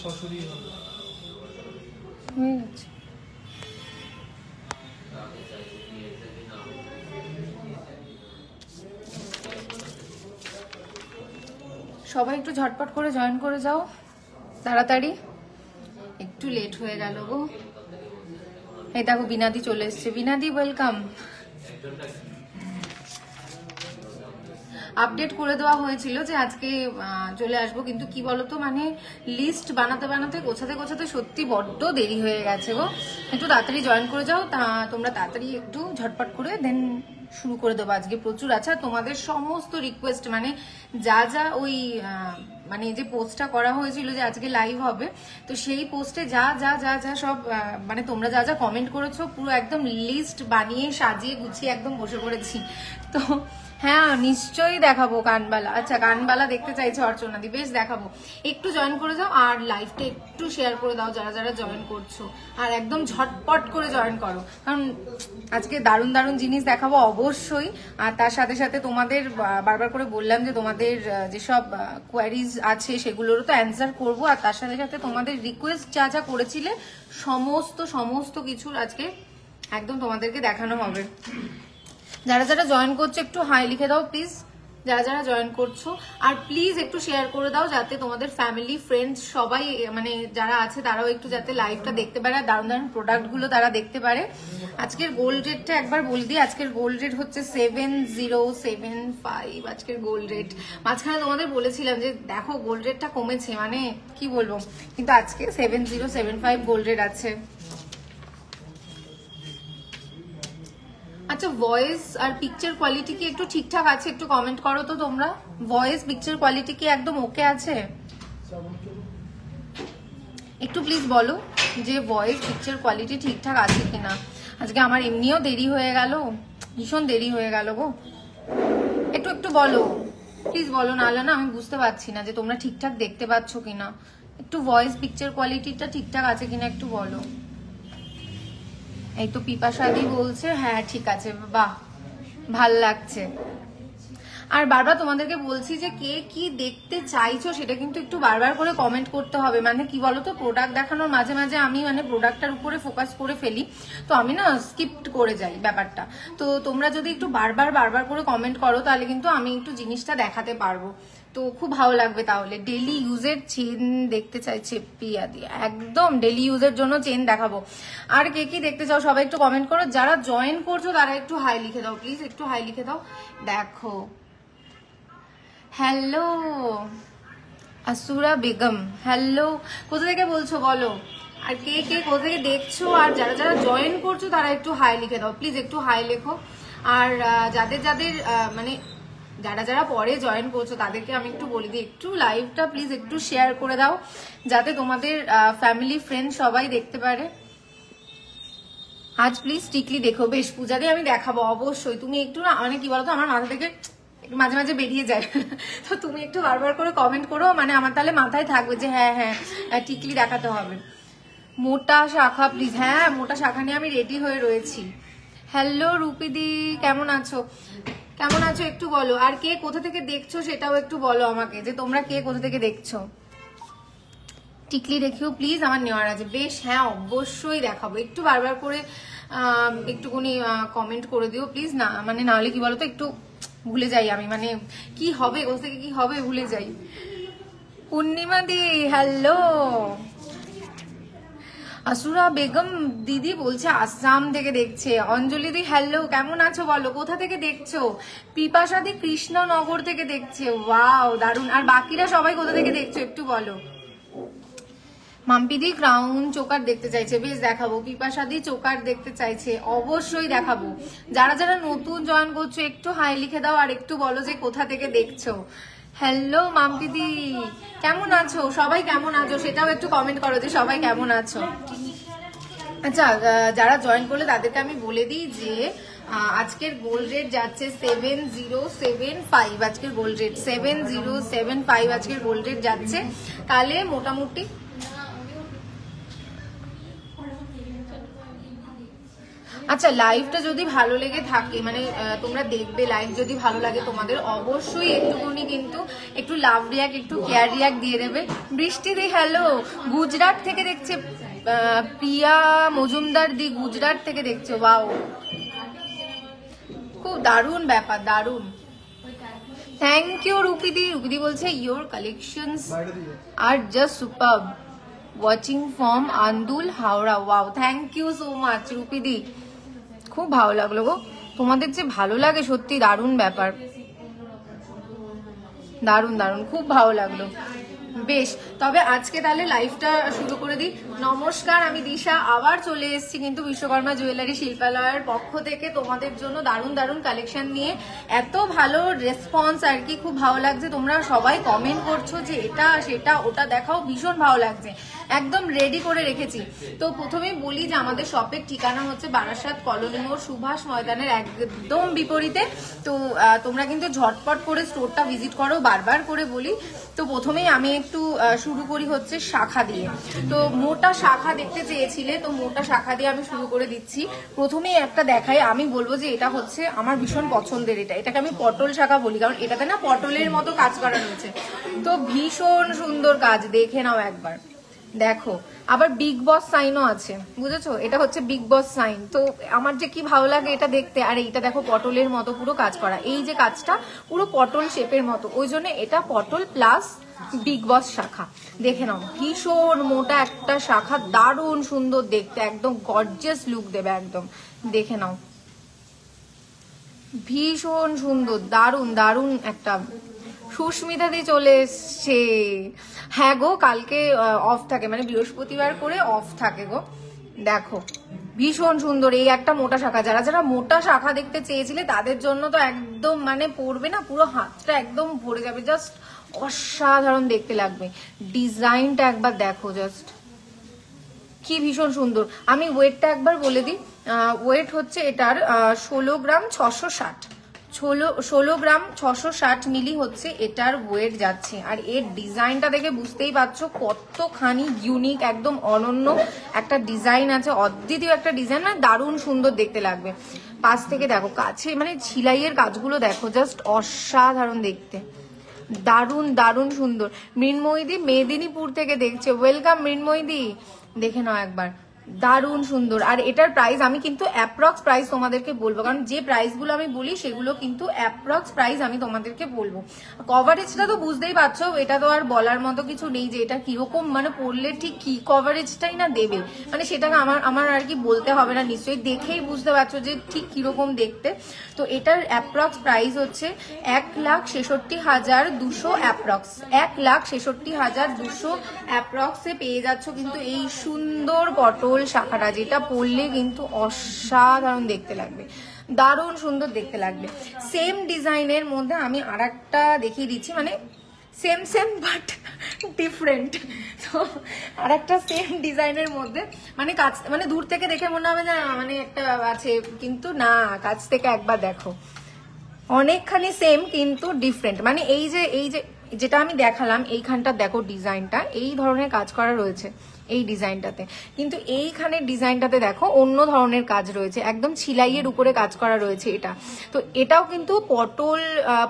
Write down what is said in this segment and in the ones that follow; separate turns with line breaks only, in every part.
সবাই একটু ঝটপট করে জয়েন করে যাও তাড়াতাড়ি, একটু লেট হয়ে গেল গো। এই দেখো বিনাদি চলে এসছে। বিনাদি ওয়েলকাম। আপডেট করে দেওয়া হয়েছিল যে আজকে চলে আসবো, কিন্তু কি বলতো মানে লিস্ট বানাতে বানাতে গোছাতে গোছাতে সত্যি বড্ড দেরি হয়ে গেছে গো। একটু তাড়াতাড়ি জয়েন করে যাও, তোমরা তাড়াতাড়ি একটু ঝটপট করে দেন শুরু করে দেবো। আজকে প্রচুর আছে। তোমাদের সমস্ত রিকোয়েস্ট মানে যা যা ওই মানে যে পোস্টটা করা হয়েছিল যে আজকে লাইভ হবে, তো সেই পোস্টে যা যা যা যা সব মানে তোমরা যা যা কমেন্ট করেছো পুরো একদম লিস্ট বানিয়ে সাজিয়ে গুছিয়ে একদম বসে পড়েছি। তো হ্যাঁ নিশ্চয়ই দেখাবো কানবালা। আচ্ছা কানবালা দেখতে চাইছো অর্চনাদি, বেশ দেখাবো। একটু জয়েন করে যাও আর লাইভটা একটু শেয়ার করে দাও যারা যারা জয়েন করছো, আর একদম ঝটপট করে জয়েন করো, কারণ আজকে দারুণ দারুণ জিনিস দেখাবো অবশ্যই। আর তার সাথে সাথে তোমাদের বারবার করে বললাম যে তোমাদের যেসব কোয়ারিজ আছে সেগুলোরও তো অ্যান্সার করবো, আর তার সাথে সাথে তোমাদের রিকোয়েস্ট যা যা করেছিলে সমস্ত কিছুর আজকে একদম তোমাদেরকে দেখানো হবে। যারা যারা জয়েন করছো একটু হাই লিখে দাও প্লিজ, যারা যারা জয়েন করছো। আর প্লিজ একটু শেয়ার করে দাও যাতে তোমাদের ফ্যামিলি ফ্রেন্ডস সবাই মানে যারা আছে তারাও একটু যাতে লাইভটা দেখতে পারে, দারুণ দারুণ প্রোডাক্টগুলো তারা দেখতে পারে। আজকের গোল্ড রেটটা একবার বলে দিই। আজকের গোল্ড রেট হচ্ছে 7075 আজকের গোল্ড রেট। মাঝখানে তোমাদের বলেছিলাম যে দেখো গোল্ড রেটটা কমেছে, মানে কি বলবো, কিন্তু আজকে 7075 গোল্ড রেট আছে। আচ্ছা ভয়েস আর পিকচার কোয়ালিটি কি একটু ঠিকঠাক আছে? একটু কমেন্ট করো তো তোমরা। ভয়েস পিকচার কোয়ালিটি কি একদম ওকে আছে? একটু প্লিজ বলো যে ভয়েস পিকচার কোয়ালিটি ঠিকঠাক আছে কিনা। আজকে আমার এমনিও দেরি হয়ে গেল, ভীষণ দেরি হয়ে গেল গো। একটু একটু বলো প্লিজ, বলো, নাহলে না আমি বুঝতে পারছি না যে তোমরা ঠিকঠাক দেখতে পাচ্ছ কিনা। একটু ভয়েস পিকচার কোয়ালিটিটা ঠিকঠাক আছে কিনা একটু বলো। এই তো পিপাসাদি বলছে হ্যাঁ ঠিক আছে, বাহ ভাল লাগছে। আর বারবার তোমাদেরকে বলছি যে কে কি দেখতে চাইছো সেটা কিন্তু একটু বারবার করে কমেন্ট করতে হবে। মানে কি বলতো, প্রোডাক্ট দেখানোর মাঝে মাঝে আমি মানে প্রোডাক্টটার উপরে ফোকাস করে ফেলি, তো আমি না স্কিপ্ট করে যাই ব্যাপারটা। তো তোমরা যদি একটু বারবার করে কমেন্ট করো তাহলে কিন্তু আমি একটু জিনিসটা দেখাতে পারবো, তো খুব ভালো লাগবে। তাহলে ডেলি ইউজের চেন দেখতে চাইছে পিয়া দিয়ে, একদম ডেলি ইউজের জন্য চেন দেখাবো। আর কে কি দেখতে চাও সবাই একটু কমেন্ট করো। যারা জয়েন করছো তারা একটু হাই লিখে দাও প্লিজ, একটু হাই লিখে দাও। দেখো হ্যালো আসুরা বেগম, হ্যালো, কোথা থেকে বলছো বলো। আর কে কে কোথা থেকে দেখছো, আর যারা যারা জয়েন করছো তারা একটু হাই লিখে দাও প্লিজ, একটু হাই লেখো। আর যাদের যাদের মানে যারা যারা পরে জয়েন করছো তাদেরকে আমি একটু বলে দিই একটু লাইভটা প্লিজ একটু শেয়ার করে দাও যাতে তোমাদের ফ্যামিলি ফ্রেন্ড সবাই দেখতে পারে। আজ প্লিজ টিকলি দেখো। বেশ পূজাদি আমি দেখাবো অবশ্যই। তুমি একটু না মানে কি বলতো আমার মাথা থেকে মাঝে মাঝে বেরিয়ে যায়, তো তুমি একটু বারবার করে কমেন্ট করো, মানে আমার তাহলে মাথায় থাকবে যে হ্যাঁ হ্যাঁ টিকলি দেখাতে হবে। মোটা শাখা প্লিজ, হ্যাঁ মোটা শাখা নিয়ে আমি রেডি হয়ে রয়েছি। হ্যালো রূপিদি, কেমন আছো কেমন আছো একটু বলো। আর কে কোথা থেকে দেখছো সেটাও একটু বলো আমাকে, যে তোমরা কে কোথা থেকে দেখছো। টিকলি দেখিও প্লিজ, আমার নেওয়ার আছে। বেশ হ্যাঁ অবশ্যই দেখাবো, একটু বারবার করে একটুখানি কমেন্ট করে দিও প্লিজ। না মানে নাহলে কি বলতো একটু ভুলে যাই আমি, মানে কি হবে কোথা থেকে কি হবে ভুলে যাই। পূর্ণিমা দি হ্যালো। আসুরা বেগম দিদি বলছে আসাম থেকে দেখছে। অঞ্জলি দি হ্যালো, কেমন আছো বলো, কোথা থেকে দেখছো। পিপাসা দি কৃষ্ণনগর থেকে দেখছে, ওয়াও দারুন। আর বাকিরা সবাই কোথা থেকে দেখছো একটু বলো। মাম্পিদি ক্রাউন চোকার দেখতে চাইছে, বেশ দেখাবো। পিপাসাদি চোকার দেখতে চাইছে, অবশ্যই দেখাবো। যারা যারা নতুন জয়েন করছো একটু হাই লিখে দাও আর একটু বলো যে কোথা থেকে দেখছো। হ্যালো মাম্পিদি, কেমন আছো সবাই, কেমন আছো সেটাও একটু কমেন্ট করো যে সবাই কেমন আছো। আচ্ছা যারা জয়েন করলে তাদেরকে আমি বলে দিই যে আজকের গোল্ড রেট যাচ্ছে 7075। আজকের গোল্ড রেট 7075 আজকের গোল্ড রেট যাচ্ছে। তাহলে মোটামুটি আচ্ছা, লাইভটা যদি ভালো লেগে থাকে, মানে তোমরা দেখবে, লাইভ যদি ভালো লাগে তোমাদের, অবশ্যই একটুখানি কিন্তু একটু লাভ রিয়াক্ট, একটু কেয়ার রিয়াক্ট দিয়ে দেবে। বৃষ্টি দি হ্যালো, গুজরাট থেকে দেখছে প্রিয়া মজুমদার দি, গুজরাট থেকে দেখছো, ওয়াও, খুব দারুণ ব্যাপার, দারুণ। থ্যাংক ইউ রুপিদি। রুপিদি বলছে your collections are just superb, watching from Andul, Howrah. Wow, thank you so much রুপিদি, খুব ভালো লাগলো গো, তোমাদের যে ভালো লাগে সত্যি দারুণ ব্যাপার, দারুণ দারুণ, খুব ভালো লাগলো। বেশ, তবে আজকে তাহলে লাইভটা শুরু করে দিই। নমস্কার, আমি দিশা, আবার চলে এসেছি কিন্তু বিশ্বকর্মা জুয়েলারি শিল্পালয়ের পক্ষ থেকে তোমাদের জন্য দারুণ দারুণ কালেকশন নিয়ে। এত ভালো রেসপন্স আর কি, খুব ভালো লাগছে, তোমরা সবাই কমেন্ট করছো যে এটা সেটা ওটা দেখাও, ভীষণ ভালো লাগছে, একদম রেডি করে রেখেছি। তো প্রথমেই বলি যে আমাদের শপের ঠিকানা হচ্ছে বারাসাত কলোনি মোড়, সুভাষ ময়দানের একদম বিপরীতে। তো তোমরা কিন্তু ঝটপট করে স্টোরটা ভিজিট করো, বারবার করে বলি। তো প্রথমেই আমি একটু শুরু করি হচ্ছে শাখা দিয়ে। তো মোটা শাখা দেখতে চেয়েছিলে, তো মোটা শাখা দিয়ে আমি শুরু করে দিচ্ছি। প্রথমেই একটা দেখাই, আমি বলবো যে এটা হচ্ছে আমার ভীষণ পছন্দের, এটাকে আমি পটল শাখা বলি, কারণ এটাতে না পটলের মতো কাজ করা রয়েছে, তো ভীষণ সুন্দর কাজ, দেখে নাও একবার, দেখো। আবার বিগ বস সাইনও আছে, বুঝেছো, এটা হচ্ছে বিগ বস সাইন। তো আমার যে কি ভালো লাগে এটা দেখতে। আর এইটা দেখো পটলের মতো পুরো কাজ করা, এই যে কাজটা পুরো পটল শেপের মতো, ওই জন্য এটা পটল প্লাস বিগ বস শাখা। দেখে নাও, ভীষণ মোটা একটা শাখা, দারুণ সুন্দর দেখতে, একদম গর্জিয়াস লুক দেবে একদম, দেখে নাও, ভীষণ সুন্দর, দারুণ দারুণ একটা। সুস্মিতা দি চলে এসছে, হ্যাঁ গো, কালকে অফ থাকে, মানে বৃহস্পতিবার করে অফ থাকে গো। দেখো ভীষণ সুন্দর এই একটা মোটা শাখা, যারা যারা মোটা শাখা দেখতে চেয়েছিলে তাদের জন্য তো একদম মানে পড়বে না, পুরো হাতটা একদম ভরে যাবে, জাস্ট অসাধারণ দেখতে লাগবে। ডিজাইনটা একবার দেখো, জাস্ট কি ভীষণ সুন্দর। আমি ওয়েটটা একবার বলে দিই, ওয়েট হচ্ছে এটার 16 গ্রাম 660, 16 গ্রাম 660 মিলি হচ্ছে এটার ওয়েট যাচ্ছে। আর এর ডিজাইনটা দেখে বুঝতেই পারছো কতখানি ইউনিক, একদম অনন্য একটা ডিজাইন আছে, অদ্বিতীয় একটা ডিজাইন, মানে দারুণ সুন্দর দেখতে লাগবে। পাশ থেকে দেখো, কাছে মানে ছিলাইয়ের কাজগুলো দেখো, জাস্ট অসাধারণ দেখতে, দারুণ দারুণ সুন্দর। মৃন্ময়ীদি মেদিনীপুর থেকে দেখছে, ওয়েলকাম মৃন্ময়ীদি, দেখে নাও একবার, দারুণ সুন্দর। আর এটার প্রাইস আমি কিন্তু অ্যাপ্রক্স প্রাইস তোমাদেরকে বলবো, কারণ যে প্রাইসগুলো আমি বলি সেগুলো কিন্তু অ্যাপ্রক্স প্রাইস আমি তোমাদেরকে বলবো। কভারেজটা তো বুঝতেই পারছো, এটা তো আর বলার মতো কিছু নেই যে এটা কিরকম, মানে পড়লে ঠিক কি কভারেজটাই না দেবে, মানে সেটাকে আমার আর কি বলতে হবে না, নিশ্চয়ই দেখেই বুঝতে পারছো যে ঠিক কিরকম দেখতে। তো এটার অ্যাপ্রক্স প্রাইস হচ্ছে 1,66,200 অ্যাপ্রক্স, 1,66,200 অ্যাপ্রক্সে পেয়ে যাচ্ছ কিন্তু এই সুন্দর পটল শাখাটা, যেটা পরলে কিন্তু অসাধারণ দেখতে লাগবে, দারুণ সুন্দর দেখতে লাগবে। সেম ডিজাইনের মধ্যে আমি আরেকটা দেখিয়ে দিচ্ছি, মানে সেম সেম বাট ডিফারেন্ট। তো আরেকটা সেম ডিজাইনের মধ্যে, মানে কাছ, মানে দূর থেকে দেখে মনে হবে না মানে একটা আছে, কিন্তু না, কাছ থেকে একবার দেখো, অনেকখানি সেম কিন্তু ডিফারেন্ট। মানে এই যে যেটা আমি দেখালাম এইখানটা দেখো, ডিজাইনটা এই ধরনের কাজ করা রয়েছে এই ডিজাইনটাতে, কিন্তু এইখানের ডিজাইনটাতে দেখো অন্য ধরনের কাজ রয়েছে, একদম ছিলাইয়ের উপরে কাজ করা রয়েছে এটা। তো এটাও কিন্তু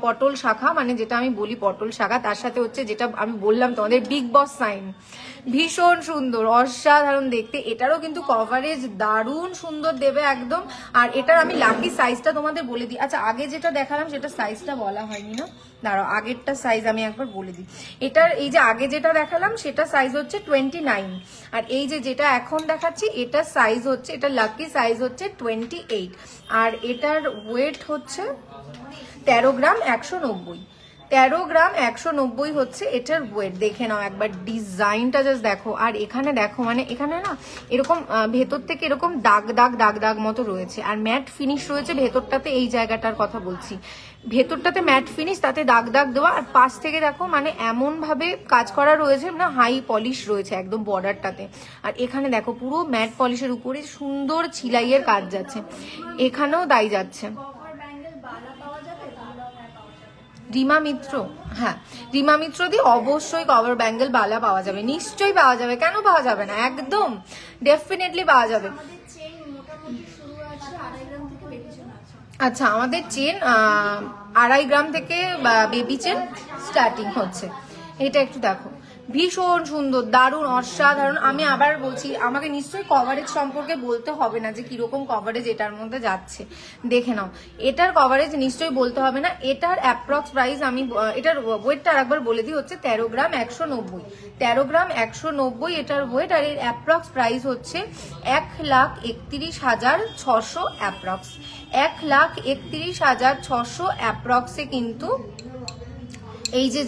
পটল শাখা, মানে যেটা আমি বলি পটল শাখা, তার সাথে হচ্ছে যেটা আমি বললাম তোমাদের বিগ বস সাইন, ভীষণ সুন্দর অসাধারণ দেখতে। এটারও কিন্তু কভারেজ দারুণ সুন্দর দেবে একদম। আর এটার আমি লাকি সাইজটা তোমাদের বলে দিই। আচ্ছা, আগে যেটা দেখালাম সেটা সাইজটা বলা হয়নি না, দাঁড়াও আগেরটা সাইজ আমি একবার বলে দিই। এটার এই যে আগে যেটা দেখালাম সেটা সাইজ হচ্ছে 29, আর এই যে যেটা এখন দেখাচ্ছি এটার সাইজ হচ্ছে, এটা লাকি সাইজ হচ্ছে 28, আর এটার ওয়েট হচ্ছে 13 গ্রাম 190, 13 গ্রাম 190 হচ্ছে এটার ওয়েট। দেখে নাও একবার ডিজাইনটা, জাস্ট দেখো। আর এখানে দেখো, মানে এখানে না এরকম ভেতর থেকে এরকম দাগ দাগ দাগ দাগ মতো রয়েছে, আর ম্যাট ফিনিশ রয়েছে ভেতরটাতে, এই জায়গাটার কথা বলছি, ভেতরটাতে ম্যাট ফিনিশ, তাতে দাগ দাগ দেওয়া। আর পাশ থেকে দেখো মানে এমন ভাবে কাজ করা রয়েছে, না হাই পলিশ রয়েছে একদম বর্ডারটাতে। আর এখানে দেখো পুরো ম্যাট পলিশের উপরে সুন্দর ছিলাইয়ের কাজ যাচ্ছে, এখানেও দাই যাচ্ছে। রিমা মিত্র, হ্যাঁ রিমা মিত্র দি অবশ্যই কভার ব্যাঙ্গেল বালা পাওয়া যাবে, নিশ্চয়ই পাওয়া যাবে, কেন পাওয়া যাবে না, একদম ডেফিনেটলি পাওয়া যাবে।
গ্রাম থেকে বেবি চেন আছে।
আচ্ছা, আমাদের চেন 2.5 গ্রাম থেকে বেবি চেন স্টার্টিং হচ্ছে। এটা একটু দেখো, ভীষণ সুন্দর, দারুণ, অসাধারণ। আমি আবার বলছি, আমাকে নিশ্চয়ই কভারেজ সম্পর্কে বলতে হবে না যে কিরকম কভারেজ এটার মধ্যে যাচ্ছে, দেখে নাও। এটার কভারেজ নিশ্চয়ই বলতে হবে না। এটার অ্যাপ্রক্স প্রাইস আমি এটার ওয়েটটা আরেকবার বলে দিই, হচ্ছে 13 গ্রাম 190। 13 গ্রাম 190 এটার ওয়েট। আর এর অ্যাপ্রক্স প্রাইস হচ্ছে 1,31,600 অ্যাপ্রক্স। 1,31,600 অ্যাপ্রক্সে কিন্তু এই যে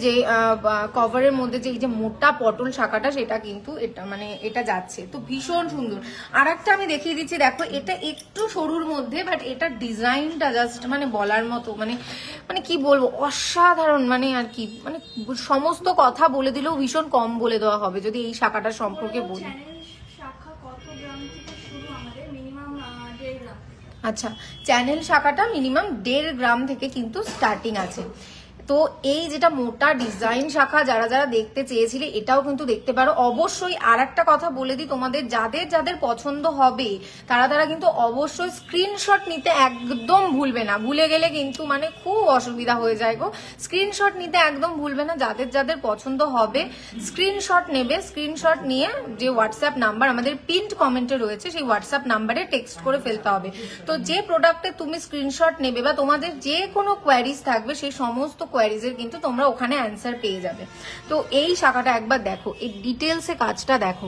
কভারের মধ্যে যে এই যে মোটা পটল শাখাটা, সেটা কিন্তু এটা মানে এটা যাচ্ছে। তো ভীষণ সুন্দর। আর একটা আমি দেখিয়ে দিচ্ছি, দেখো এটা একটু সরুর মধ্যে, বাট এটার ডিজাইনটা জাস্ট মানে বলার মতো, মানে মানে কি বলবো, অসাধারণ। মানে আর কি, মানে সমস্ত কথা বলে দিলেও ভীষণ কম বলে দেওয়া হবে যদি এই শাখাটার সম্পর্কে বলি।
শাখা কত গ্রাম থেকে শুরু? আমাদের মিনিমাম 1.5 গ্রাম।
আচ্ছা, চ্যানেল শাখাটা মিনিমাম 1.5 গ্রাম থেকে কিন্তু স্টার্টিং আছে। তো এই যেটা মোটা ডিজাইন শাখা যারা যারা দেখতে চেয়েছিলে, এটাও কিন্তু দেখতে পারো। অবশ্যই আর একটা কথা বলে দিই তোমাদের, যাদের যাদের পছন্দ হবে তারা তারা কিন্তু অবশ্যই স্ক্রিনশট নিতে একদম ভুলবে না। ভুলে গেলে কিন্তু মানে খুব অসুবিধা হয়ে যায় গো। স্ক্রিনশট নিতে একদম ভুলবে না। যাদের যাদের পছন্দ হবে স্ক্রিনশট নেবে। স্ক্রিনশট নিয়ে যে হোয়াটসঅ্যাপ নাম্বার আমাদের পিন্ড কমেন্টে রয়েছে, সেই হোয়াটসঅ্যাপ নাম্বারে টেক্সট করে ফেলতে হবে। তো যে প্রোডাক্টে তুমি স্ক্রিনশট নেবে বা তোমাদের যে কোনো কোয়ারিজ থাকবে, সেই সমস্ত কোয়ারিজের কিন্তু তোমরা ওখানে অ্যান্সার পেয়ে যাবে। তো এই শাখাটা একবার দেখো, এই ডিটেলসে কাজটা দেখো।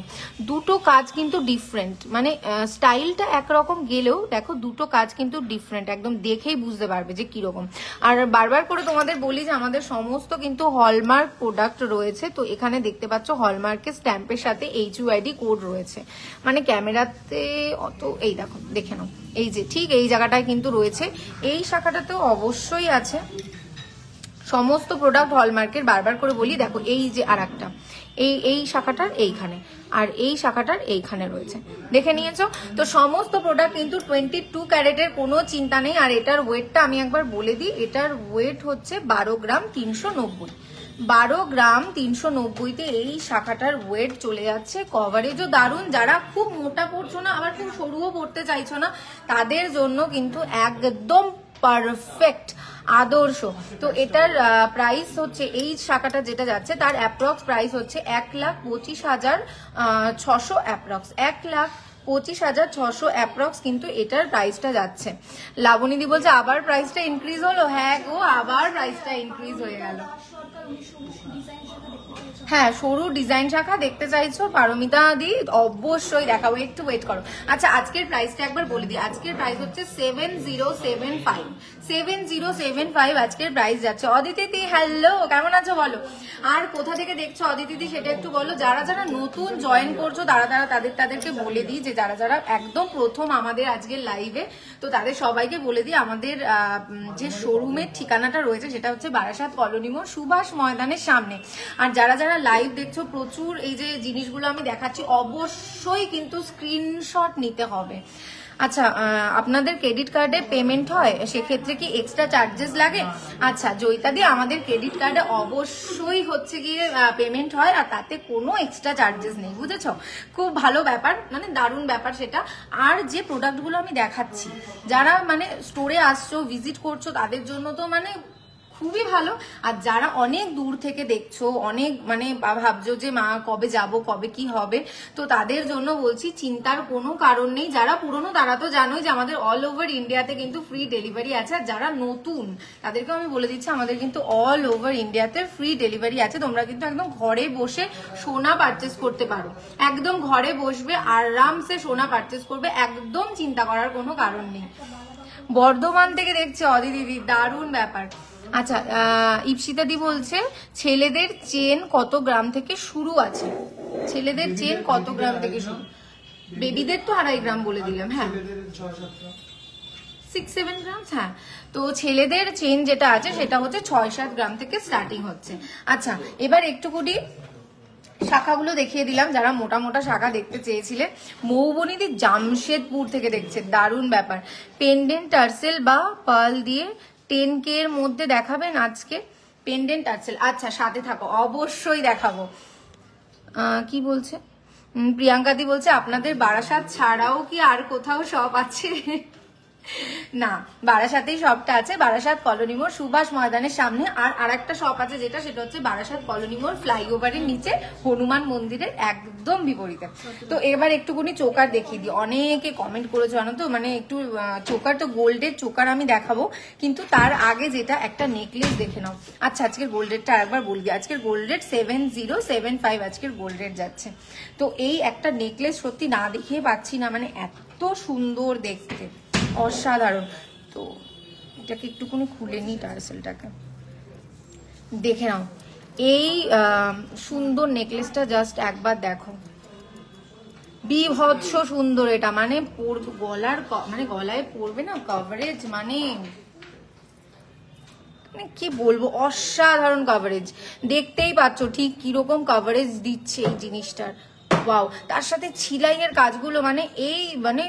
দুটো কাজ কিন্তু ডিফারেন্ট, মানে স্টাইলটা একরকম গেলেও দেখো দুটো কাজ কিন্তু ডিফারেন্ট, একদম দেখেই বুঝতে পারবে যে কিরকম। আর বারবার করে তোমাদের বলি যে আমাদের সমস্ত কিন্তু হলমার্ক প্রোডাক্ট রয়েছে। তো এখানে দেখতে পাচ্ছ হলমার্কের স্ট্যাম্পের সাথে HUID কোড রয়েছে। মানে ক্যামেরাতে অত, এই দেখো, দেখে নাও, এই যে ঠিক এই জায়গাটায় কিন্তু রয়েছে। এই শাখাটাতেও অবশ্যই আছে সমস্ত প্রোডাক্ট হলমার্কের। বারবার করে বলি, দেখো এই যে আর একটা এই শাখাটার এইখানে, আর এই শাখাটার এইখানে রয়েছে, দেখে নিয়েছো তো। সমস্ত প্রোডাক্ট কিন্তু 22 ক্যারেটের, কোনো চিন্তা নেই। আর এটার ওয়েটটা আমি একবার বলে দিই, এটার ওয়েট হচ্ছে 12 গ্রাম 390। 12 গ্রাম 390-তে এই শাখাটার ওয়েট চলে যাচ্ছে। কভারেজও দারুণ। যারা খুব মোটা পড়ছো না, আবার খুব সরুও পড়তে চাইছো না, তাদের জন্য কিন্তু একদম পারফেক্ট, আদর্শ। তো এটার প্রাইস হচ্ছে, এই শাখাটা যেটা যাচ্ছে তার অ্যাপ্রক্স প্রাইস হচ্ছে 1,25,600 অ্যাপ্রক্স। 1,25,600 অ্যাপ্রক্স কিন্তু এটার প্রাইসটা যাচ্ছে। লাবণীদি বলছে আবার প্রাইসটা ইনক্রিজ হলো। হ্যাঁ গো, আবার প্রাইসটা ইনক্রিজ হয়ে গেল। হ্যাঁ, সরু ডিজাইন শাখা দেখতে চাইছো পারমিতা দি? অবশ্যই দেখাবো, একটু ওয়েট করো। আচ্ছা, আজকের প্রাইসটা একবার বলে দিই। আজকের প্রাইস হচ্ছে 7075। 7075 আজকের প্রাইস যাচ্ছে। অদিতি দি হ্যালো, কেমন আছো বলো? আর কোথা থেকে দেখছো অদিতি দি সেটা একটু বলো। যারা যারা নতুন জয়েন করছো তাদেরকে বলে দিই, যে যারা যারা একদম প্রথম আমাদের আজকের লাইভে, তো তাদের সবাইকে বলে দিই আমাদের যে শোরুমের ঠিকানাটা রয়েছে সেটা হচ্ছে বারাসাত কলোনি মোড়, সুভাষ ময়দানের সামনে। আর যারা যারা লাইভ দেখছো, প্রচুর এই যে জিনিসগুলো আমি দেখাচ্ছি, অবশ্যই কিন্তু স্ক্রিনশট নিতে হবে। আচ্ছা, আপনাদের ক্রেডিট কার্ডে পেমেন্ট হয়, সেক্ষেত্রে কি এক্সট্রা চার্জেস লাগে? আচ্ছা জয়িতাদি, আমাদের ক্রেডিট কার্ডে অবশ্যই হচ্ছে গিয়ে পেমেন্ট হয়, আর তাতে কোনো এক্সট্রা চার্জেস নেই, বুঝেছো? খুব ভালো ব্যাপার, মানে দারুণ ব্যাপার সেটা। আর যে প্রোডাক্টগুলো আমি দেখাচ্ছি, যারা মানে স্টোরে আসছো, ভিজিট করছো, তাদের জন্য তো মানে খুবই ভালো। আর যারা অনেক দূর থেকে দেখছো, অনেক মানে ভাবছো যে মা কবে যাব, কবে কি হবে, তো তাদের জন্য বলছি চিন্তার কোনো কারণ নেই। যারা পুরনো তারা তো জানোই যে আমাদের অল ওভার ইন্ডিয়াতে কিন্তু ফ্রি ডেলিভারি আছে। আর যারা নতুন তাদেরকে আমি বলে দিচ্ছি, আমাদের কিন্তু অল ওভার ইন্ডিয়াতে ফ্রি ডেলিভারি আছে। তোমরা কিন্তু একদম ঘরে বসে সোনা পারচেস করতে পারো, একদম ঘরে বসবে আরামসে সোনা পারচেস করবে, একদম চিন্তা করার কোনো কারণ নেই। বর্ধমান থেকে দেখছে অদিতি, দারুণ ব্যাপার। আচ্ছা, ইপসিতা দি বলছে ছেলেদের চেন কত গ্রাম থেকে শুরু আছে? ছেলেদের চেন কত গ্রাম থেকে শুরু? বেবিদের তো 2.5 গ্রাম বলে দিলাম। হ্যাঁ, 6-7 গ্রাম। হ্যাঁ, তো ছেলেদের চেন যেটা আছে সেটা হচ্ছে 6-7 গ্রাম থেকে স্টার্টিং হচ্ছে। আচ্ছা, এবার একটুকুনি শাখাগুলো দেখিয়ে দিলাম। যারা মোটা মোটা শাখা দেখতে চেয়েছিলে, মৌবনীদি জামশেদপুর থেকে দেখছে, দারুণ ব্যাপার। পেন্ডেন্ট টার্সেল বা পার্ল দিয়ে 10K এর মধ্যে দেখাবেন আজকে? পেন্ডেন্ট টার্সেল, আচ্ছা সাথে থাকো, অবশ্যই দেখাবো। কি বলছে প্রিয়াঙ্কাদি? বলছে আপনাদের বারাসাত ছাড়াও কি আর কোথাও শপ আছে? না, বারাসাতেই শপটা আছে, বারাসাত কলোনি মোড় সুভাষ ময়দানের সামনে। আর আরেকটা শপ আছে যেটা, সেটা হচ্ছে বারাসাত কলোনি মোড় ফ্লাইওভারের নিচে হনুমান মন্দিরের একদম বিপরীতে। তো এবার একটুখানি চোকার দেখিয়ে দিই, অনেকে কমেন্ট করেছো জানো তো, মানে একটু চোকার, তো গোল্ডের চোকার আমি দেখাবো, কিন্তু তার আগে যেটা একটা নেকলেস দেখে নাও। আচ্ছা, আজকের গোল্ড রেটটা একবার বলবি। আজকের গোল্ড রেট 7075 আজকের গোল্ড রেট যাচ্ছে। তো এই একটা নেকলেস সত্যি না দেখিয়ে পাচ্ছি না, মানে এত সুন্দর দেখতে, অসাধারণ। তো এটাকে একটুখানি খুলে নিই, টার্সেলটাকে দেখে নাও। এই সুন্দর নেকলেসটা জাস্ট একবার দেখো, বিভৎস সুন্দর এটা, মানে গলার মানে গলায় পড়বে না কভারেজ, মানে কি বলবো, অসাধারণ কভারেজ। দেখতেই পাচ্ছ ঠিক কিরকম কভারেজ দিচ্ছে এই জিনিসটার। ওয়াও, তার সাথে ছিলাইয়ের কাজগুলো, মানে এই মানে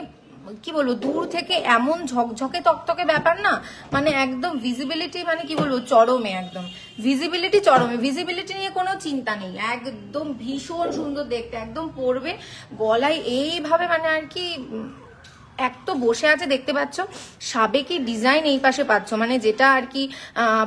কি বলবো, দূর থেকে এমন ঝকঝকে তকতকে ব্যাপার না, মানে একদম ভিজিবিলিটি, মানে কি বলবো, চরমে, একদম ভিজিবিলিটি চরমে, ভিজিবিলিটি নিয়ে কোনো চিন্তা নেই, একদম ভীষণ সুন্দর দেখতে, একদম পরবে গলায় এইভাবে, মানে আর কি এক তো বসে আছে দেখতে পাচ্ছ, সাবেকি ডিজাইন এই পাশে পাচ্ছ, মানে যেটা আর কি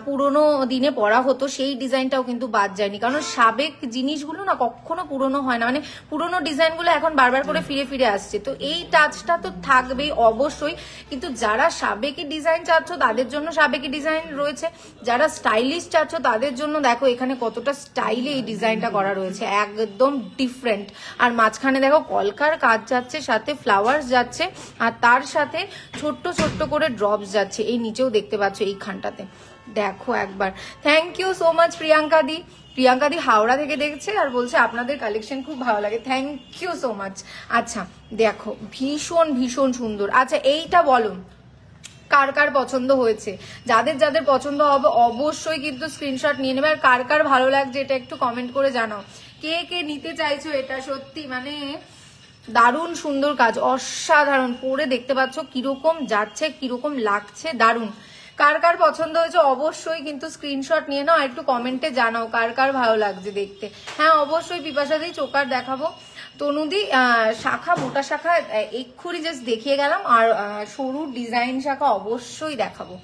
পুরোনো দিনে পরা হতো সেই ডিজাইনটাও কিন্তু বাদ যায়নি, কারণ সাবেক জিনিসগুলো না কখনো পুরনো হয় না, মানে পুরোনো ডিজাইনগুলো এখন বারবার করে ফিরে ফিরে আসছে, তো এই টাচটা তো থাকবেই অবশ্যই। কিন্তু যারা সাবেকি ডিজাইন চাচ্ছ তাদের জন্য সাবেকি ডিজাইন রয়েছে, যারা স্টাইলিশ চাচ্ছ তাদের জন্য দেখো এখানে কতটা স্টাইলে এই ডিজাইনটা করা রয়েছে, একদম ডিফারেন্ট। আর মাঝখানে দেখো কলকার কাজ যাচ্ছে, সাথে ফ্লাওয়ার্স যাচ্ছে, আর তার সাথে ছোট্ট ছোট্ট করে ড্রপস যাচ্ছে, এই নিচেও দেখতে পাচ্ছ এইখানটাতে, দেখো একবার। Thank you so much Priyanka di. Priyanka di Howrah থেকে দেখছে আর বলছে আপনাদের কালেকশন খুব ভালো লাগে, থ্যাংক ইউ সো মাচ। আচ্ছা দেখো, ভীষণ ভীষণ সুন্দর। আচ্ছা এইটা বলো কার কার পছন্দ হয়েছে, যাদের যাদের পছন্দ হবে অবশ্যই কিন্তু স্ক্রিনশট নিয়ে নেবে, আর কার কার ভালো লাগছে এটা একটু কমেন্ট করে জানাও, কে কে নিতে চাইছো এটা। সত্যি মানে দারুণ সুন্দর কাজ, অসাধারণ, পরে দেখতে পাচ্ছ কিরকম যাচ্ছে, কিরকম লাগছে, দারুণ। কার কার পছন্দ হয়েছে অবশ্যই কিন্তু স্ক্রিনশট নিয়ে নাও, আর একটু কমেন্টে জানাও কার কার ভালো লাগছে দেখতে। হ্যাঁ অবশ্যই পিপাসাদি চোকার দেখাবো, তনুদি শাখা, মোটা শাখা এক্ষুনি জাস্ট দেখিয়ে গেলাম, আর সরু ডিজাইন শাখা অবশ্যই দেখাবো,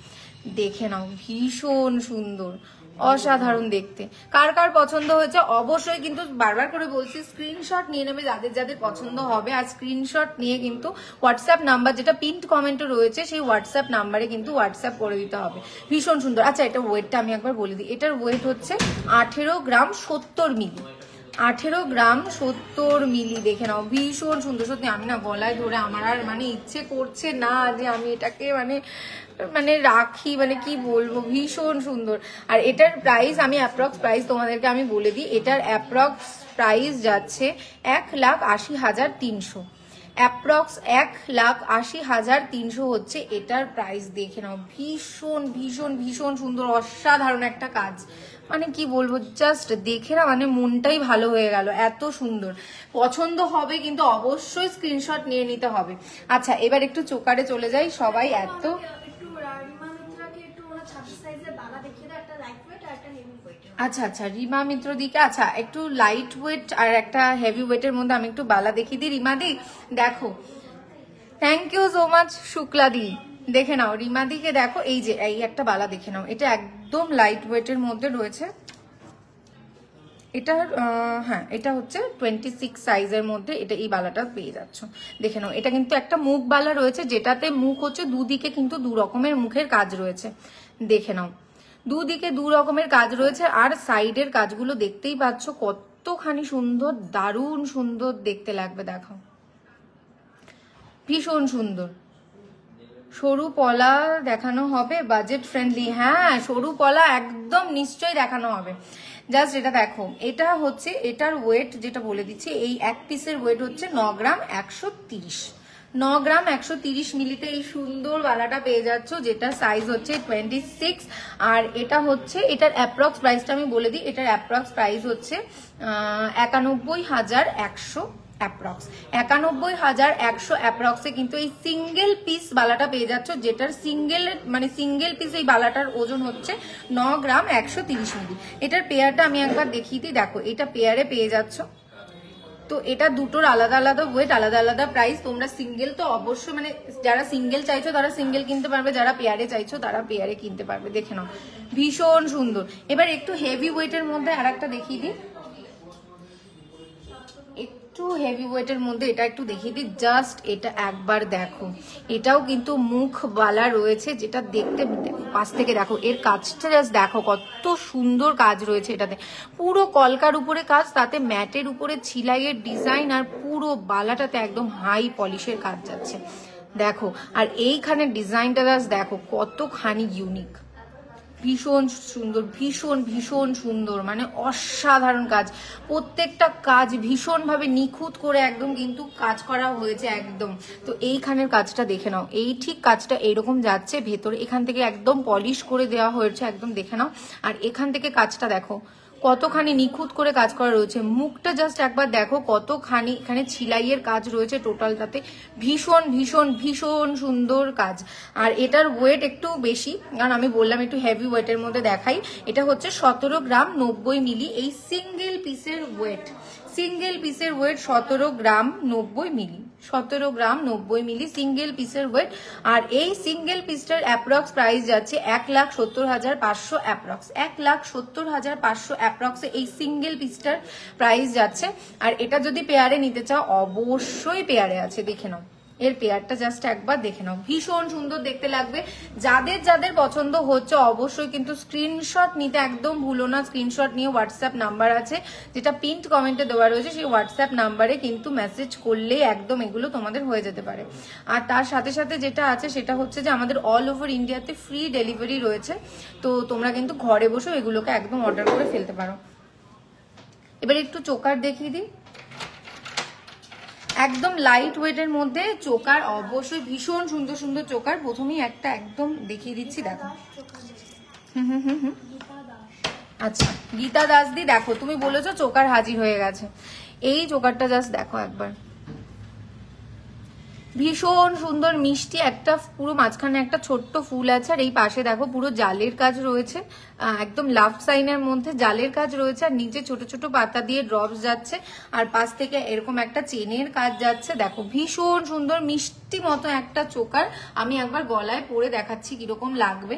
দেখে নাও, ভীষণ সুন্দর, অসাধারণ দেখতে। কার কার পছন্দ হয়েছে অবশ্যই কিন্তু বারবার করে বলছি স্ক্রিনশট নিয়ে নেবে যাদের যাদের পছন্দ হবে, আর স্ক্রিনশট নিয়ে কিন্তু হোয়াটসঅ্যাপ নাম্বার যেটা পিন্ট কমেন্টে রয়েছে সেই হোয়াটসঅ্যাপ নাম্বারে কিন্তু হোয়াটসঅ্যাপ করে দিতে হবে। ভীষণ সুন্দর। আচ্ছা এটা ওয়েটটা আমি একবার বলে দিই, এটার ওয়েট হচ্ছে 18 গ্রাম 70 মিলি, 18 গ্রাম 70 মিলি, দেখে নাও, ভীষণ সুন্দর। সত্যি আমি না গলায় ধরে আমার আর মানে ইচ্ছে করছে না যে আমি এটাকে মানে রাখি, মানে কি বলবো, ভীষণ সুন্দর। আর এটার প্রাইস আমি অ্যাপ্রক্স প্রাইস তোমাদেরকে আমি বলে দিই, এটার অ্যাপ্রক্স প্রাইস যাচ্ছে 1,80,300, অ্যাপ্রক্স 1,80,300 হচ্ছে এটার প্রাইস, দেখে নাও, ভীষণ ভীষণ ভীষণ সুন্দর, অসাধারণ একটা কাজ, মানে কি বলবো, জাস্ট দেখে না মানে মনটাই ভালো হয়ে গেল, এত সুন্দর। পছন্দ হবে কিন্তু অবশ্যই স্ক্রিনশট নিয়ে নিতে হবে। আচ্ছা এবার একটু চোকারে চলে যাই, সবাই এত আচ্ছা আচ্ছা রিমা মিত্র দিকে, আচ্ছা একটু লাইট ওয়েট আর একটা হেভি ওয়েটের মধ্যে আমি একটু বালা দেখিয়ে দিই। রিমা দি দেখো, thank you so much Shukla di, দেখে নাও রিমা দিকে দেখো, এই যে এই একটা বালা দেখে নাও, এটা একদম লাইট ওয়েটের মধ্যে রয়েছে, এটার হ্যাঁ এটা হচ্ছে 26 সাইজের মধ্যে, এটা এই বালাটা পেয়ে যাচ্ছ, দেখে নাও। এটা কিন্তু একটা মুখ বালা রয়েছে, যেটাতে মুখ হচ্ছে দুদিকে কিন্তু দু রকমের মুখের কাজ রয়েছে, দেখে নাও, দুদিকে দু রকমের কাজ রয়েছে, আর সাইডের কাজগুলো দেখতেই পাচ্ছ কতখানি সুন্দর, দারুণ সুন্দর দেখতে লাগবে, দেখো ভীষণ সুন্দর। সরু পলা দেখানো হবে, বাজেট ফ্রেন্ডলি, হ্যাঁ সরু পলা একদম নিশ্চয়ই দেখানো হবে। জাস্ট এটা দেখো, এটা হচ্ছে এটার ওয়েট যেটা বলে দিচ্ছি, এই এক পিসের ওয়েট হচ্ছে 9 গ্রাম 130, 9 গ্রাম 130 মিলিতে এই সুন্দর বালাটা পেয়ে যাচ্ছ, যেটা সাইজ হচ্ছে 26। আর এটা হচ্ছে এটার অ্যাপ্রক্স প্রাইসটা আমি বলে দিই, এটার অ্যাপ্রক্স প্রাইস হচ্ছে 91,100 অ্যাপ্রক্স, 91,100 অ্যাপ্রক্সে কিন্তু এই সিঙ্গেল পিস বালাটা পেয়ে যাচ্ছ, যেটার সিঙ্গেল পিস এই বালাটার ওজন হচ্ছে 9 গ্রাম 130 মিলি। এটার পেয়ারটা আমি একবার দেখিয়ে দিই, দেখো এটা পেয়ারে পেয়ে যাচ্ছ, তো এটা দুটোর আলাদা আলাদা ওয়েট, আলাদা আলাদা প্রাইস। তোমরা সিঙ্গেল তো অবশ্যই, মানে যারা সিঙ্গেল চাইছো তারা সিঙ্গেল কিনতে পারবে, যারা পেয়ারে চাইছো তারা পেয়ারে কিনতে পারবে। দেখে নাও ভীষণ সুন্দর। এবার একটু হেভি ওয়েটের মধ্যে আর একটা দেখিয়ে দিই, একটু হেভি ওয়েটের মধ্যে এটা একটু দেখিয়ে দিই, জাস্ট এটা একবার দেখো। এটাও কিন্তু মুখ বালা রয়েছে, যেটা দেখতে পাশ থেকে দেখো এর কাজটা জাস্ট দেখো কত সুন্দর কাজ রয়েছে এটাতে। পুরো কলকার উপরে কাজ, তাতে ম্যাটের উপরে ছিলাইয়ের ডিজাইন, আর পুরো বালাটাতে একদম হাই পলিশের কাজ যাচ্ছে দেখো। আর এইখানে ডিজাইনটা জাস্ট দেখো কতখানি ইউনিক, ভীষণ সুন্দর, ভীষণ ভীষণ সুন্দর, মানে অসাধারণ কাজ। প্রত্যেকটা কাজ ভীষণভাবে নিখুঁত করে একদম কিন্তু কাজ করা হয়েছে একদম। তো এইখানের কাজটা দেখে নাও, এই ঠিক কাজটা এইরকম যাচ্ছে ভেতরে, এখান থেকে একদম পলিশ করে দেওয়া হয়েছে একদম, দেখে নাও। আর এখান থেকে কাজটা দেখো কতখানি নিখুঁত করে কাজ করা রয়েছে। মুখটা জাস্ট একবার দেখো কতখানি এখানে ছিলাইয়ের কাজ রয়েছে টোটালটাতে, ভীষণ ভীষণ ভীষণ সুন্দর কাজ। আর এটার ওয়েট একটু বেশি, কারণ আমি বললাম একটু হেভি ওয়েটের মধ্যে দেখাই। এটা হচ্ছে 17 গ্রাম 90 মিলি এই সিঙ্গেল পিসের ওয়েট, সিঙ্গেল পিসের ওয়েট 17 গ্রাম 90 মিলি, 17 গ্রাম 90 মিলি সিঙ্গেল পিসের ওয়েট। আর এই সিঙ্গেল পিসটার অ্যাপ্রক্স প্রাইস যাচ্ছে 1,70,500 অ্যাপ্রক্স, 1,70,500 অ্যাপ্রক্সে এই সিঙ্গেল পিসটার প্রাইস যাচ্ছে। আর এটা যদি পেয়ারে নিতে চাও অবশ্যই পেয়ারে আছে, দেখে নাও এর পেয়ারটা জাস্ট একবার দেখে নাও, ভীষণ সুন্দর দেখতে লাগবে। যাদের যাদের পছন্দ হচ্ছে অবশ্যই কিন্তু স্ক্রিনশট নিতে একদম ভুলো না। স্ক্রিনশট নিয়ে হোয়াটসঅ্যাপ নাম্বার আছে যেটা পিন্ট কমেন্টে দেওয়া রয়েছে, সেই হোয়াটসঅ্যাপ নাম্বারে কিন্তু মেসেজ করলেই একদম এগুলো তোমাদের হয়ে যেতে পারে। আর তার সাথে সাথে যেটা আছে সেটা হচ্ছে যে আমাদের অল ওভার ইন্ডিয়াতে ফ্রি ডেলিভারি রয়েছে, তো তোমরা কিন্তু ঘরে বসেও এগুলোকে একদম অর্ডার করে ফেলতে পারো। এবার একটু চোকার দেখিয়ে দিই, একদম লাইট ওয়েটের মধ্যে চোকার, অবশ্যই ভীষণ সুন্দর সুন্দর চোকার। প্রথমেই একটা একদম দেখিয়ে দিচ্ছি, দেখো। আচ্ছা গীতা দাস দি, দেখো তুমি বলেছো চোকার হাজির হয়ে গেছে, এই চোকারটা জাস্ট দেখো একবার, ভীষণ সুন্দর মিষ্টি একটা, পুরো মাঝখানে একটা ছোট্ট ফুল আছে, আর এই পাশে দেখো পুরো জালের কাজ রয়েছে, একদম লাভ সাইনের মধ্যে জালের কাজ রয়েছে, আর নিচে ছোট ছোট পাতা দিয়ে ড্রপস যাচ্ছে, আর পাশ থেকে এরকম একটা চেনের কাজ যাচ্ছে। দেখো ভীষণ সুন্দর মিষ্টি মতো একটা চোকার, আমি একবার গলায় পরে দেখাচ্ছি কিরকম লাগবে।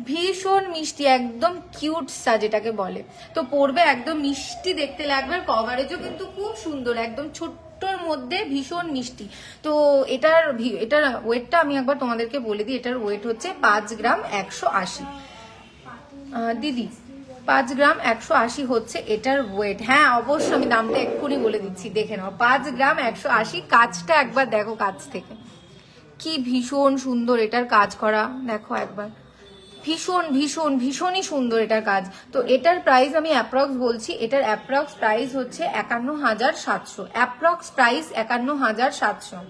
ভীষণ মিষ্টি, একদম কিউট সা যেটাকে বলে, তো পরবে একদম মিষ্টি দেখতে লাগবে। কভারেজও কিন্তু খুব সুন্দর, একদম ছোট্ট মধ্যে ভীষণ মিষ্টি। তো এটার ওয়েটটা আমি একবার তোমাদেরকে বলে দিই, এটার ওয়েট হচ্ছে 5 গ্রাম 180 দিদি, 5 গ্রাম 180 হচ্ছে এটার ওয়েট। হ্যাঁ অবশ্যই আমি দামটা এক্ষুনি বলে দিচ্ছি, দেখে নাও 5 গ্রাম 180। কাজটা একবার দেখো কাছ থেকে, কি ভীষণ সুন্দর এটার কাজ করা, দেখো একবার, ভীষণ ভীষণ ভীষণই সুন্দর এটার কাজ। তো এটার প্রাইস আমি অ্যাপ্রক্স বলছি, এটার অ্যাপ্রক্স প্রাইস হচ্ছে 51,700, অ্যাপ্রক্স প্রাইস 51,700।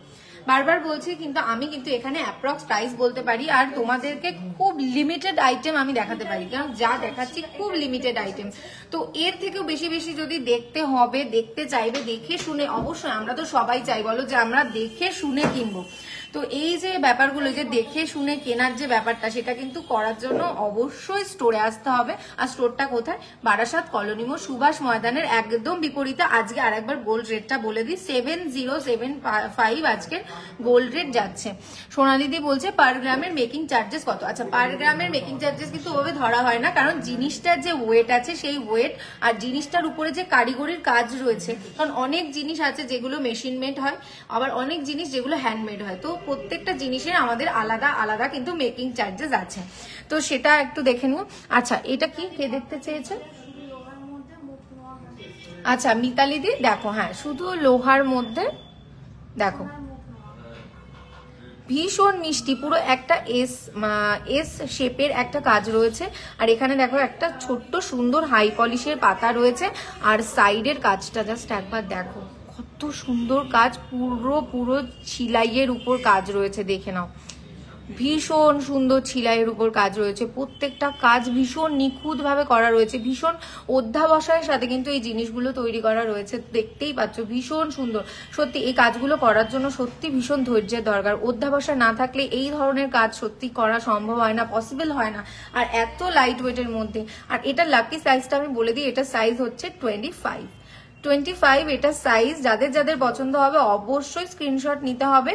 বারবার বলছি কিন্তু আমি কিন্তু এখানে অ্যাপ্রক্স প্রাইস বলতে পারি, আর তোমাদেরকে খুব লিমিটেড আইটেম আমি দেখাতে পারি, কারণ যা দেখাচ্ছি খুব লিমিটেড আইটেম। তো এর থেকেও বেশি বেশি যদি দেখতে হবে, দেখতে চাইবে, দেখে শুনে, অবশ্যই আমরা তো সবাই চাই বলো যে আমরা দেখে শুনে কিনবো। তো এই যে ব্যাপারগুলো, যে দেখে শুনে কেনার যে ব্যাপারটা, সেটা কিন্তু করার জন্য অবশ্যই স্টোরে আসতে হবে। আর স্টোরটা কোথায়? বারাসাত কলোনি মোড়, সুভাষ ময়দানের একদম বিপরীতে। আজকে আরেকবার গোল্ড রেটটা বলে দিই, 7075 আজকের গোল্ড রেট যাচ্ছে। সোনাদিদি বলছে পার গ্রামের মেকিং চার্জেস কত? আচ্ছা, পার গ্রামের মেকিং চার্জেস কিন্তু ওভাবে ধরা হয় না, কারণ জিনিসটার যে ওয়েট আছে সেই ওয়েট, আর জিনিসটার উপরে যে কারিগরির কাজ রয়েছে, কারণ অনেক জিনিস আছে যেগুলো মেশিন মেড হয়, আবার অনেক জিনিস যেগুলো হ্যান্ডমেড হয়, তো প্রত্যেকটা জিনিসের আমাদের আলাদা আলাদা কিন্তু মেকিং চার্জেস আছে, তো সেটা একটু দেখে নিও। আচ্ছা এটা কি, কে দেখতে চেয়েছে? আচ্ছা মিতালি দি, দেখো হ্যাঁ শুধু লোহার মধ্যে, দেখো ভীষণ মিষ্টি, পুরো একটা এস শেপের একটা কাজ রয়েছে। আর এখানে দেখো একটা ছোট্ট সুন্দর হাই পলিশের পাতা রয়েছে, আর সাইডের কাজটা জাস্ট একবার দেখো কত সুন্দর কাজ, পুরো ছিলাইয়ের উপর কাজ রয়েছে, দেখে নাও ভীষণ সুন্দর ছিলাইয়ের উপর কাজ রয়েছে। প্রত্যেকটা কাজ ভীষণ নিখুঁত ভাবে করা রয়েছে, ভীষণ অধ্যাবসায়ের সাথে কিন্তু এই জিনিসগুলো তৈরি করা রয়েছে, দেখতেই পাচ্ছ ভীষণ সুন্দর। সত্যি এই কাজগুলো করার জন্য সত্যি ভীষণ ধৈর্যের দরকার, অধ্যাবসায় না থাকলে এই ধরনের কাজ সত্যি করা সম্ভব হয় না, পসিবল হয় না, আর এত লাইট ওয়েটের মধ্যে। আর এটা লাকি সাইজটা আমি বলে দিই, এটা সাইজ হচ্ছে 25 এটা সাইজ। যাদের যাদের পছন্দ হবে অবশ্যই স্ক্রিনশট নিতে হবে।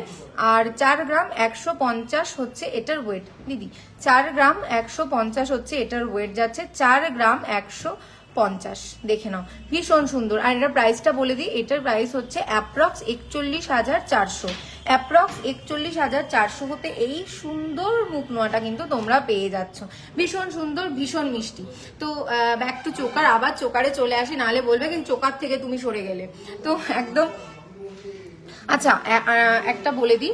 আর 4 গ্রাম 150 হচ্ছে এটার ওয়েট দিদি, 4 গ্রাম 150 হচ্ছে এটার ওয়েট যাচ্ছে, 4 গ্রাম 150। দেখে নাও ভীষণ সুন্দর। আর এটার প্রাইসটা বলে দিই, এটার প্রাইস হচ্ছে অ্যাপ্রক্স 41,400, অ্যাপ্রক্স 41,400 হতে এই সুন্দর মুখ নোয়াটা কিন্তু তোমরা পেয়ে যাচ্ছ। ভীষণ সুন্দর, ভীষণ মিষ্টি। তো ব্যাক টু চোকার, আবার চোকারে চলে আসি, নাহলে বলবে কিন্তু চোকার থেকে তুমি সরে গেলে। তো একদম আচ্ছা একটা বলে দিই,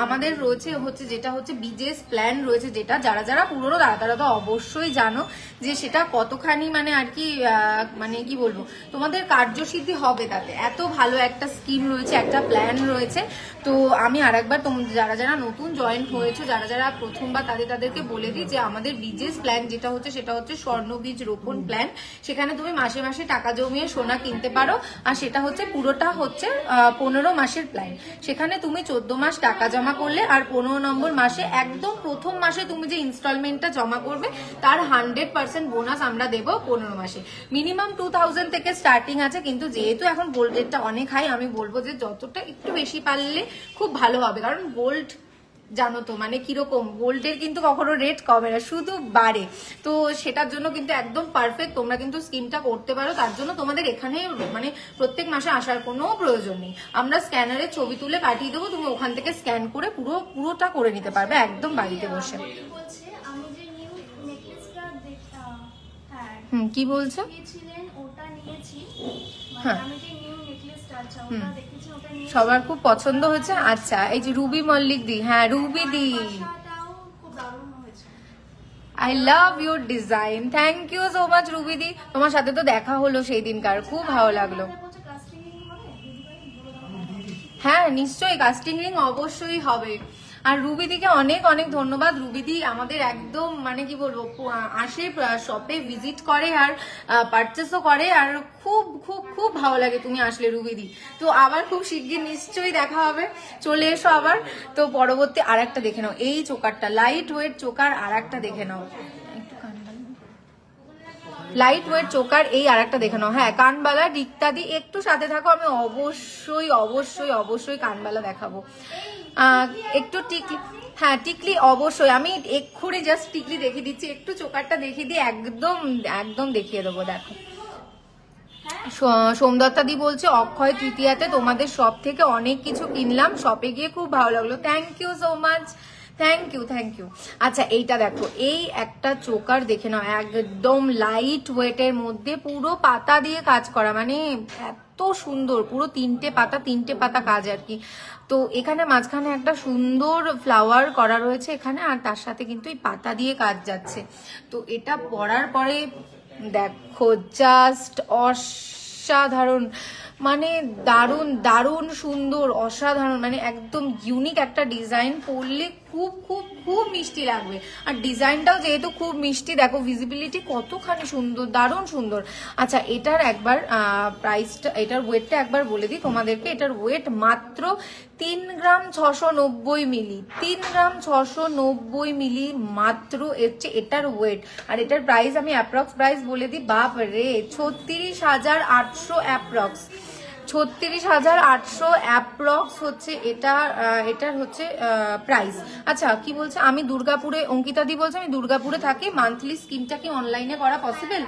আমাদের রয়েছে হচ্ছে যেটা হচ্ছে বিজেস প্ল্যান রয়েছে, যেটা যারা যারা পুরনো তারা তো অবশ্যই জানো যে সেটা কতখানি মানে আর কি মানে কি বলবো, তোমাদের কার্যসিদ্ধি হবে তাতে। এত ভালো একটা স্কিম রয়েছে, একটা প্ল্যান রয়েছে। তো আমি আরেকবার যারা যারা নতুন জয়েন হয়েছে, যারা যারা প্রথমবার তাদেরকে বলে দিই যে আমাদের বিজেস প্ল্যান যেটা হচ্ছে সেটা হচ্ছে স্বর্ণবীজ রোপণ প্ল্যান। সেখানে তুমি মাসে মাসে টাকা জমিয়ে সোনা কিনতে পারো, আর সেটা হচ্ছে পুরোটা হচ্ছে 15 মাসের প্ল্যান। সেখানে তুমি 14 মাস টাকা জমা করলে আর 15 নম্বর মাসে একদম প্রথম মাসে তুমি যে ইনস্টলমেন্টটা জমা করবে তার 100% বোনাস আমরা দেবো 15 মাসে। মিনিমাম 2000 থেকে স্টার্টিং আছে, কিন্তু যেহেতু এখন গোল্ড রেটটা অনেক হাই, আমি বলবো যে যতটা একটু বেশি পারলে খুব ভালো হবে। কারণ গোল্ড জানো তো মানে কিরকম, গোল্ডের কিন্তু কখনো রেট কমে না, শুধু বাড়ে। তো সেটার জন্য কিন্তু একদম পারফেক্ট, তোমরা কিন্তু স্কিমটা করতে পারো। তার জন্য তোমাদের এখানে মানে প্রত্যেক মাসে আসার কোনো প্রয়োজন নেই, আমরা স্ক্যানারে ছবি তুলে পাঠিয়ে দেবো, তুমি ওখান থেকে স্ক্যান করে পুরোটা করে নিতে পারবে একদম বাড়িতে বসে।
আমি যে নিউ নেকলেসটা
কি বলছো?
ওটা নিয়েছি,
হ্যাঁ
আমি যে নিউ নেকলেসটা আচ্ছা ওটা দেখেছি, ওটা নিয়েছি,
সবার খুব পছন্দ হয়েছে। আচ্ছা এই যে রুবি মল্লিক দি, হ্যাঁ রুবি দি,
খুব দারুণ হয়েছে।
I love your design, thank you so much Ruby di. তোমার সাথে তো দেখা হলো সেই দিনকার, খুব ভালো লাগলো। হ্যাঁ নিশ্চয়ই কাস্টিং রিং অবশ্যই হবে। আর রুবিদিকে অনেক অনেক ধন্যবাদ। রুবিদি আমাদের একদম মানে কি বলবো আসে, শপে ভিজিট করে আর পারচেসও করে, আর খুব খুব খুব ভালো লাগে তুমি আসলে রুবিদি। তো আবার খুব শিগগির নিশ্চয়ই দেখা হবে, চলে এসো আবার। তো পরবর্তী আর একটা দেখে নাও, এই চোকারটা লাইট ওয়েট চোকার, আর একটা দেখে নাও লাইট ওয়েট চোকার, এই আর একটা দেখে নাও। হ্যাঁ কানবালা ইত্যাদি, একটু সাথে থাকো, আমি অবশ্যই অবশ্যই অবশ্যই কানবালা দেখাবো। একটু টিকলি, হ্যাঁ টিকলি অবশ্যই, আমি এক্ষুনি জাস্ট টিকলি দেখিয়ে দিচ্ছি, একটু চোকারটা দেখিয়ে দিয়ে একদম একদম দেখিয়ে দেবো। দেখো সোমদত্তা দি বলছে অক্ষয় তৃতীয়াতে তোমাদের শপ থেকে অনেক কিছু কিনলাম, শপে গিয়ে খুব ভালো লাগলো, thank you so much, thank you thank you. আচ্ছা এইটা দেখো, এই একটা চোকার দেখে নাও, একদম লাইট ওয়েটের মধ্যে পুরো পাতা দিয়ে কাজ করা, মানে এত সুন্দর, পুরো তিনটে পাতা কাজ আর কি। তো এখানে মাঝখানে একটা সুন্দর ফ্লাওয়ার করা রয়েছে এখানে, আর তার সাথে কিন্তু এই পাতা দিয়ে কাজ যাচ্ছে। তো এটা পরার পরে দেখো জাস্ট অসাধারণ, মানে দারুণ দারুণ সুন্দর, অসাধারণ, মানে একদম ইউনিক একটা ডিজাইন। পরলে খুব খুব খুব মিষ্টি লাগবে, আর ডিজাইনটাও যেহেতু খুব মিষ্টি, দেখো ভিজিবিলিটি কতখানি সুন্দর, দারুণ সুন্দর। আচ্ছা এটার একবার প্রাইসটা, এটার ওয়েটটা একবার বলে দিই তোমাদেরকে। এটার ওয়েট মাত্র 3 গ্রাম 690 মিলি, 3 গ্রাম 690 মিলি মাত্র হচ্ছে এটার ওয়েট। আর এটার প্রাইস আমি অ্যাপ্রক্স প্রাইস বলে দিই, বাপ রে 36,800 অ্যাপ্রক্স, 36,800 অ্যাপ্রক্স হচ্ছে এটার হচ্ছে প্রাইস। আচ্ছা কি বলছে, আমি দুর্গাপুরে, অঙ্কিতা দি বলছে আমি দুর্গাপুরে থাকি, মান্থলি স্কিমটা কি অনলাইনে করা পসিবল?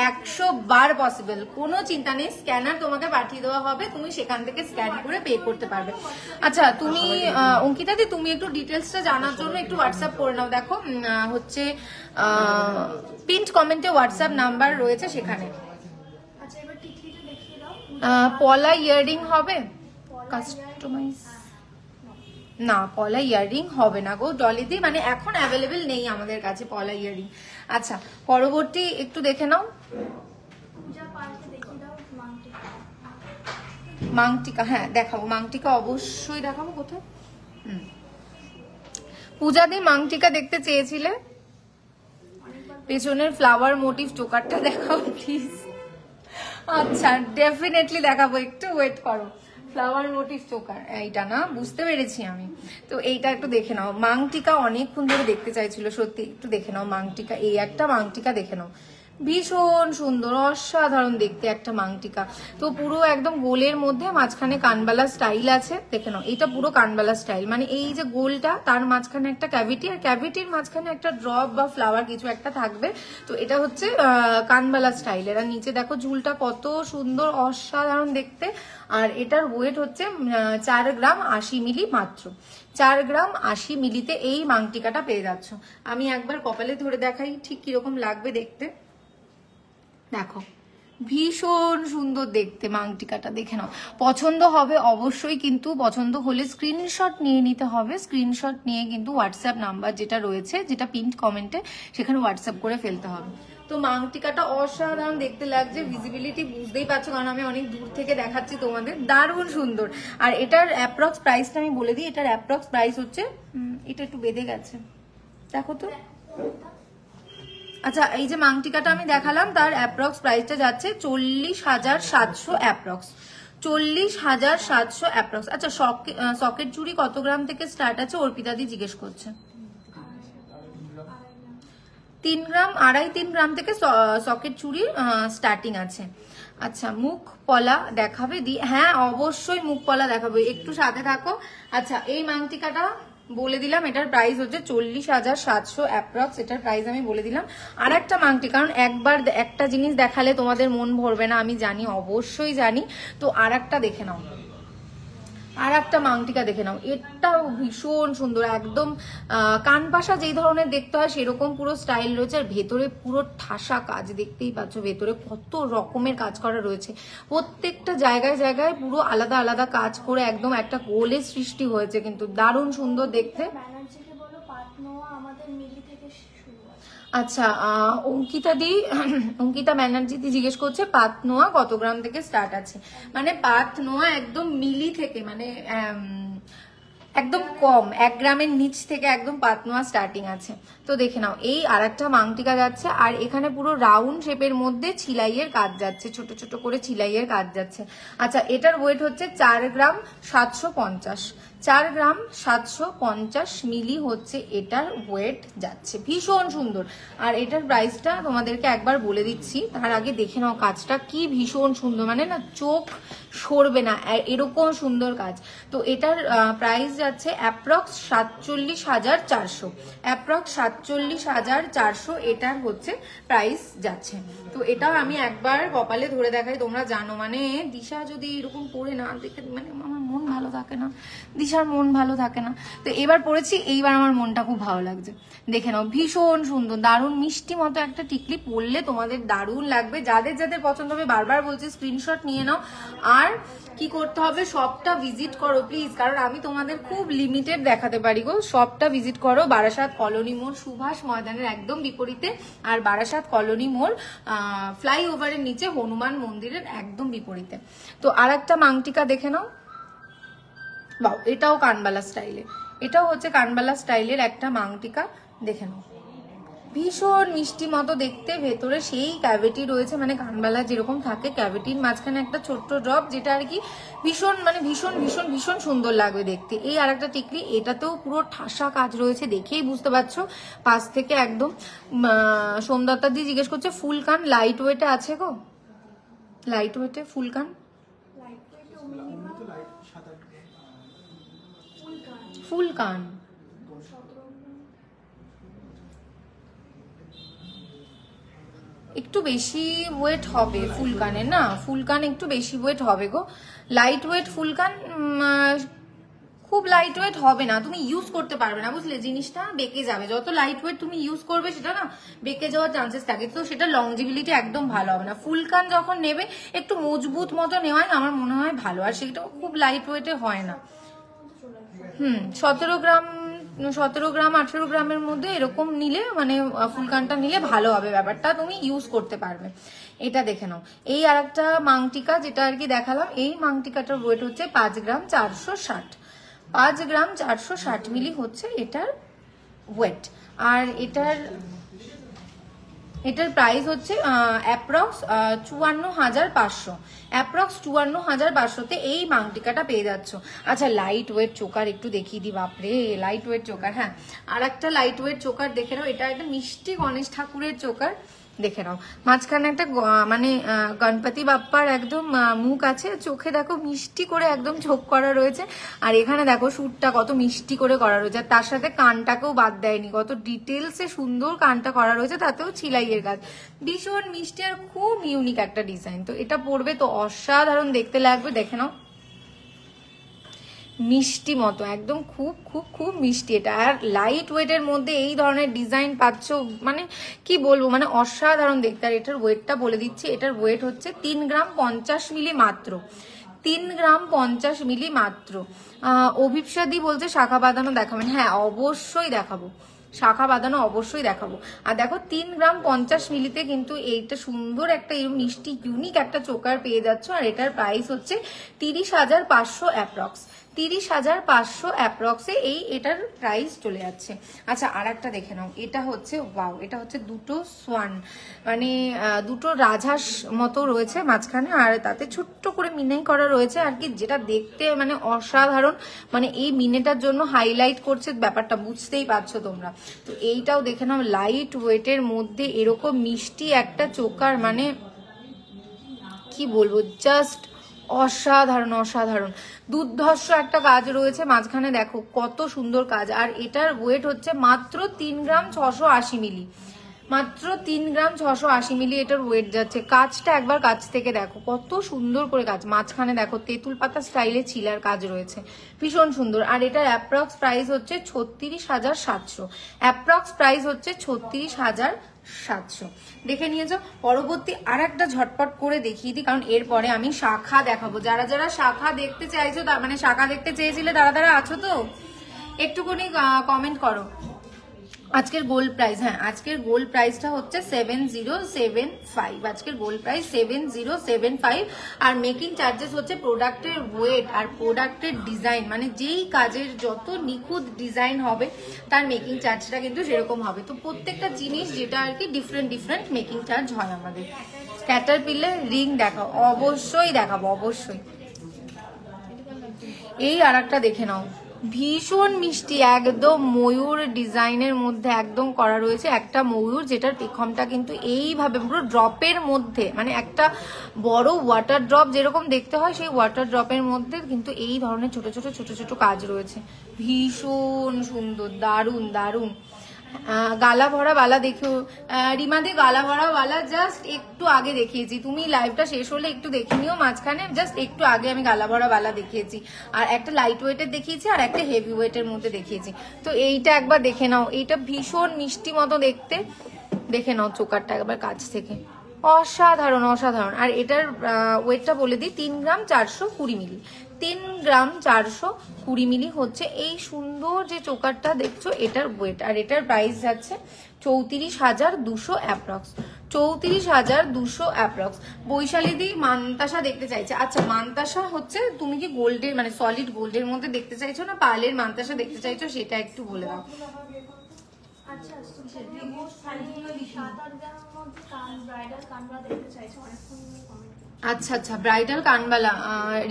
100 বার পসিবল, কোনো চিন্তা নেই, স্ক্যানার তোমাকে পাঠিয়ে দেওয়া হবে, তুমি সেখান থেকে স্ক্যান করে পে করতে পারবে। আচ্ছা তুমি অঙ্কিতা দি তুমি একটু ডিটেলসটা জানার জন্য একটু হোয়াটসঅ্যাপ করে নাও, দেখো হচ্ছে পিন্ট কমেন্টে হোয়াটসঅ্যাপ নাম্বার রয়েছে সেখানে। পলা ইয়াররিং হবে কাস্টমাইজ? না পলা ইয়াররিং হবে না গো ডলিদি, মানে এখন অ্যাভেলেবেল নেই আমাদের কাছে পলা ইয়াররিং। আচ্ছা পরবর্তী একটু দেখে নাও, মাংটিকা, হ্যাঁ দেখাবো মাংটিকা, অবশ্যই দেখাবো। কোথায় পূজা দি মাংটিকা দেখতে চেয়েছিলে? পেছনের ফ্লাওয়ার মোটিভ চোকারটা দেখাও প্লিজ। আচ্ছা ডেফিনেটলি দেখাবো, একটু ওয়েট করো। ফ্লাওয়ার মোটিভ চোকার এইটা না, বুঝতে পেরেছি আমি। তো এইটা একটু দেখে নাও, মাংটিকা অনেকক্ষণ ধরে দেখতে চাইছিল সত্যি, একটু দেখে নাও মাংটিকা, এই একটা মাংটিকা দেখে নাও, ভীষণ সুন্দর, অসাধারণ দেখতে একটা মাংটিকা। তো পুরো একদম গোলের মধ্যে মাঝখানে কানবালা স্টাইল আছে, দেখে নাও এটা পুরো কানবালা স্টাইল, মানে এই যে গোলটা তার মাঝখানে একটা ক্যাভিটি, আর ক্যাভিটির মাঝখানে একটা ড্রপ বা ফ্লাওয়ার কিছু একটা থাকবে। তো এটা হচ্ছে কানবালা স্টাইলের। আর নিচে দেখো ঝুলটা কত সুন্দর, অসাধারণ দেখতে। আর এটার ওয়েট হচ্ছে 4 গ্রাম 80 মিলি মাত্র। 4 গ্রাম 80 মিলিতে এই মাংটিকাটা পেয়ে যাচ্ছ। আমি একবার কপালে ধরে দেখাই ঠিক কিরকম লাগবে দেখতে। দেখো ভীষণ সুন্দর দেখতে মাংটিকাটা, দেখে নাও। পছন্দ হবে অবশ্যই, কিন্তু পছন্দ হলে স্ক্রিনশট নিয়ে নিতে হবে। স্ক্রিনশট নিয়ে কিন্তু হোয়াটসঅ্যাপ নাম্বার যেটা রয়েছে, যেটা পিন্ড কমেন্টে, সেখানে হোয়াটসঅ্যাপ করে ফেলতে হবে। তো মাংটিকাটা অসাধারণ দেখতে লাগছে, ভিজিবিলিটি বুঝতেই পারছো কারণ আমি অনেক দূর থেকে দেখাচ্ছি তোমাদের, দারুণ সুন্দর। আর এটার অ্যাপ্রক্স প্রাইসটা আমি বলে দিই। এটার অ্যাপ্রক্স প্রাইস হচ্ছে, এটা একটু বেঁধে গেছে দেখো তো। আচ্ছা, এই যে মাংটিকাটা আমি দেখালাম তার অ্যাপ্রক্স প্রাইসটা যাচ্ছে 40,700 অ্যাপ্রক্স, 40,700 অ্যাপ্রক্স। আচ্ছা, সকেট চুড়ি কত গ্রাম থেকে স্টার্ট আছে অর্পিতাদি জিজ্ঞেস করছে। 3 গ্রাম, 3.5 গ্রাম থেকে সকেট চুড়ি স্টার্টিং আছে। আচ্ছা, মুখ পলা দেখাবে দি? হ্যাঁ অবশ্যই মুখ পলা দেখাবে, একটু সাথে থাকো। আচ্ছা, এই মাংটিকাটা বলে দিলাম, এটার প্রাইস হচ্ছে 40,700 অ্যাপ্রক্স, এটার প্রাইস আমি বলে দিলাম। আর একটা মাংটি, কারণ একবার একটা জিনিস দেখালে তোমাদের মন ভরবে না আমি জানি, অবশ্যই জানি। তো আর একটা দেখে নাও, আর একটা মাংটিকা দেখে নাও, এটাও ভীষণ সুন্দর, একদম কানপাশা যেই ধরনের দেখতে হয় সেরকম পুরো স্টাইল রয়েছে। আর ভেতরে পুরো ঠাসা কাজ, দেখতেই পাচ্ছ ভেতরে কত রকমের কাজ করা রয়েছে, প্রত্যেকটা জায়গায় জায়গায় পুরো আলাদা আলাদা কাজ করে একদম একটা গোলের সৃষ্টি হয়েছে, কিন্তু দারুণ সুন্দর দেখতে।
ব্যানার্জিকে বলো পাট নোয়া আমাদের মিলি থেকে শুরু আছে।
আচ্ছা, অঙ্কিতা ব্যানার্জি জিজ্ঞেস করছে পাত নোয়া কত গ্রাম থেকে স্টার্ট আছে। মানে পাত নোয়া একদম মিলি থেকে, মানে একদম কম 1 গ্রামের নিচ থেকে একদম পাত নোয়া স্টার্টিং আছে। তো দেখে নাও, এই আর একটা মাংটিকা যাচ্ছে, আর এখানে পুরো রাউন্ড শেপের মধ্যে ছিলাইয়ের কাজ যাচ্ছে, ছোট ছোট করে ছিলাইয়ের কাজ যাচ্ছে। আচ্ছা, এটার ওয়েট হচ্ছে 4 গ্রাম 750, 4 গ্রাম 750 মিলি হচ্ছে এটার ওয়েট যাচ্ছে, ভীষণ সুন্দর। আর এটার প্রাইসটা তোমাদেরকে একবার বলে দিচ্ছি, তার আগে দেখে নাও কাজটা কি ভীষণ সুন্দর, মানে না চোখ সরবে না, এরকম সুন্দর কাজ। তো এটার প্রাইস যাচ্ছে অ্যাপ্রক্স 47,400, অ্যাপ্রক্স 47,400 এটার হচ্ছে প্রাইস যাচ্ছে। তো এটাও আমি একবার কপালে ধরে দেখাই, তোমরা জানো মানে দিশা যদি এরকম পরে না দেখে, মানে আমার মন ভালো থাকে না, দিশার মন ভালো থাকে না। তো এবার পরেছি, এইবার আমার মনটা খুব ভালো লাগছে, দেখে নাও ভীষণ সুন্দর, দারুণ মিষ্টি মতো একটা টিকলি, পরলে তোমাদের দারুণ লাগবে। যাদের যাদের পছন্দ হবে বারবার বলছি স্ক্রিনশট নিয়ে নাও। আর কি করতে হবে, শপটা ভিজিট করো প্লিজ, কারণ আমি তোমাদের খুব লিমিটেড দেখাতে পারি গো। শপটা ভিজিট করো, বারাসাত কলোনি মোড়, সুভাষ ময়দানের একদম বিপরীতে, আর বারাসাত কলোনি মোড় ফ্লাইওভারের নিচে হনুমান মন্দিরের একদম বিপরীতে। তো আর একটা মাংটিকা দেখে নাও, বাও, এটাও কানবালা স্টাইলে, এটাও হচ্ছে কানবালা স্টাইলের একটা মাংটিকা, দেখে নাও ভীষণ মিষ্টি মতো দেখতে, ভেতরে সেই ক্যাভিটি রয়েছে, মানে কানবালা যেরকম থাকে ক্যাভিটির মাঝখানে একটা ছোট্ট ড্রপ, যেটা আর কি ভীষণ মানে ভীষণ ভীষণ ভীষণ সুন্দর লাগবে দেখতে। এই আর একটা টিকলি, এটাতেও পুরো ঠাসা কাজ রয়েছে, দেখেই বুঝতে পারছো পাশ থেকে একদম। সোমদত্তা দি জিজ্ঞেস করছে ফুল কান লাইট ওয়েটে আছে গো? লাইট ওয়েটে ফুল কান, ফুল কান একটু বেশি ওয়েট হবে ফুলকানের, না ফুলকান একটু বেশি ওয়েট হবে গো। লাইট ওয়েট ফুলকান খুব লাইট ওয়েট হবে না, তুমি ইউজ করতে পারবে না, বুঝলে, জিনিসটা বেঁকে যাবে। যত লাইট ওয়েট তুমি ইউজ করবে সেটা না বেঁকে যাওয়ার চান্সেস থাকে, তো সেটা লংজিবিলিটি একদম ভালো হবে না। ফুলকান যখন নেবে একটু মজবুত মতো নেওয়াই আমার মনে হয় ভালো, আর সেটা খুব লাইট ওয়েটে হয় না। 17 গ্রাম 18 গ্রামের মধ্যে এরকম নিলে, মানে ফুলকানটা নিলে ভালো হবে, ব্যাপারটা তুমি ইউজ করতে পারবে। এটা দেখে নাও, এই আর একটা মাংটিকা যেটা আর কি দেখালাম, এই মাংটিকাটার ওয়েট হচ্ছে 5 গ্রাম 460, 5 গ্রাম 460 মিলি হচ্ছে এটার ওয়েট। আর এটার প্রাইস হচ্ছে অ্যাপ্রক্স 54,500, অ্যাপ্রক্স 54,500-তে এই মাংটিকাটা পেয়ে যাচ্ছ। আচ্ছা, লাইট ওয়েট চোকার একটু দেখিয়ে দি, বাপরে লাইট ওয়েট চোকার। হ্যাঁ, আর একটা লাইট ওয়েট চোকার দেখে নাও, এটা একটা মিষ্টি গণেশ ঠাকুরের চোকার, দেখে নাও মাঝখানে একটা মানে গণপতি বাপ্পার একদম মুখ আছে, চোখে দেখো মিষ্টি করে একদম ঝোঁক করা রয়েছে। আর এখানে দেখো সুটটা কত মিষ্টি করে করা রয়েছে, আর তার সাথে কানটাকেও বাদ দেয়নি, কত ডিটেলসে সুন্দর কানটা করা রয়েছে, তাতেও ছিলাইয়ের কাজ, ভীষণ মিষ্টি আর খুব ইউনিক একটা ডিজাইন। তো এটা পরবে তো অসাধারণ দেখতে লাগবে, দেখে নাও মিষ্টি মতো একদম, খুব খুব খুব মিষ্টি এটা। আর লাইট ওয়েটের মধ্যে এই ধরনের ডিজাইন পাচ্ছ, মানে কি বলবো, মানে অসাধারণ দেখতে। আর এটার ওয়েটটা বলে দিচ্ছি, এটার ওয়েট হচ্ছে 3 গ্রাম 50 মিলি মাত্র, 3 গ্রাম 50 মিলি মাত্র। অভিপ্সাদি বলছে শাখা বাঁধানো দেখাবেন, হ্যাঁ অবশ্যই দেখাবো, শাখা বাঁধানো অবশ্যই দেখাবো। আর দেখো 3 গ্রাম 50 মিলিতে কিন্তু এইটা সুন্দর একটা মিষ্টি ইউনিক একটা চোকার পেয়ে যাচ্ছ। আর এটার প্রাইস হচ্ছে 30,500 অ্যাপ্রক্স, 30,500 অ্যাপ্রক্সে এটার প্রাইস চলে যাচ্ছে। আচ্ছা আর একটা দেখে নাও, এটা হচ্ছে ওয়াও, এটা হচ্ছে দুটো সোয়ান, মানে দুটো রাজহাঁস মতো রয়েছে মাঝখানে, আর তাতে ছোট্ট করে মিনাই করা রয়েছে আর কি, যেটা দেখতে মানে অসাধারণ, মানে এই মিনেটার জন্য হাইলাইট করছে ব্যাপারটা, বুঝতেই পারছো তোমরা। তো এইটাও দেখে নাও লাইট ওয়েটের মধ্যে এরকম মিষ্টি একটা চোকার, মানে কি বলবো, জাস্ট অসাধারণ অসাধারণ দুর্ধর্ষ একটা কাজ রয়েছে মাঝখানে, দেখো কত সুন্দর কাজ। আর এটার ওয়েট হচ্ছে মাত্র 3 গ্রাম 680 মিলি, মাত্র 3 গ্রাম 680 মিলি এটার ওয়েট যাচ্ছে। কাজটা একবার কাছ থেকে দেখো কত সুন্দর করে কাজ, মাঝখানে দেখো তেঁতুল পাতা স্টাইলে ছিলার কাজ রয়েছে, ভীষণ সুন্দর। আর এটার অ্যাপ্রক্স প্রাইস হচ্ছে 36,700, অ্যাপ্রক্স প্রাইস হচ্ছে 36,700। দেখে নিয়েছো। পরবর্তী আর একটা ঝটপট করে দেখিয়ে দিই, কারণ এরপরে আমি শাখা দেখাবো। যারা যারা শাখা দেখতে চাইছো, তার মানে শাখা দেখতে চেয়েছিলে, তারা তারা আছো তো, একটুখানি কমেন্ট করো। আজকের গোল্ড প্রাইস, হ্যাঁ আজকের গোল্ড প্রাইসটা হচ্ছে 7075, আজকের gold price 7075। Are making charges হচ্ছে প্রোডাক্টের ওয়েট আর প্রোডাক্টের ডিজাইন, মানে যেই কাজের যত নিখুঁত ডিজাইন হবে তার মেকিং চার্জটা কিন্তু সেরকম হবে। তো প্রত্যেকটা জিনিস যেটা আর কি ডিফারেন্ট ডিফারেন্ট মেকিং চার্জ হয় আমাদের। ক্যাটারপিলার রিং দেখাও, অবশ্যই দেখাবো অবশ্যই। এই আর একটা দেখে নাও, ভীষণ মিষ্টি একদম ময়ূর ডিজাইনের মধ্যে একদম করা রয়েছে একটা ময়ূর, যেটার পেখমটা কিন্তু এইভাবে পুরো ড্রপের মধ্যে, মানে একটা বড় ওয়াটার ড্রপ যেরকম দেখতে হয় সেই ওয়াটার ড্রপের মধ্যে কিন্তু এই ধরনের ছোট ছোট ছোট ছোট কাজ রয়েছে, ভীষণ সুন্দর, দারুণ দারুণ। গালা ভরা বালা দেখো রিমাদি, গালা ভরা বালা জাস্ট একটু আগে দেখিয়েছি, তুমি লাইভটা শেষ হলে একটু দেখে নিও, মাঝখানে জাস্ট একটু আগে আমি গালা ভরা বালা দেখিয়েছি, আর একটা লাইট ওয়েটের দেখিয়েছি আর একটা হেভি ওয়েটের মধ্যে দেখিয়েছি। তো এইটা একবার দেখে নাও, এইটা ভীষণ মিষ্টি মতো দেখতে, দেখে নাও চোকারটা একবার কাছ থেকে, অসাধারণ অসাধারণ। আর এটার ওয়েটটা বলে দিই 3 গ্রাম 420 মিলি, 3 গ্রাম 420 মিলি হচ্ছে এই সুন্দর যে চোকারটা দেখছো এটার ওয়েট। আর এটার প্রাইস যাচ্ছে 34,200 অ্যাপ্রক্স, 34,200 অ্যাপ্রক্স। বৈশালীদি মান্তাসা দেখতে চাইছে। আচ্ছা মান্তাসা হচ্ছে তুমি কি গোল্ডের মানে সলিড গোল্ডের মধ্যে দেখতে চাইছো না পার্লের মান্তাসা দেখতে চাইছো, সেটা একটু বলে দাও।
আচ্ছা 7-8 গ্রামের মধ্যে ব্রাইডাল কানবালা দেখতে চাইছে, অনেকক্ষণ কমেন্ট।
আচ্ছা আচ্ছা ব্রাইডাল কানবালা,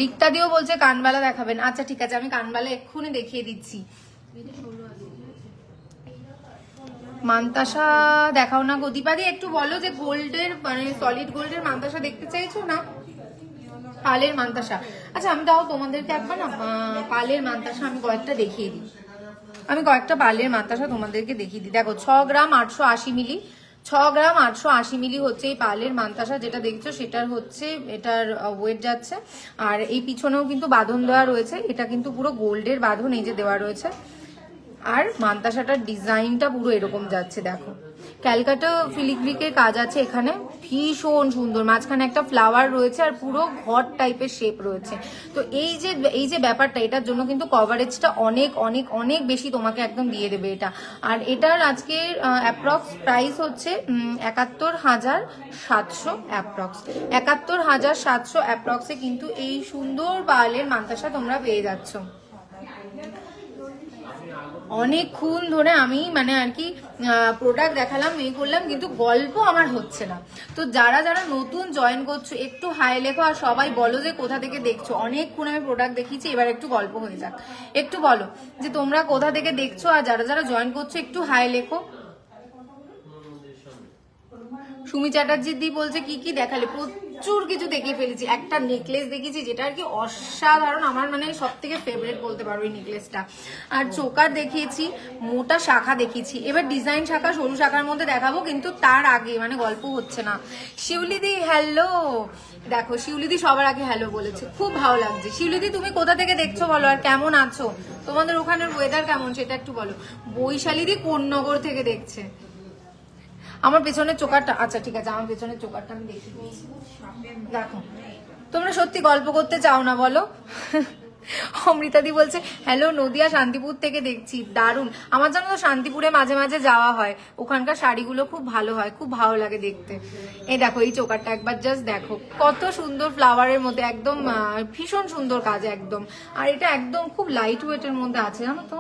রিক্তা দিও বলছে কানবালা দেখাবেন। আচ্ছা ঠিক আছে, আমি কানবালা এক্ষুনি দেখিয়ে দিচ্ছি। মান্তাসা দেখাও না গো দীপাদি, একটু বলো যে গোল্ডের মানে সলিড গোল্ডের মান্তাসা দেখতে চাইছো না পালের মান্তাসা। আচ্ছা আমি তাও তোমাদেরকে একবার না পালের মান্তাসা আমি কয়েকটা দেখিয়ে দিই, আমি কয়েকটা পালের মান্তাসা তোমাদেরকে দেখিয়ে দিই। দেখো 6 গ্রাম 880 মিলি, 6 গ্রাম 880 মিলি হচ্ছে এই পালের মান্তাসা যেটা দেখছো, সেটার হচ্ছে এটার ওয়েট যাচ্ছে। আর এই পিছনেও কিন্তু বাঁধন দেওয়া রয়েছে, এটা কিন্তু পুরো গোল্ডের বাঁধন এই যে দেওয়া রয়েছে। আর মান্তাসাটার ডিজাইনটা পুরো এরকম যাচ্ছে, দেখো ক্যালকাটা ফিলিগ্রিকের কাজ আছে এখানে, ভীষণ সুন্দর, মাঝখানে একটা ফ্লাওয়ার রয়েছে আর পুরো ঘর টাইপের শেপ রয়েছে। তো এই যে ব্যাপারটা, এটার জন্য কিন্তু কভারেজটা অনেক অনেক অনেক বেশি তোমাকে একদম দিয়ে দেবে এটা। আর এটার আজকের অ্যাপ্রক্স প্রাইস হচ্ছে 71,700 অ্যাপ্রক্স, 71,700 অ্যাপ্রক্সে কিন্তু এই সুন্দর পার্লের মান্তাসা তোমরা পেয়ে যাচ্ছ। অনেকক্ষণ ধরে আমি মানে আর কি প্রোডাক্ট দেখালাম এই করলাম, কিন্তু গল্প আমার হচ্ছে না। তো যারা যারা নতুন জয়েন করছো একটু হাই লেখো, আর সবাই বলো যে কোথা থেকে দেখছো। অনেকক্ষণ আমি প্রোডাক্ট দেখিয়েছি, এবার একটু গল্প হয়ে যাক, একটু বলো যে তোমরা কোথা থেকে দেখছো, আর যারা যারা জয়েন করছো একটু হাই লেখো। সুমি চ্যাটার্জি দি বলছে কি কি দেখালে, প্রচুর কিছু দেখিয়ে ফেলেছি। একটা নেকলেস দেখিয়েছি যেটা আর কি অসাধারণ, আমার মানে সব থেকে ফেভারিট বলতে পারো এই নেকলেসটা। আর চোকার দেখিয়েছি, মোটা শাখা দেখিয়েছি, এবার ডিজাইন শাখা সরু শাখার মধ্যে দেখাবো, কিন্তু তার আগে মানে গল্প হচ্ছে না। শিউলিদি হ্যালো, দেখো শিউলিদি সবার আগে হ্যালো বলেছে, খুব ভালো লাগছে। শিউলিদি তুমি কোথা থেকে দেখছো বলো, আর কেমন আছো, তোমাদের ওখানের ওয়েদার কেমন সেটা একটু বলো। বৈশালীদি কোন্নগর থেকে দেখছে। আমার পেছনের চোকারটা, আচ্ছা ঠিক আছে, আমার পেছনের চোকারটা আমি দেখে দিচ্ছি। দেখো তোমরা সত্যি গল্প করতে চাও না বলো? অমৃতাদি বলছে হ্যালো, নদিয়া শান্তিপুর থেকে দেখছি, দারুণ। আমার জানো তো শান্তিপুরে মাঝে মাঝে যাওয়া হয়, ওখানকার শাড়িগুলো খুব ভালো হয়, খুব ভালো লাগে দেখতে। এই দেখো এই চোকারটা একবার জাস্ট দেখো, কত সুন্দর ফ্লাওয়ারের মধ্যে, একদম ভীষণ সুন্দর কাজ একদম। আর এটা একদম খুব লাইট ওয়েটের মধ্যে আছে জানো তো।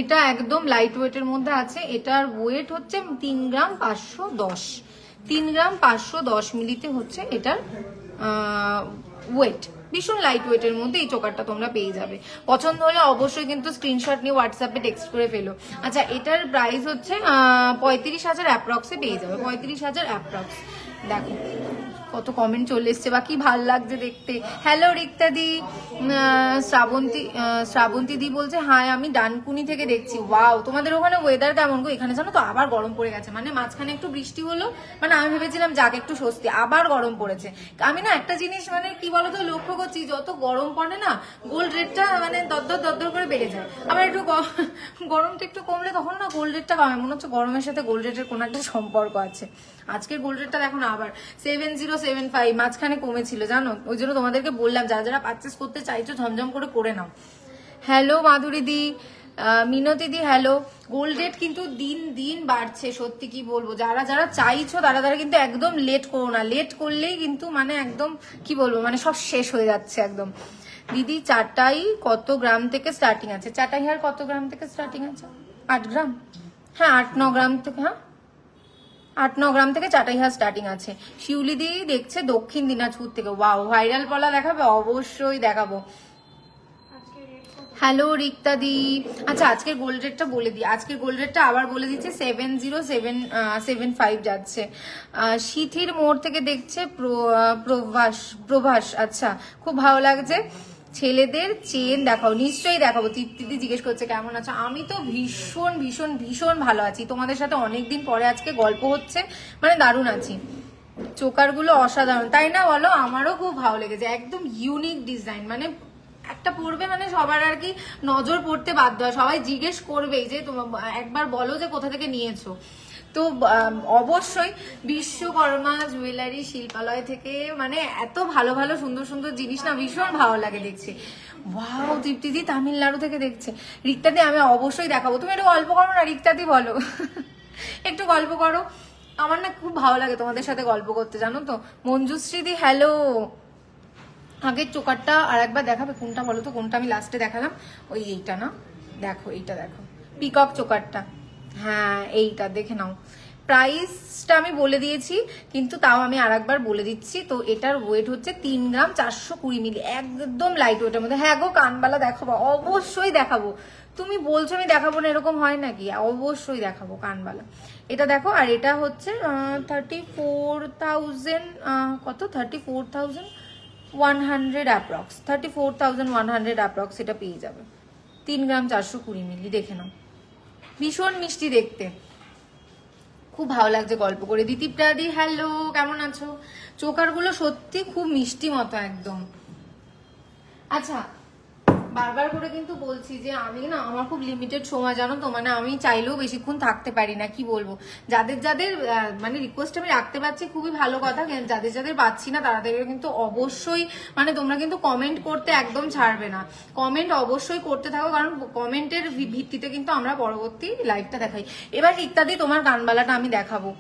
এটা একদম লাইট ওয়েটের মধ্যে আছে। এটার ওয়েট হচ্ছে 3 গ্রাম 510, 3 গ্রাম 510 মিলিতে হচ্ছে এটার ওয়েট। ভীষণ লাইট ওয়েটের মধ্যে এই চোকারটা তোমরা পেয়ে যাবে। পছন্দ হলে অবশ্যই কিন্তু স্ক্রিনশট নিয়ে হোয়াটসঅ্যাপে টেক্সট করে ফেলো। আচ্ছা এটার প্রাইস হচ্ছে 35,000 অ্যাপ্রক্সে পেয়ে যাবে, 35,000 অ্যাপ্রক্স। দেখো কত কমেন্ট চলে এসছে, বা কি ভাল লাগছে দেখতে। হ্যালো রিক্তাদি, শ্রাবন্তী দি বলছে হাই, আমি ডানকুনি থেকে দেখছি। ওয়াও, তোমাদের ওখানে ওয়েদার কেমন গো? এখানে জানো তো আবার গরম পড়ে গেছে, মানে মাঝখানে একটু বৃষ্টি হলো, মানে আমি ভেবেছিলাম যাক একটু স্বস্তি, আবার গরম পড়েছে। আমি না একটা জিনিস মানে কি বলতো লক্ষ্য করছি, যত গরম পড়ে না গোল্ড রেটটা মানে দরদর দরদর করে বেড়ে যায়, আবার একটু গরমটা একটু কমলে তখন না গোল্ড রেটটা কমে। মনে হচ্ছে গরমের সাথে গোল্ড রেটের কোনো একটা সম্পর্ক আছে। আজকের গোল্ড রেটটা দেখো না আবার 7075, মাঝখানে কমেছিল জানো, ওই জন্য তোমাদেরকে বললাম যারা যারা পারচেস করতে চাইছো ঝমঝম করে নাও। হ্যালো মাধুরী দি, মিনতি দি হ্যালো। গোল্ড রেট কিন্তু দিন দিন বাড়ছে, সত্যি কি বলবো, যারা যারা চাইছো তারা তারা কিন্তু একদম লেট করো না, লেট করলেই কিন্তু মানে একদম কি বলবো মানে সব শেষ হয়ে যাচ্ছে একদম। দিদি চাটাই কত গ্রাম থেকে স্টার্টিং আছে? চাটাই আর কত গ্রাম থেকে স্টার্টিং আছে? 8 গ্রাম, হ্যাঁ 8-9 গ্রাম থেকে, হ্যাঁ 8-9 গ্রাম থেকে চাটাই হার স্টার্টিং আছে। শিউলিদি দেখছে দক্ষিণ দিনাজপুর থেকে। ওয়াও, ভাইরাল পলা দেখাবে? অবশ্যই দেখাবো। হ্যালো রিক্তাদি, আচ্ছা আজকের গোল্ড রেটটা বলে দিই, আজকের গোল্ড রেটটা আবার বলে দিচ্ছে 7075 যাচ্ছে। সিথির মোড় থেকে দেখছে প্রভাস, আচ্ছা খুব ভালো লাগছে। ছেলেদের চেন দেখাও, নিশ্চয়ই দেখাবো। তৃপ্তিদি জিজ্ঞেস করছে কেমন আছো? আমি তো ভীষণ ভীষণ ভীষণ ভালো আছি, তোমাদের সাথে অনেকদিন পরে আজকে গল্প হচ্ছে, মানে দারুণ আছি। চোকারগুলো অসাধারণ তাই না বলো? আমারও খুব ভালো লেগেছে, একদম ইউনিক ডিজাইন, মানে একটা পড়বে মানে সবার আর কি নজর পড়তে বাধ্য হয়, সবাই জিজ্ঞেস করবেই যে তোমার একবার বলো যে কোথা থেকে নিয়েছো। তো অবশ্যই বিশ্বকর্মা জুয়েলারি শিল্পালয় থেকে, মানে এত ভালো ভালো সুন্দর সুন্দর জিনিস না ভীষণ ভালো লাগে দেখছি। ওয়াও, তৃপ্তিদি তামিলনাড়ু থেকে দেখছে। রিক্তাদি আমি অবশ্যই দেখাবো, তুমি একটু গল্প করো না রিক্তাদি, বলো একটু গল্প করো, আমার না খুব ভালো লাগে তোমাদের সাথে গল্প করতে জানো তো। মঞ্জুশ্রীদি হ্যালো। আগের চোকারটা আর একবার দেখাবে, কোনটা বলো তো, কোনটা আমি লাস্টে দেখালাম? ওই এইটা না, দেখো এইটা দেখো, পিকক চোকারটা, হ্যাঁ এইটা দেখে নাও। প্রাইসটা আমি বলে দিয়েছি, কিন্তু তাও আমি আর একবার বলে দিচ্ছি। তো এটার ওয়েট হচ্ছে 3 গ্রাম 420 মিলি, একদম লাইট ওয়েটের মধ্যে। হ্যাঁ গো কানবালা দেখাবো, অবশ্যই দেখাবো। তুমি বলছো আমি দেখাবো না, এরকম হয় নাকি? অবশ্যই দেখাবো কানবালা। এটা দেখো, আর এটা হচ্ছে 34,000 কত, 34,100 অ্যাপ্রক্স, 34,100 অ্যাপ্রক্স এটা পেয়ে যাবে। 3 গ্রাম 420 মিলি, দেখে নাও, ভীষণ মিষ্টি দেখতে, খুব ভালো লাগছে গল্প করে। দিতিপ্রাদি হ্যালো, কেমন আছো? চোকারগুলো সত্যি খুব মিষ্টি মতো একদম। আচ্ছা বারবার করে কিন্তু বলছি যে আমি না, আমার খুব লিমিটেড সময় জানো তো, মানে আমি চাইলেও বেশিক্ষণ থাকতে পারি না, কি বলবো। যাদের যাদের মানে রিকোয়েস্ট আমি রাখতে পারছি খুবই ভালো কথা, যাদের যাদের পাচ্ছি না তাদের কিন্তু অবশ্যই মানে তোমরা কিন্তু কমেন্ট করতে একদম ছাড়বে না, কমেন্ট অবশ্যই করতে থাকো, কারণ কমেন্টের ভিত্তিতে কিন্তু আমরা পরবর্তী লাইভটা দেখাই। এবার ইত্যাদি তোমার কানবালাটা আমি দেখাবো।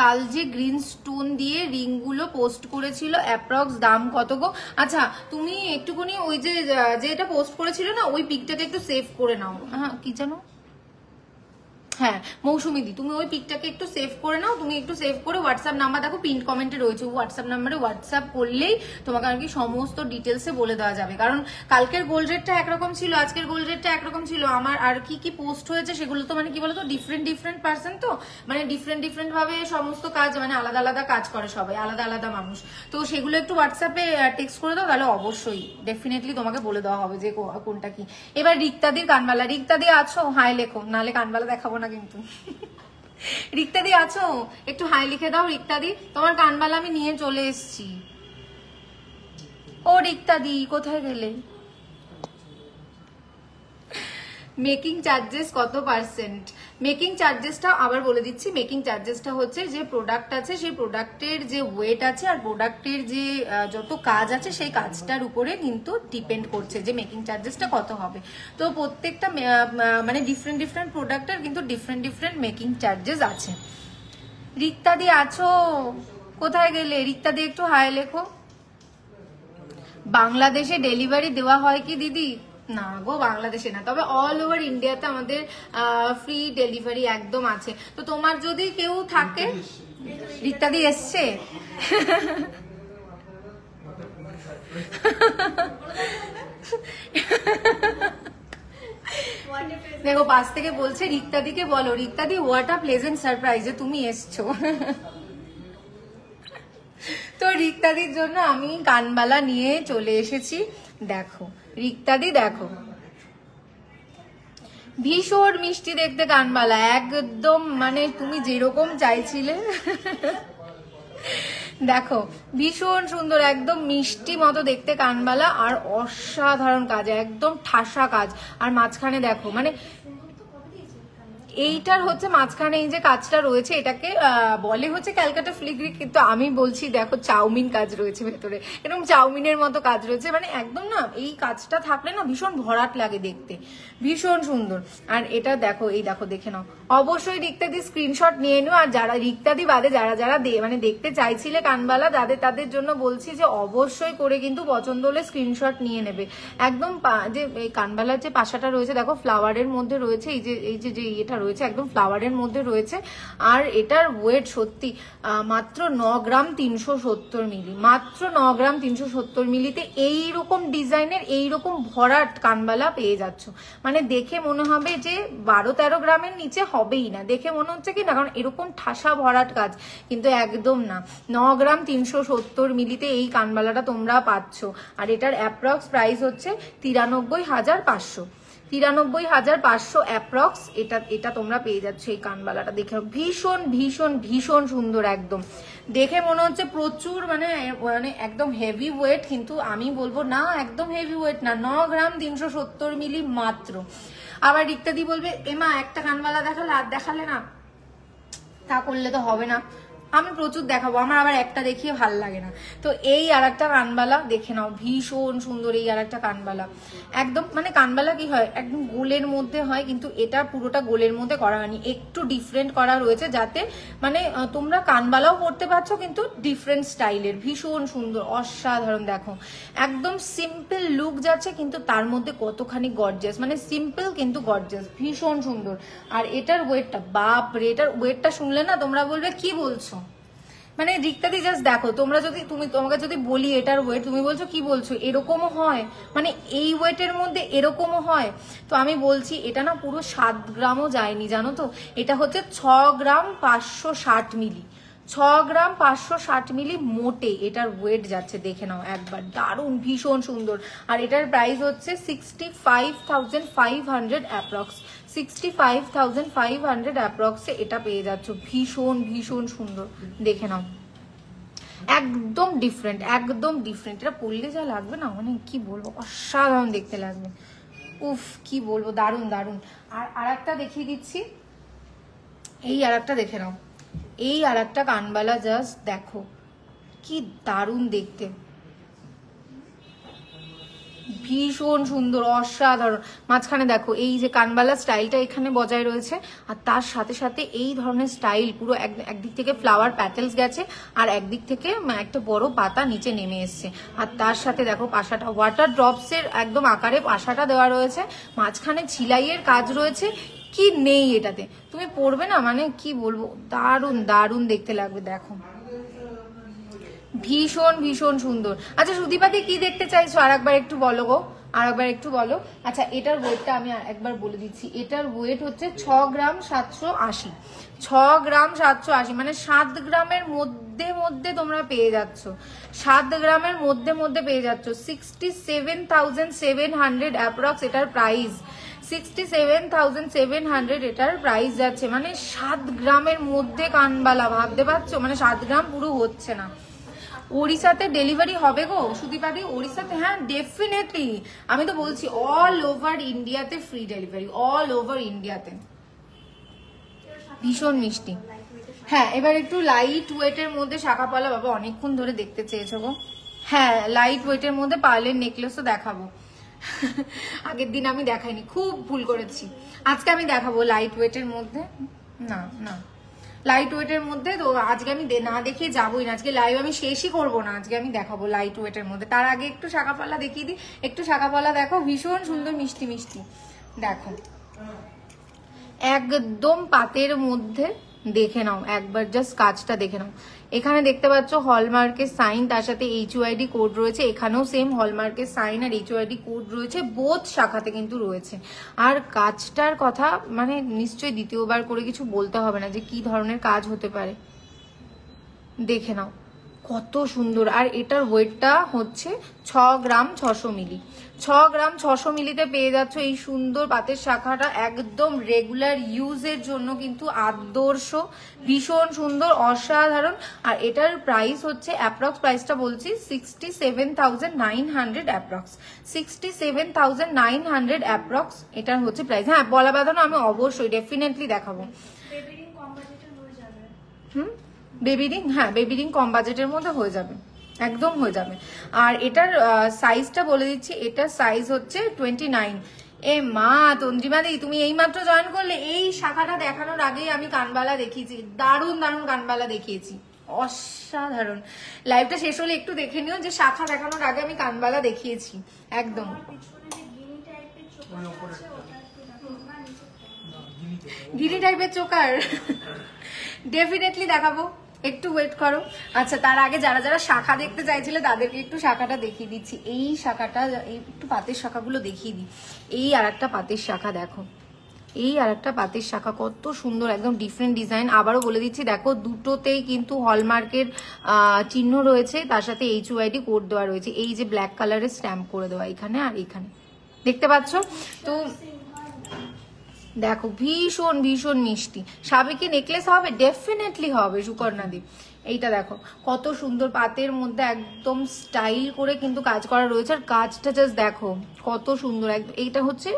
কাল যে গ্রিন স্টোন দিয়ে রিং গুলো পোস্ট করেছিল, অ্যাপ্রক্স দাম কত গো? আচ্ছা তুমি একটুখানি ওই যে এটা পোস্ট করেছিল না, ওই পিকটাকে একটু সেভ করে নাও। হ্যাঁ কি জানো, হ্যাঁ মৌসুমি দি, তুমি ওই পিকটাকে একটু সেভ করে নাও, তুমি একটু সেভ করে হোয়াটসঅ্যাপ নাম্বার দেখো পিন কমেন্টে রয়েছে, হোয়াটসঅ্যাপ নাম্বারে হোয়াটসঅ্যাপ করলেই তোমাকে আর কি সমস্ত ডিটেলসে বলে দেওয়া যাবে। কারণ কালকের গোল্ড রেটটা একরকম ছিল, আজকের গোল্ড রেটটা একরকম ছিল, আমার আর কি কি পোস্ট হয়েছে সেগুলো তো মানে কি বলতো ডিফারেন্ট পার্সন, তো মানে ডিফারেন্ট ভাবে সমস্ত কাজ মানে আলাদা আলাদা কাজ করে সবাই, আলাদা আলাদা মানুষ, তো সেগুলো একটু হোয়াটসঅ্যাপে টেক্সট করে দাও, তাহলে অবশ্যই ডেফিনেটলি তোমাকে বলে দেওয়া হবে যে কোনটা কি। এবার রিক্তাদির কানবালা, রিক্তাদি আছো হাই লেখো, নাহলে কানবালা দেখাবো না কিন্তু। রিক্তাদি আছো, একটু হাই লিখে দাও রিক্তাদি, তোমার কানবালা আমি নিয়ে চলে এসেছি। ও রিক্তাদি কোথায় গেলে? মেকিং চার্জেস কত পার্সেন্ট? মেকিং চার্জেসটা আবার বলে দিচ্ছি, মেকিং চার্জেসটা হচ্ছে যে প্রোডাক্ট আছে সেই প্রোডাক্টের যে ওয়েট আছে আর প্রোডাক্টের যে যত কাজ আছে সেই কাজটার উপরে কিন্তু ডিপেন্ড করছে যে মেকিং চার্জেসটা কত হবে। তো প্রত্যেকটা মানে ডিফারেন্ট প্রোডাক্টের কিন্তু ডিফারেন্ট মেকিং চার্জেস আছে। রিক্তাদি আছো, কোথায় গেলে? রিক্তাদি একটু হাই লেখো। বাংলাদেশে ডেলিভারি দেওয়া হয় কি দিদি? না গো, বাংলাদেশে না, তবে অল ওভার ইন্ডিয়াতে আমাদের ফ্রি ডেলিভারি একদম আছে। তো তোমার যদি কেউ থাকে, রিক্তাদি এসছে, দেখো পাশ থেকে বলছে রিক্তাদিকে বলো, রিক্তাদি হোয়াট আ প্লেজেন্ট সারপ্রাইজ যে তুমি এসছো। তো রিক্তাদির জন্য আমি কানবালা নিয়ে চলে এসেছি। দেখো রিক্তাদি, দেখো ভীষণ মিষ্টি দেখতে কানবালা, একদম মানে তুমি যেরকম চাইছিলে। দেখো ভীষণ সুন্দর, একদম মিষ্টি মতো দেখতে কানবালা, আর অসাধারণ কাজ, একদম ঠাসা কাজ। আর মাঝখানে দেখো মানে এইটার হচ্ছে মাঝখানে এই যে কাজটা রয়েছে এটাকে বলে হচ্ছে ক্যালকাটা ফিলিগ্রি, কিন্তু আমি বলছি দেখো চাউমিন কাজ রয়েছে ভেতরে, এরকম চাউমিনের মতো কাজ রয়েছে, মানে একদম না এই কাজটা থাকলে না ভীষণ ভরাট লাগে দেখতে, ভীষণ সুন্দর। আর এটা দেখো, এই দেখো দেখে নাও, অবশ্যই রিক্তাদি স্ক্রিনশট নিয়ে নিও। আর যারা রিক্তাদি বাদে যারা মানে দেখতে চাইছিলে কানবালা, তাদের জন্য বলছি যে অবশ্যই করে কিন্তু পছন্দ হলে স্ক্রিনশট নিয়ে নেবে। একদম যে এই কানবালার যে পাশাটা রয়েছে দেখো ফ্লাওয়ারের মধ্যে রয়েছে, এই যে এটা রয়েছে একদম ফ্লাওয়ারের মধ্যে রয়েছে। আর এটার ওয়েট সত্যি মাত্র 9 গ্রাম 370 মিলি, মাত্র 9 গ্রাম 370 মিলিতে এইরকম ডিজাইনের এইরকম ভরাট কানবালা পেয়ে যাচ্ছ। মানে দেখে মনে হবে যে 12-13 গ্রামের নিচে হবেই না, দেখে মনে হচ্ছে কি না, কারণ এরকম ঠাসা ভরাট কাজ, কিন্তু একদম না। 9 গ্রাম 370 মিলিতে এই কানবালাটা তোমরা পাচ্ছ। আর এটার অ্যাপ্রক্স প্রাইস হচ্ছে 93,500, 93,500 অ্যাপ্রক্স। এটা তোমরা পেয়ে যাচ্ছ এই কানবালাটা। দেখে ভীষণ সুন্দর, একদম দেখে মনে হচ্ছে প্রচুর মানে একদম হেভি ওয়েট, কিন্তু আমি বলবো না একদম হেভি ওয়েট না, 9 গ্রাম 370 মিলি মাত্র। আবার রিক্তাদি বলবে এমা একটা কানবালা দেখালে আর দেখালে না, তা করলে তো হবে না, আমি প্রচুর দেখাবো, আমার আবার একটা দেখিয়ে ভাল লাগে না। তো এই আর একটা কানবালা দেখে নাও, ভীষণ সুন্দর এই আর একটা কানবালা। একদম মানে কানবালা কি হয় একদম গোলের মধ্যে হয়, কিন্তু এটা পুরোটা গোলের মধ্যে করা হয়নি, একটু ডিফারেন্ট করা রয়েছে, যাতে মানে তোমরা কানবালাও পড়তে পারছো কিন্তু ডিফারেন্ট স্টাইলের, ভীষণ সুন্দর অসাধারণ। দেখো একদম সিম্পল লুক যাচ্ছে, কিন্তু তার মধ্যে কতখানি গর্জিয়াস, মানে সিম্পল কিন্তু গর্জিয়াস, ভীষণ সুন্দর। আর এটার ওয়েটটা, বাপ রে, এটার ওয়েটটা শুনলে না তোমরা বলবে কি বলছো, মানে রিক্তাদি জাস্ট দেখো, তোমাকে যদি বলি এটার ওয়েট, তুমি বলছো কি বলছো, এরকমও হয়, মানে এই ওয়েটের মধ্যে এরকমও হয়। তো আমি বলছি এটা না পুরো 7 গ্রামও যায়নি জানো তো, এটা হচ্ছে 6 গ্রাম 560 মিলি, 6 গ্রাম 560 মিলি মোটে এটার ওয়েট যাচ্ছে, দেখে নাও একবার, দারুণ ভীষণ সুন্দর। আর এটার প্রাইস হচ্ছে 65,500 অ্যাপ্রক্স, 65,500 অ্যাপ্রক্সে এটা পেয়ে যাচ্ছ, ভীষণ সুন্দর, দেখে নাও একদম ডিফারেন্ট, এটা পরলে যা লাগবে না মানে কি বলবো, অসাধারণ দেখতে লাগবে, উফ কি বলবো, দারুণ। আর একটা দেখিয়ে দিচ্ছি, এই আর একটা দেখে নাও, এই আর একটা কানবালা জাস্ট দেখো কি দারুণ দেখতে, ভীষণ সুন্দর, অসাধারণ। মাঝখানে দেখো এই যে কানবালা স্টাইলটা এখানে বজায় রয়েছে, আর তার সাথে সাথে এই ধরনের স্টাইল পুরো একদিক থেকে ফ্লাওয়ার প্যাটেলস গেছে, আর একদিক থেকে একটা বড় পাতা নিচে নেমে এসছে। আর তার সাথে দেখো পাশাটা ওয়াটার ড্রপসের একদম আকারে পাশাটা দেওয়া রয়েছে, মাঝখানে ছিলাইয়ের কাজ রয়েছে। কি নেই এটাতে, তুমি পরবে না মানে কি বলবো, দারুণ দারুণ দেখতে লাগবে। দেখো ভীষণ ভীষণ সুন্দর। আচ্ছা সুদীপাদি কি দেখতে চাইছো আর একবার একটু বলো গো, আর একবার একটু বলো। আচ্ছা এটার ওয়েটটা আমি আর একবার বলে দিচ্ছি, এটার ওয়েট হচ্ছে 6 গ্রাম 780, 6 গ্রাম 780, মানে 7 গ্রামের মধ্যে মধ্যে তোমরা পেয়ে যাচ্ছ, 7 গ্রামের মধ্যে মধ্যে পেয়ে যাচ্ছ। 67,700 অ্যাপ্রক্স এটার প্রাইস, 67,700 এটার প্রাইস যাচ্ছে, মানে 7 গ্রামের মধ্যে কানবালা, ভাবতে পারছো, মানে 7 গ্রাম পুরো হচ্ছে না। ওড়িশাতে ডেলিভারি হবে গো সুদীপাদি, ওড়িশাতে, হ্যাঁ ডেফিনেটলি, আমি তো বলছি অল ওভার ইন্ডিয়াতে ফ্রি ডেলিভারি, অল ওভার ইন্ডিয়াতে। ভীষণ মিষ্টি। হ্যাঁ এবার একটু লাইট ওয়েটের মধ্যে শাখা পলা, বাবা অনেকক্ষণ ধরে দেখতে চেয়েছো গো। হ্যাঁ লাইট ওয়েটের মধ্যে পার্লের নেকলেসও দেখাবো। আগের দিন আমি দেখাইনি, খুব ভুল করেছি। আজকে আমি দেখাবো লাইট ওয়েটের মধ্যে, না না লাইট ওয়েটের মধ্যে। তো আজকে আমি না দেখিয়ে যাবোই না, আজকে লাইভ আমি শেষই করবো না, আজকে আমি দেখাবো লাইট ওয়েটের মধ্যে। তার আগে একটু শাখা পাল্লা দেখিয়ে দিই, একটু শাখা পাল্লা দেখো, ভীষণ সুন্দর মিষ্টি মিষ্টি। দেখো একদম পাতের মধ্যে, দেখে নাও একবার, জাস্ট কাজটা দেখে নাও। এখানে দেখতে পাচ্ছ হলমার্কের সাইন, তার সাথে HUID কোড রয়েছে, এখানেও সেম হলমার্কের সাইন আর HUID কোড রয়েছে, বোথ শাখাতে কিন্তু রয়েছে। আর কাজটার কথা মানে নিশ্চয়ই দ্বিতীয়বার করে কিছু বলতে হবে না যে কি ধরনের কাজ হতে পারে, দেখে নাও কত সুন্দর। আর এটার ওয়েটটা হচ্ছে 6 গ্রাম 600 মিলি, 6 গ্রাম 600 মিলিতে পেয়ে যাচ্ছ এই সুন্দর পাতের শাখাটা, একদম রেগুলার ইউজের জন্য কিন্তু আদর্শ, ভীষণ সুন্দর, অসাধারণ। আর এটার প্রাইস হচ্ছে অ্যাপ্রক্স প্রাইসটা বলছি 67,900 অ্যাপ্রক্স, 67,900 অ্যাপ্রক্স এটার হচ্ছে প্রাইস। হ্যাঁ বলা বাঁধানো আমি অবশ্যই ডেফিনেটলি দেখাবো। বেবি রিং, হ্যাঁ বেবি রিং কম বাজেটের মধ্যে হয়ে যাবে, একদম হয়ে যাবে। আর এটার সাইজটা বলে দিচ্ছি, এটার সাইজ হচ্ছে 29। এ মা তন্দ্রিমাদি তুমি এইমাত্র জয়েন করলে, এই শাখাটা দেখানোর আগেই আমি কানবালা দেখিয়েছি, দারুণ দারুণ কানবালা দেখিয়েছি, অসাধারণ। লাইভটা শেষ হলে একটু দেখে নিও যে শাখা দেখানোর আগে আমি কানবালা দেখিয়েছি একদম। গিরি টাইপের চোকার ডেফিনেটলি দেখাবো, একটু ওয়েট করো। আচ্ছা তার আগে যারা যারা শাখা দেখতে চাইছিলে তাদেরকে একটু শাখাটা দেখিয়ে দিচ্ছি। এই শাখাটা, এই একটু পাতের শাখাগুলো দেখিয়ে দিই। এই আর একটা পাতের শাখা দেখো, এই আর একটা পাতের শাখা কত সুন্দর, একদম ডিফারেন্ট ডিজাইন। আবারও বলে দিচ্ছি দেখো দুটোতেই কিন্তু হলমার্কের চিহ্ন রয়েছে, তার সাথে HUID কোড দেওয়া রয়েছে, এই যে ব্ল্যাক কালারের স্ট্যাম্প করে দেওয়া এখানে আর এখানে, দেখতে পাচ্ছ তো। দেখো ভীষণ ভীষণ মিষ্টি। সাবেকি নেকলেস হবে, ডেফিনেটলি হবে সুকর্ণাদি। এইটা দেখো কত সুন্দর পাতের মধ্যে একদম স্টাইল করে কিন্তু কাজ করা রয়েছে, আর কাজটা জাস্ট দেখো কত সুন্দর। এইটা হচ্ছে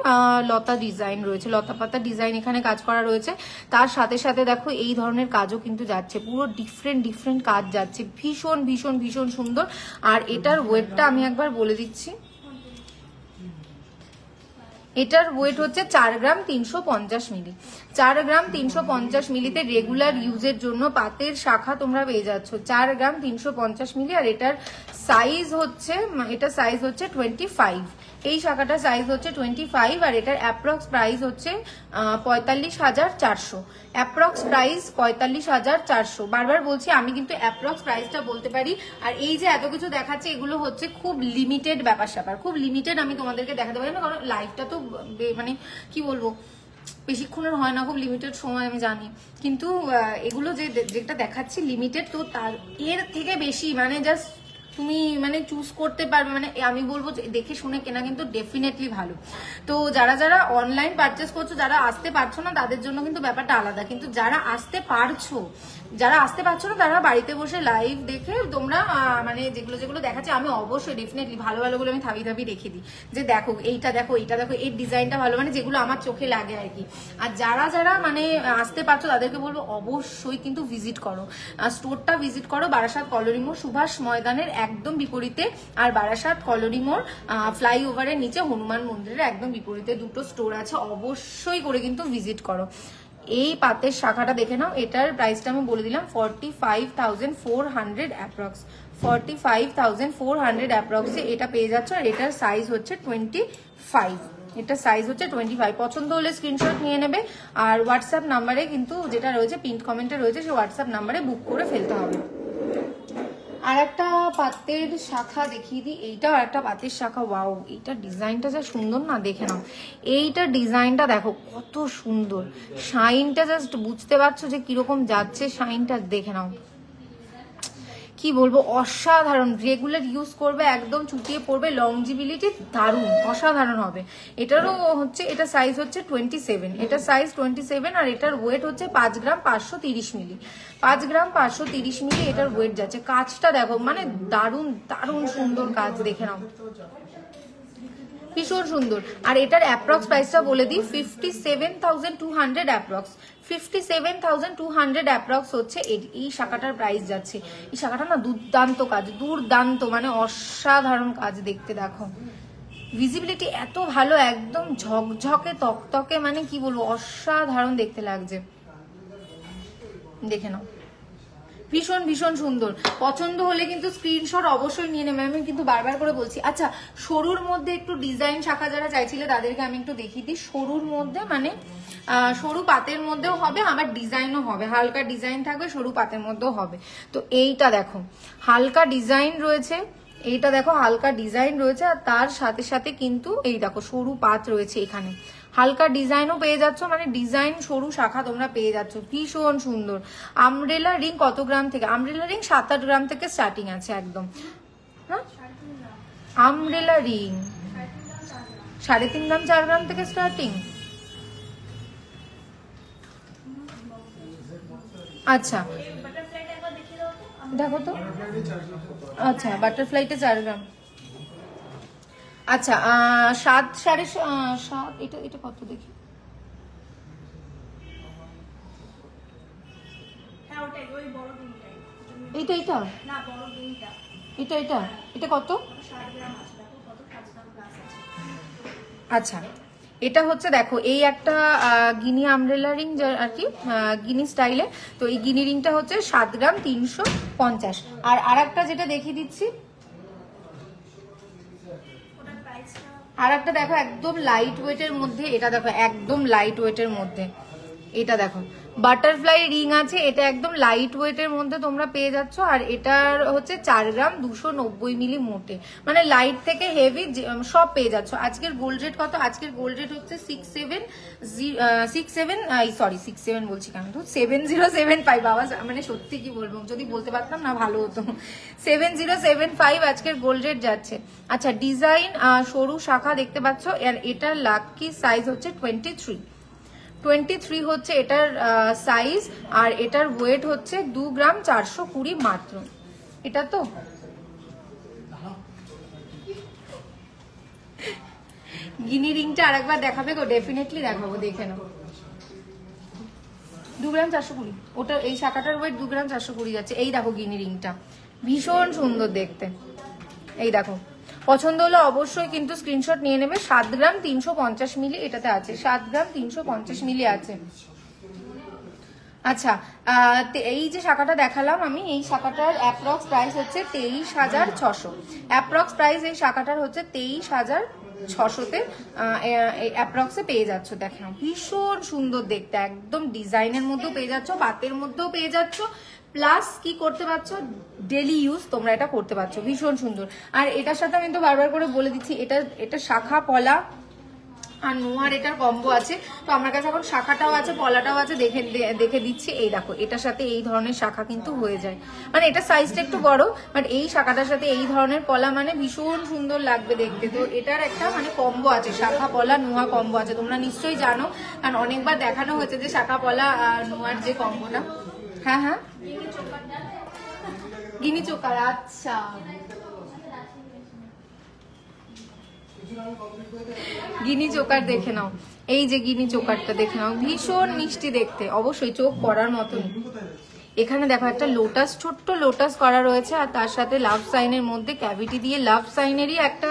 লতা ডিজাইন রয়েছে, লতা পাতা ডিজাইন এখানে কাজ করা রয়েছে, তার সাথে সাথে দেখো এই ধরনের কাজও কিন্তু যাচ্ছে, পুরো ডিফারেন্ট ডিফারেন্ট কাজ যাচ্ছে, ভীষণ ভীষণ ভীষণ সুন্দর। আর এটার ওয়েটটা আমি একবার বলে দিচ্ছি, এটার ওয়েট হচ্ছে 4 গ্রাম 350 মিলি, 4 গ্রাম 350 মিলিতে রেগুলার ইউজের জন্য পাতের শাখা তোমরা পেয়ে যাচ্ছ 4 গ্রাম 350 মিলি। আর এটার সাইজ হচ্ছে, এটা সাইজ হচ্ছে 25, এই শাখাটার সাইজ হচ্ছে 25। আর এটার অ্যাপ্রক্স প্রাইস হচ্ছে 45,400, অ্যাপ্রক্স প্রাইস 45,400। বারবার বলছি আমি কিন্তু অ্যাপ্রক্স প্রাইসটা বলতে পারি। আর এই যে এত কিছু দেখাচ্ছে এগুলো হচ্ছে খুব লিমিটেড ব্যাপার স্যাপার, খুব লিমিটেড, আমি তোমাদেরকে দেখাতে পারি না, কারণ লাইভটা তো মানে কি বলবো বেশিক্ষণের হয় না, খুব লিমিটেড সময় আমি জানি, কিন্তু এগুলো যেটা দেখাচ্ছি লিমিটেড, তো তার এর থেকে বেশি মানে জাস্ট তুমি মানে চুজ করতে পারবে, মানে আমি বলবো দেখে শুনে কেনা কিন্তু ডেফিনেটলি ভালো। তো যারা যারা অনলাইন পারচেস করছো, যারা আসতে পারছো না তাদের জন্য কিন্তু ব্যাপারটা আলাদা, কিন্তু যারা আসতে পারছো না তারা বাড়িতে বসে লাইভ দেখে তোমরা মানে যেগুলো যেগুলো দেখাচ্ছে আমি অবশ্যই ডেফিনেটলি ভালো ভালোগুলো আমি থাবি রেখে দিই, যে দেখো এইটা দেখো এইটা দেখো, এই ডিজাইনটা ভালো, মানে যেগুলো আমার চোখে লাগে আর কি। আর যারা যারা মানে আসতে পারছো তাদেরকে বলবো অবশ্যই কিন্তু ভিজিট করো, স্টোরটা ভিজিট করো, বারাসাত কলোনি মোড় সুভাষ ময়দানের একদম বিপরীতে, আর বারাসাত কলোনি মোড় ফ্লাইওভারের নিচে হনুমান মন্দিরের একদম বিপরীতে দুটো স্টোর আছে, অবশ্যই করে কিন্তু ভিজিট করো। এই পাতের শাখাটা দেখে নাও, এটার প্রাইসটা আমি বলে দিলাম 45,400 অ্যাপ্রক্স, 45,400 অ্যাপ্রক্সে এটা পেয়ে যাচ্ছ। আর এটার সাইজ হচ্ছে 25, এটা সাইজ হচ্ছে 25। পছন্দ হলে স্ক্রিনশট নিয়ে নেবে, আর হোয়াটসঅ্যাপ নাম্বারে কিন্তু যেটা রয়েছে পিন কমেন্টে রয়েছে সেই হোয়াটসঅ্যাপ নাম্বারে বুক করে ফেলতে হবে। আর একটা পাতের শাখা দেখিয়ে দিই, এইটাও একটা পাতের শাখা। ওয়াও, এইটার ডিজাইনটা যা সুন্দর না, দেখে নাও এইটার ডিজাইনটা দেখো কত সুন্দর, শাইনটা জাস্ট বুঝতে পারছো যে কিরকম যাচ্ছে শাইনটা, দেখে নাও কি বলবো, অসাধারণ। রেগুলার ইউজ করবে, একদম চুটিয়ে পড়বে, লংজিবিলিটি দারুণ, অসাধারণ হবে। এটারও হচ্ছে, এটা সাইজ হচ্ছে 27, এটা সাইজ 27, আর এটার ওয়েট হচ্ছে 5 গ্রাম 530 মিলি, 5 গ্রাম 530 মিলি এটার ওয়েট যাচ্ছে। কাজটা দেখো মানে দারুণ দারুণ সুন্দর কাজ, দেখে নাও ভীষণ সুন্দর। আর এটার অ্যাপ্রক্স প্রাইসটা বলে দিই, 57,200 অ্যাপ্রক্স, 57,200 অ্যাপ্রক্স হচ্ছে এই শাখাটার প্রাইস যাচ্ছে। এই শাখাটা না দুর্দান্ত কাজ, দুর্দান্ত মানে অসাধারণ কাজ, দেখতে দেখো ভিজিবিলিটি এত ভালো, একদম ঝকঝকে তকতকে, মানে কি বলবো অসাধারণ দেখতে লাগছে, দেখে নাও ভীষণ ভীষণ সুন্দর। পছন্দ হলে কিন্তু স্ক্রিনশট অবশ্যই নিয়ে নেবে, আমি কিন্তু বারবার করে বলছি। আচ্ছা, সরুর মধ্যে একটু ডিজাইন শাখা যারা চাইছিলে তাদেরকে আমি একটু দেখিয়ে দিই। সরুর মধ্যে মানে সরু পাতের মধ্যেও হবে, আবার ডিজাইনও হবে, হালকা ডিজাইন থাকবে, সরু পাতের মধ্যেও হবে। তো এইটা দেখো হালকা ডিজাইন রয়েছে, এইটা দেখো হালকা ডিজাইন রয়েছে, আর তার সাথে সাথে কিন্তু এই দেখো সরু পাত রয়েছে, এখানে হালকা ডিজাইনও পেয়ে যাচ্ছ, মানে ডিজাইন সরু শাখা তোমরা পেয়ে যাচ্ছ, ভীষণ সুন্দর। আমব্রেলা রিং কত গ্রাম থেকে? আমব্রেলা রিং 7-8 গ্রাম থেকে স্টার্টিং আছে একদম। হ্যাঁ, আমব্রেলা রিং 3.5 গ্রাম 4 গ্রাম থেকে স্টার্টিং। আচ্ছা দেখো তো, আচ্ছা বাটারফ্লাইতে 4 গ্রাম, আচ্ছা 7 7.5, এটা এটা কত দেখি, এইটা এইটা এটা এটা এটা কত? আচ্ছা এটা হচ্ছে দেখো এই একটা গিনি আমব্রেলা রিং আর কি, গিনি স্টাইলে। তো এই গিনি রিংটা হচ্ছে 7 গ্রাম 350। আর আরেকটা যেটা দেখিয়ে দিচ্ছি, আর একটা দেখো একদম লাইট ওয়েটের মধ্যে, এটা দেখো একদম লাইট ওয়েটের মধ্যে, এটা দেখো বাটারফ্লাই রিং আছে, এটা একদম লাইট ওয়েটের মধ্যে তোমরা পেয়ে যাচ্ছ। আর এটার হচ্ছে 4 গ্রাম 290 মিলি মোটে, মানে লাইট থেকে হেভি সব পেয়ে যাচ্ছ। আজকের গোল্ড রেট কত? আজকের গোল্ড রেট হচ্ছে 67 বলছি কেন, 7075 বাবা, মানে সত্যি কি বলবো, যদি বলতে পারতাম না ভালো হতো। 7075 আজকের গোল্ড রেট যাচ্ছে। আচ্ছা ডিজাইন সরু শাখা দেখতে পাচ্ছ, আর এটার লাকি সাইজ হচ্ছে 23 হচ্ছে এটার সাইজ, আর এটার ওয়েট হচ্ছে 2 গ্রাম 420 মাত্র। এটা তো গিনি রিংটা আরেকবার দেখাবে গো? ডেফিনেটলি দেখাবো, দেখে নাও। 2 গ্রাম 420, ওটা এই শাখাটার ওয়েট 2 গ্রাম 420 যাচ্ছে। এই দেখো গিনি রিংটা ভীষণ সুন্দর দেখতে, এই দেখো। পছন্দ হলে অবশ্যই কিন্তু স্ক্রিনশট নিয়ে নেবে। 7 গ্রাম 350 মিলি এটাতে আছে, 7 গ্রাম 350 মিলি আছে। আচ্ছা এই যে শাখাটা দেখালাম আমি, এই শাখাটার অ্যাপ্রক্স প্রাইস হচ্ছে 23,600। অ্যাপ্রক্স প্রাইস এই শাখাটার হচ্ছে 23,600-তে অ্যাপ্রক্সে পেয়ে যাচ্ছ। দেখেন ভীষণ সুন্দর দেখতে, একদম ডিজাইনের মধ্যেও পেয়ে যাচ্ছ, পাতের মধ্যেও পেয়ে যাচ্ছ, প্লাস কি করতে পারছো, ডেলি ইউজ তোমরা এটা করতে পারছো, ভীষণ সুন্দর। আর এটার সাথে আমি তো বারবার করে বলে দিচ্ছি, এটা শাখা পলা আর নোয়ার এটার কম্বো আছে। তো আমার কাছে এখন শাখাটাও আছে পলাটাও আছে, দেখে দিচ্ছি। এই দেখো এটার সাথে এই ধরনের শাখা কিন্তু হয়ে যায়, মানে এটা সাইজটা একটু বড়, বাট এই শাখাটার সাথে এই ধরনের পলা মানে ভীষণ সুন্দর লাগবে দেখতে। তো এটার একটা মানে কম্বো আছে, শাখা পলা নোয়া কম্বো আছে, তোমরা নিশ্চয়ই জানো, কারণ অনেকবার দেখানো হয়েছে যে শাখা পলা আর নোয়ার যে কম্বোটা। হ্যাঁ হ্যাঁ গিনি চোকার, আচ্ছা গিনি চোকার দেখে নাও, এই যে গিনি চোকারটা দেখে নাও, ভীষণ মিষ্টি দেখতে, অবশ্যই চোখ পড়ার মতন। এখানে দেখো একটা লোটাস, ছোট্ট লোটাস করা রয়েছে, আর তার সাথে লাভ সাইনের মধ্যে ক্যাভিটি দিয়ে লাভ সাইনেরই একটা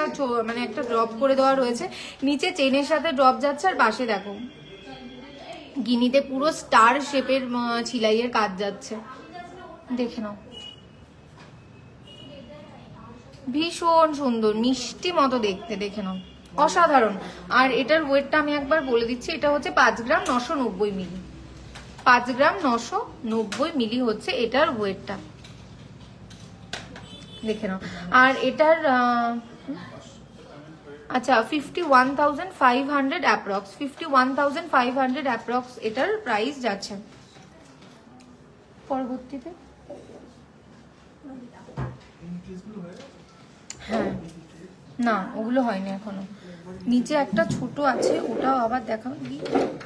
মানে একটা ড্রপ করে দেওয়া রয়েছে। নিচে চেনের সাথে ড্রপ যাচ্ছে, আর পাশে দেখো গিনিতে পুরো স্টার শেপের ছিলাইয়ের কাজ যাচ্ছে, দেখে নাও ভীষণ সুন্দর মিষ্টি মতো দেখতে, দেখে নাও অসাধারণ। আর এটার ওয়েটটা আমি একবার বলে দিচ্ছি, এটা হচ্ছে 5 গ্রাম 990 মিলি, 5 গ্রাম 990 মিলি হচ্ছে এটার ওয়েটটা, দেখে নাও। আর এটার আচ্ছা 51,500 অ্যাপ্রক্স, 51,500 অ্যাপ্রক্স এটার প্রাইস যাচ্ছে। পরবর্তীতে হ্যাঁ না ওগুলো হয়নি এখনো, নিচে একটা ছোট আছে ওটাও আবার দেখাও,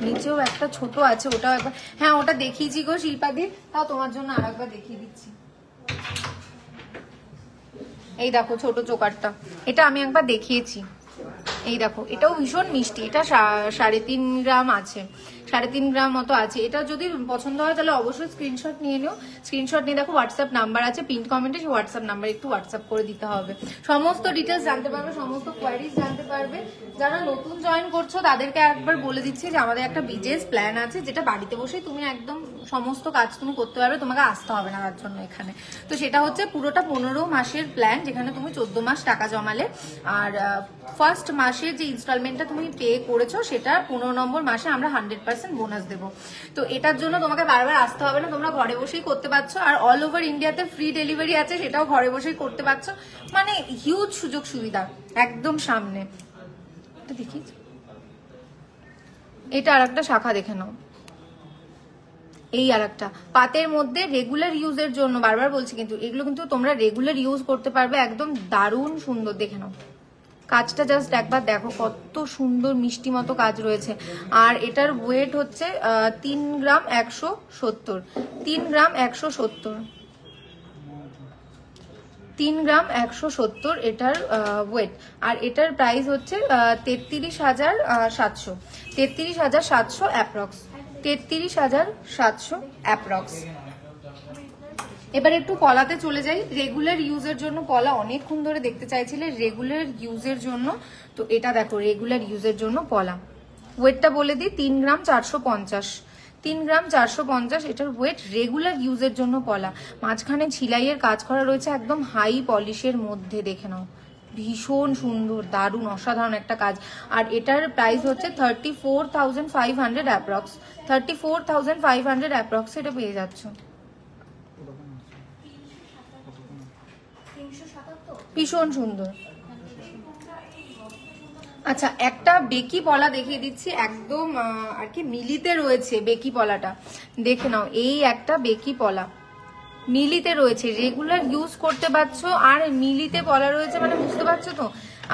নিচেও একটা ছোট আছে ওটাও একবার, হ্যাঁ ওটা দেখিয়েছি গো শিল্পাদি, তাও তোমার জন্য আর একবার দেখিয়ে দিচ্ছি। এই দেখো ছোট চোকারটা, এটা আমি একবার দেখিয়েছি, এই দেখো এটাও ভীষণ মিষ্টি, এটা 3.5 গ্রাম আছে, 3.5 গ্রাম মতো আছে। এটা যদি পছন্দ হয় তাহলে অবশ্যই স্ক্রিনশট নিয়ে নিও, স্ক্রিনশট নিয়ে দেখো হোয়াটসঅ্যাপ নাম্বার আছে পিন কমেন্টে, সেই হোয়াটসঅ্যাপ নাম্বার একটু হোয়াটসঅ্যাপ করে দিতে হবে, সমস্ত ডিটেলস জানতে পারবে, সমস্ত কোয়ারিজ জানতে পারবে। যারা নতুন জয়েন করছো তাদেরকে একবার বলে দিচ্ছি যে আমাদের একটা বিজনেস প্ল্যান আছে, যেটা বাড়িতে বসেই তুমি একদম সমস্ত কাজ তুমি করতে পারবে, তোমাকে আসতে হবে না তার জন্য এখানে। তো সেটা হচ্ছে পুরোটা 15 মাসের প্ল্যান, যেখানে তুমি 14 মাস টাকা জমালে, আর ফার্স্ট মাসে যে ইনস্টলমেন্টটা তুমি পে করেছো সেটা 15 নম্বর মাসে আমরা 100% বোনাস দেবো। তো এটার জন্য তোমাকে বারবার আসতে হবে না, তোমরা ঘরে বসেই করতে পারছো, আর অল ওভার ইন্ডিয়াতে ফ্রি ডেলিভারি আছে, সেটাও ঘরে বসেই করতে পারছো, মানে হিউজ সুযোগ সুবিধা একদম সামনে। এটা দেখি, এটা আর একটা শাখা দেখে নাও, এই আর একটা পাতের মধ্যে রেগুলার ইউজের জন্য, বারবার বলছি কিন্তু এগুলো কিন্তু তোমরা রেগুলার ইউজ করতে পারবে, একদম দারুণ সুন্দর, দেখে নাও কাজটা জাস্ট একবার দেখো কত সুন্দর মিষ্টি মতো কাজ রয়েছে। আর এটার ওয়েট হচ্ছে 3 গ্রাম 170, 3 গ্রাম 170, 3 গ্রাম 170 এটার ওয়েট। আর এটার প্রাইস হচ্ছে 33,700, 33,700 অ্যাপ্রক্স, 33,700 অ্যাপ্রক্স। এবার একটু পলাতে চলে যাই, রেগুলার ইউজের জন্য পলা অনেকক্ষণ ধরে দেখতে চাইছিলে, রেগুলার ইউজের জন্য, তো এটা দেখো রেগুলার ইউজের জন্য পলা, ওয়েটটা বলে দিই 3 গ্রাম 450, 3 গ্রাম 450 এটার ওয়েট, রেগুলার ইউজের জন্য পলা, মাঝখানে ছিলাইয়ের কাজ করা রয়েছে একদম হাই পলিশের মধ্যে, দেখে নাও ভীষণ সুন্দর দারুণ অসাধারণ একটা কাজ। আর এটার প্রাইস হচ্ছে 34,500 অ্যাপ্রক্স, 34,500 অ্যাপ্রক্স এটা পেয়ে যাচ্ছ, ভীষণ সুন্দর। আচ্ছা একটা বেকি পলা দেখিয়ে দিচ্ছি, একদম আর কি মিলিতে রয়েছে বেকি পলাটা, দেখে নাও এই একটা বেকি পলা মিলিতে রয়েছে, রেগুলার ইউজ করতে পারছো, আর মিলিতে পলা রয়েছে মানে বুঝতে পারছো তো।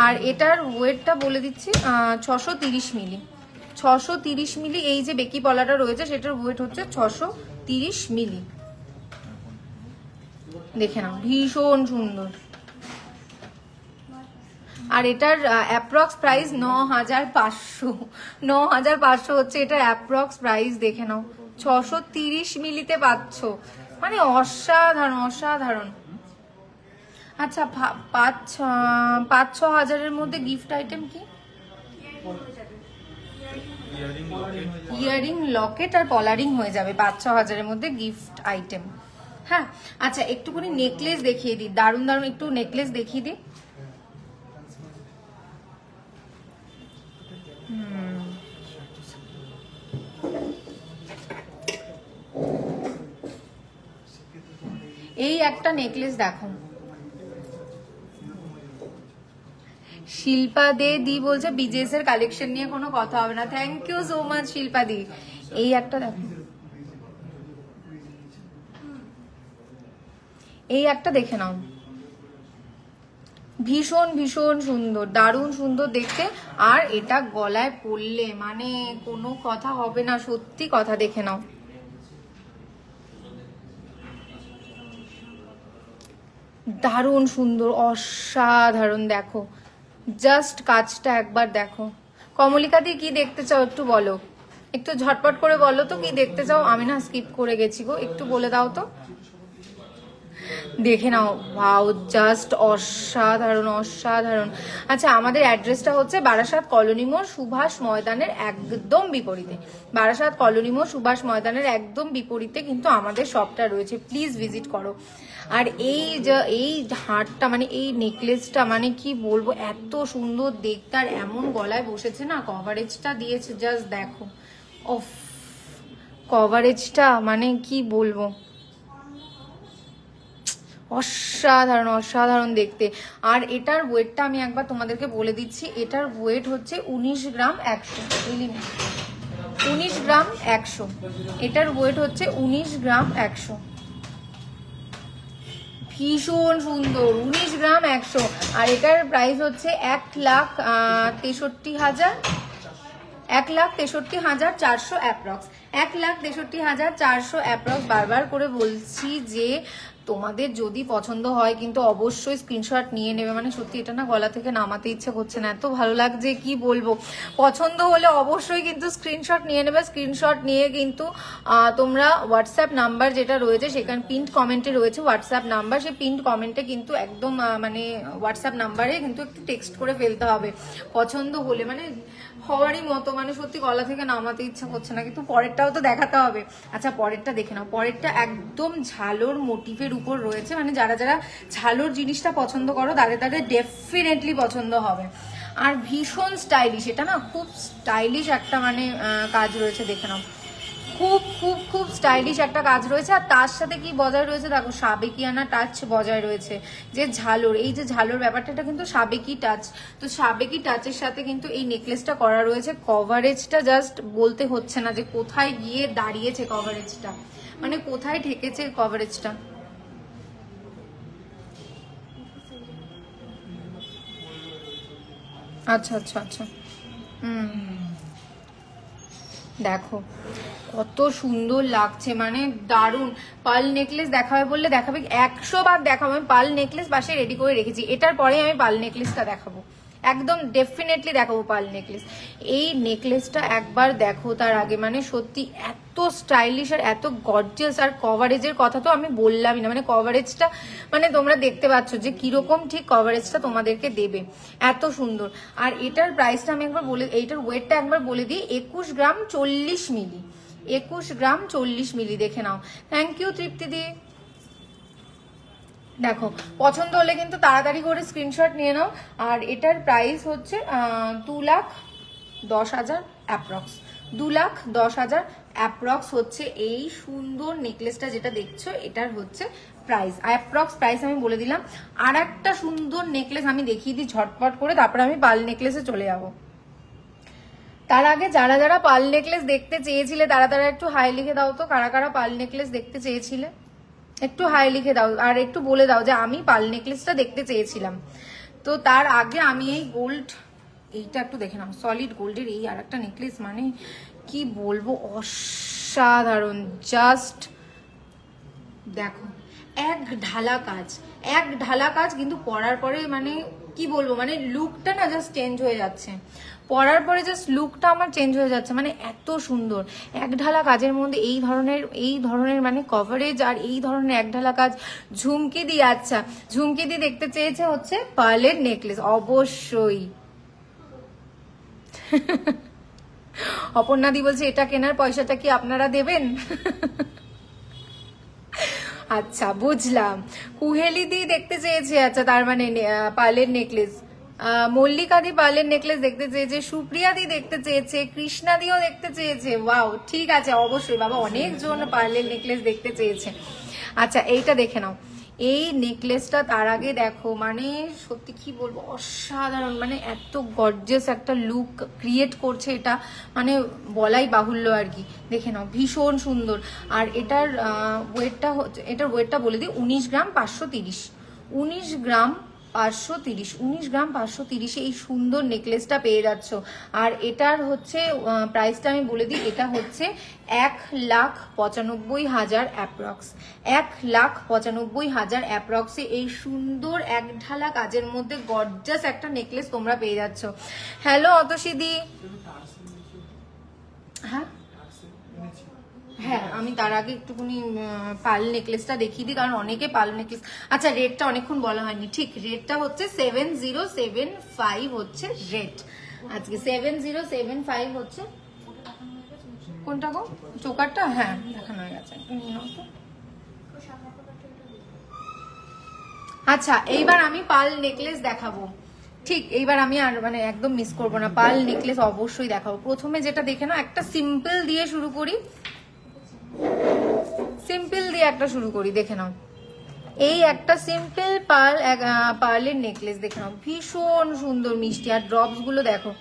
আর এটার ওয়েটটা বলে দিচ্ছি 630 মিলি, 630 মিলি এই যে বেকি পলাটা রয়েছে সেটার ওয়েট হচ্ছে 630 মিলি, দেখে নাও ভীষণ সুন্দর। আর এটার অ্যাপ্রক্স প্রাইস 9,500, 9,500 হচ্ছে এটার অ্যাপ্রক্স প্রাইস, দেখে নাও 630 মিলিতে পাচ্ছ, মানে অসাধারণ অসাধারণ। আচ্ছা 5-6 হাজারের মধ্যে গিফট আইটেম কি? ইয়ারিং লকেট আর পলারিং হয়ে যাবে 5-6 হাজারের মধ্যে গিফট আইটেম। হ্যাঁ আচ্ছা একটুখানি নেকলেস দেখিয়ে দিই, দারুণ দারুণ একটু নেকলেস দেখিয়ে দিই। এই একটা নেকলেস দেখো, শিল্পা দি বলছে বিজেস এর কালেকশন নিয়ে কোনো কথা হবে না, thank you so much Shilpa di. এই একটা দেখো, এই একটা দেখে নাও ভীষণ ভীষণ সুন্দর দারুণ সুন্দর দেখতে, আর এটা গলায় পরলে মানে কোনো কথা হবে না, সত্যি কথা, দেখে নাও দারুণ সুন্দর অসাধারণ, দেখো জাস্ট কাজটা একবার দেখো। কমলিকা দি কি দেখতে চাও একটু বলো, একটু ঝটপট করে বলো তো কি দেখতে চাও, আমি না স্কিপ করে গেছি গো, একটু বলে দাও তো। দেখে নাও, ওয়াও জাস্ট অসাধারণ অসাধারণ। আচ্ছা আমাদের অ্যাড্রেসটা হচ্ছে বারাসাত কলোনি মোড় সুভাষ ময়দানের একদম বিপরীতে, বারাসাত কলোনি মোড় সুভাষ ময়দানের একদম বিপরীতে কিন্তু আমাদের শপটা রয়েছে, প্লিজ ভিজিট করো। আর এই হারটা মানে এই নেকলেসটা মানে কি বলবো, এত সুন্দর দেখতে, আর এমন গলায় বসেছে না, কভারেজটা দিয়েছে জাস্ট দেখো, অফ কভারেজটা মানে কি বলবো, অসাধারণ অসাধারণ দেখতে। আর এটার ওয়েটটা আমি একবার তোমাদেরকে বলে দিচ্ছি, এটার ওয়েট হচ্ছে 19 গ্রাম 100, 19 গ্রাম 100, এটার ওয়েট হচ্ছে 19 গ্রাম 100। ভীষণ সুন্দর, 19 গ্রাম 100। আর এটার প্রাইস হচ্ছে 1,63,000, 1,63,400 অ্যাপ্রক্স, 1,63,400 অ্যাপ্রক্স। বারবার করে বলছি যে তোমাদের যদি পছন্দ হয় কিন্তু অবশ্যই স্ক্রিনশট নিয়ে নেবে, মানে সত্যি এটা না গলা থেকে নামাতে ইচ্ছে করছে না, এত ভালো লাগছে কি বলবো। পছন্দ হলে অবশ্যই কিন্তু স্ক্রিনশট নিয়ে নেবে, স্ক্রিনশট নিয়ে কিন্তু তোমরা হোয়াটসঅ্যাপ নাম্বার যেটা রয়েছে সেখানে পিন্ড কমেন্টে রয়েছে হোয়াটসঅ্যাপ নাম্বার, সেই পিন্ড কমেন্টে কিন্তু একদম মানে হোয়াটসঅ্যাপ নাম্বারে কিন্তু একটু টেক্সট করে ফেলতে হবে পছন্দ হলে, মানে হওয়ারই মতো, মানে সত্যি গলা থেকে নামাতে ইচ্ছা করছে না, কিন্তু পরেরটাও তো দেখাতে হবে। আচ্ছা পরেরটা দেখে নাও, পরেরটা একদম ঝালোর মোটিভের উপর রয়েছে, মানে যারা যারা ঝালোর জিনিসটা পছন্দ করো তাদের তাদের ডেফিনেটলি পছন্দ হবে। আর ভীষণ স্টাইলিশ, এটা না খুব স্টাইলিশ একটা মানে কাজ রয়েছে, দেখে নাও খুব খুব খুব স্টাইলিশ একটা কাজ রয়েছে। আর তার সাথে কি বজায় রয়েছে দেখো, সাবেকিয়ানা টাচ বজায় রয়েছে, যে ঝালোর, এই যে ঝালোর ব্যাপারটা এটা কিন্তু সাবেকি টাচ, তো সাবেকি টাচের সাথে কিন্তু এই নেকলেসটা করা রয়েছে। কভারেজটা জাস্ট বলতে হচ্ছে না যে কোথায় গিয়ে দাঁড়িয়েছে কভারেজটা, মানে কোথায় ঠেকেছে কভারেজটা। আচ্ছা আচ্ছা আচ্ছা, দেখো কত সুন্দর লাগছে, মানে দারুন। পার্ল নেকলেস দেখাবে বললে দেখাবে, 100 বার দেখাবো। আমি পার্ল নেকলেস পাশে রেডি করে রেখেছি, এটার পরে আমি পার্ল নেকলেসটা দেখাবো, একদম ডেফিনেটলি দেখাবো পার্ল নেকলেস। এই নেকলেসটা একবার দেখো তার আগে, মানে সত্যি এত স্টাইলিশ আর এত গর্জিয়াস। আর কভারেজের কথা তো আমি বললামই না, মানে কভারেজটা মানে তোমরা দেখতে পাচ্ছ যে কিরকম ঠিক কভারেজটা তোমাদেরকে দেবে, এত সুন্দর। আর এটার প্রাইসটা আমি একবার বলে, এইটার ওয়েটটা একবার বলে দিই, 21 গ্রাম 40 মিলি, 21 গ্রাম 40 মিলি, দেখে নাও। থ্যাংক ইউ তৃপ্তি দি। দেখো পছন্দ হলে কিন্তু তাড়াতাড়ি করে স্ক্রিনশট নিয়ে নাও। আর এটার প্রাইস হচ্ছে 2,10,000 অ্যাপ্রক্স, 2,10,000 অ্যাপ্রক্স হচ্ছে এই সুন্দর নেকলেসটা যেটা দেখছো, এটার হচ্ছে প্রাইস, অ্যাপ্রক্স প্রাইস আমি বলে দিলাম। আর একটা সুন্দর নেকলেস আমি দেখিয়ে দিই ঝটপট করে, তারপরে আমি পার্ল নেকলেসে চলে যাবো। তার আগে যারা যারা পার্ল নেকলেস দেখতে চেয়েছিলে তারা তারা একটু হাই লিখে দাও তো, কারা কারা পার্ল নেকলেস দেখতে চেয়েছিলে একটু হাই লিখে দাও, আর একটু বলে দাও যে আমি পার্ল নেকলেসটা দেখতে চেয়েছিলাম। তো তার আগে আমি এই গোল্ড, এইটা একটু দেখে নাও, সলিড গোল্ডের এই আর একটা নেকলেস, মানে কি বলবো অসাধারণ, জাস্ট দেখো এক ঢালা কাজ, এক ঢালা কাজ, কিন্তু পরার পরে মানে কি বলবো, মানে লুকটা না জাস্ট চেঞ্জ হয়ে যাচ্ছে, পরার পরে জাস্ট লুকটা আমার চেঞ্জ হয়ে যাচ্ছে, মানে এত সুন্দর এক ঢালা কাজের মধ্যে এই ধরনের মানে কভারেজ আর এই ধরনের এক ঢালা কাজ। ঝুমকি দি, আচ্ছা ঝুমকি দি দেখতে চেয়েছে হচ্ছে পার্লের নেকলেস, অবশ্যই। অপর্ণা দি বলছে এটা কেনার পয়সাটা কি আপনারা দেবেন? আচ্ছা বুঝলাম, কুহেলি দি দেখতে চেয়েছে, আচ্ছা তার মানে পার্লের নেকলেস। মল্লিকা দি পার্লের নেকলেস দেখতে চেয়েছে, সুপ্রিয়া দি দেখতে চেয়েছে, কৃষ্ণা দিও দেখতে চেয়েছে। ওয়াও, ঠিক আছে অবশ্যই বাবা, অনেকজন পার্লের নেকলেস দেখতে চেয়েছে। আচ্ছা এইটা দেখে নাও, এই নেকলেসটা তার আগে দেখো, মানে সত্যি কি বলবো অসাধারণ, মানে এত গর্জিয়াস একটা লুক ক্রিয়েট করছে এটা, মানে বলাই বাহুল্য আর কি। দেখে নাও ভীষণ সুন্দর। আর এটার ওয়েটটা বলে দিই 19 গ্রাম 530, 19 গ্রাম 530, 19 গ্রাম 530 এই সুন্দর নেকলেসটা পেয়ে যাচ্ছ। আর এটার হচ্ছে প্রাইসটা আমি বলে দিই, এটা হচ্ছে 1,95,000 অ্যাপ্রক্স, 1,95,000 অ্যাপ্রক্সে এই সুন্দর এক ঢালা কাজের মধ্যে গর্জাস একটা নেকলেস তোমরা পেয়ে যাচ্ছ। হ্যালো অতসীদি, হ্যাঁ আমি তার আগে একটুখানি পার্ল নেকলেসটা দেখিয়ে দিই, কারণ অনেকে পার্ল নেকলেস। আচ্ছা রেটটা অনেকক্ষণ বলা হয়নি, ঠিক রেটটা হচ্ছে 7075 হচ্ছে রেট আজকে। 7075 হচ্ছে। কোনটা গো? চোকারটা? হ্যাঁ দেখানো হয়ে গেছে। আচ্ছা এইবার আমি পার্ল নেকলেস দেখাবো, ঠিক এইবার আমি আর মানে একদম মিস করবো না, পার্ল নেকলেস অবশ্যই দেখাবো। প্রথমে যেটা দেখে নাও, একটা সিম্পল দিয়ে শুরু করি, সিম্পল দিয়ে একটা শুরু করি, দেখে নাও। এই একটা সিম্পল পার্লের নেকলেস দেখে নাও, ভীষণ সুন্দর মিষ্টি। আর ড্রপস গুলো দেখো,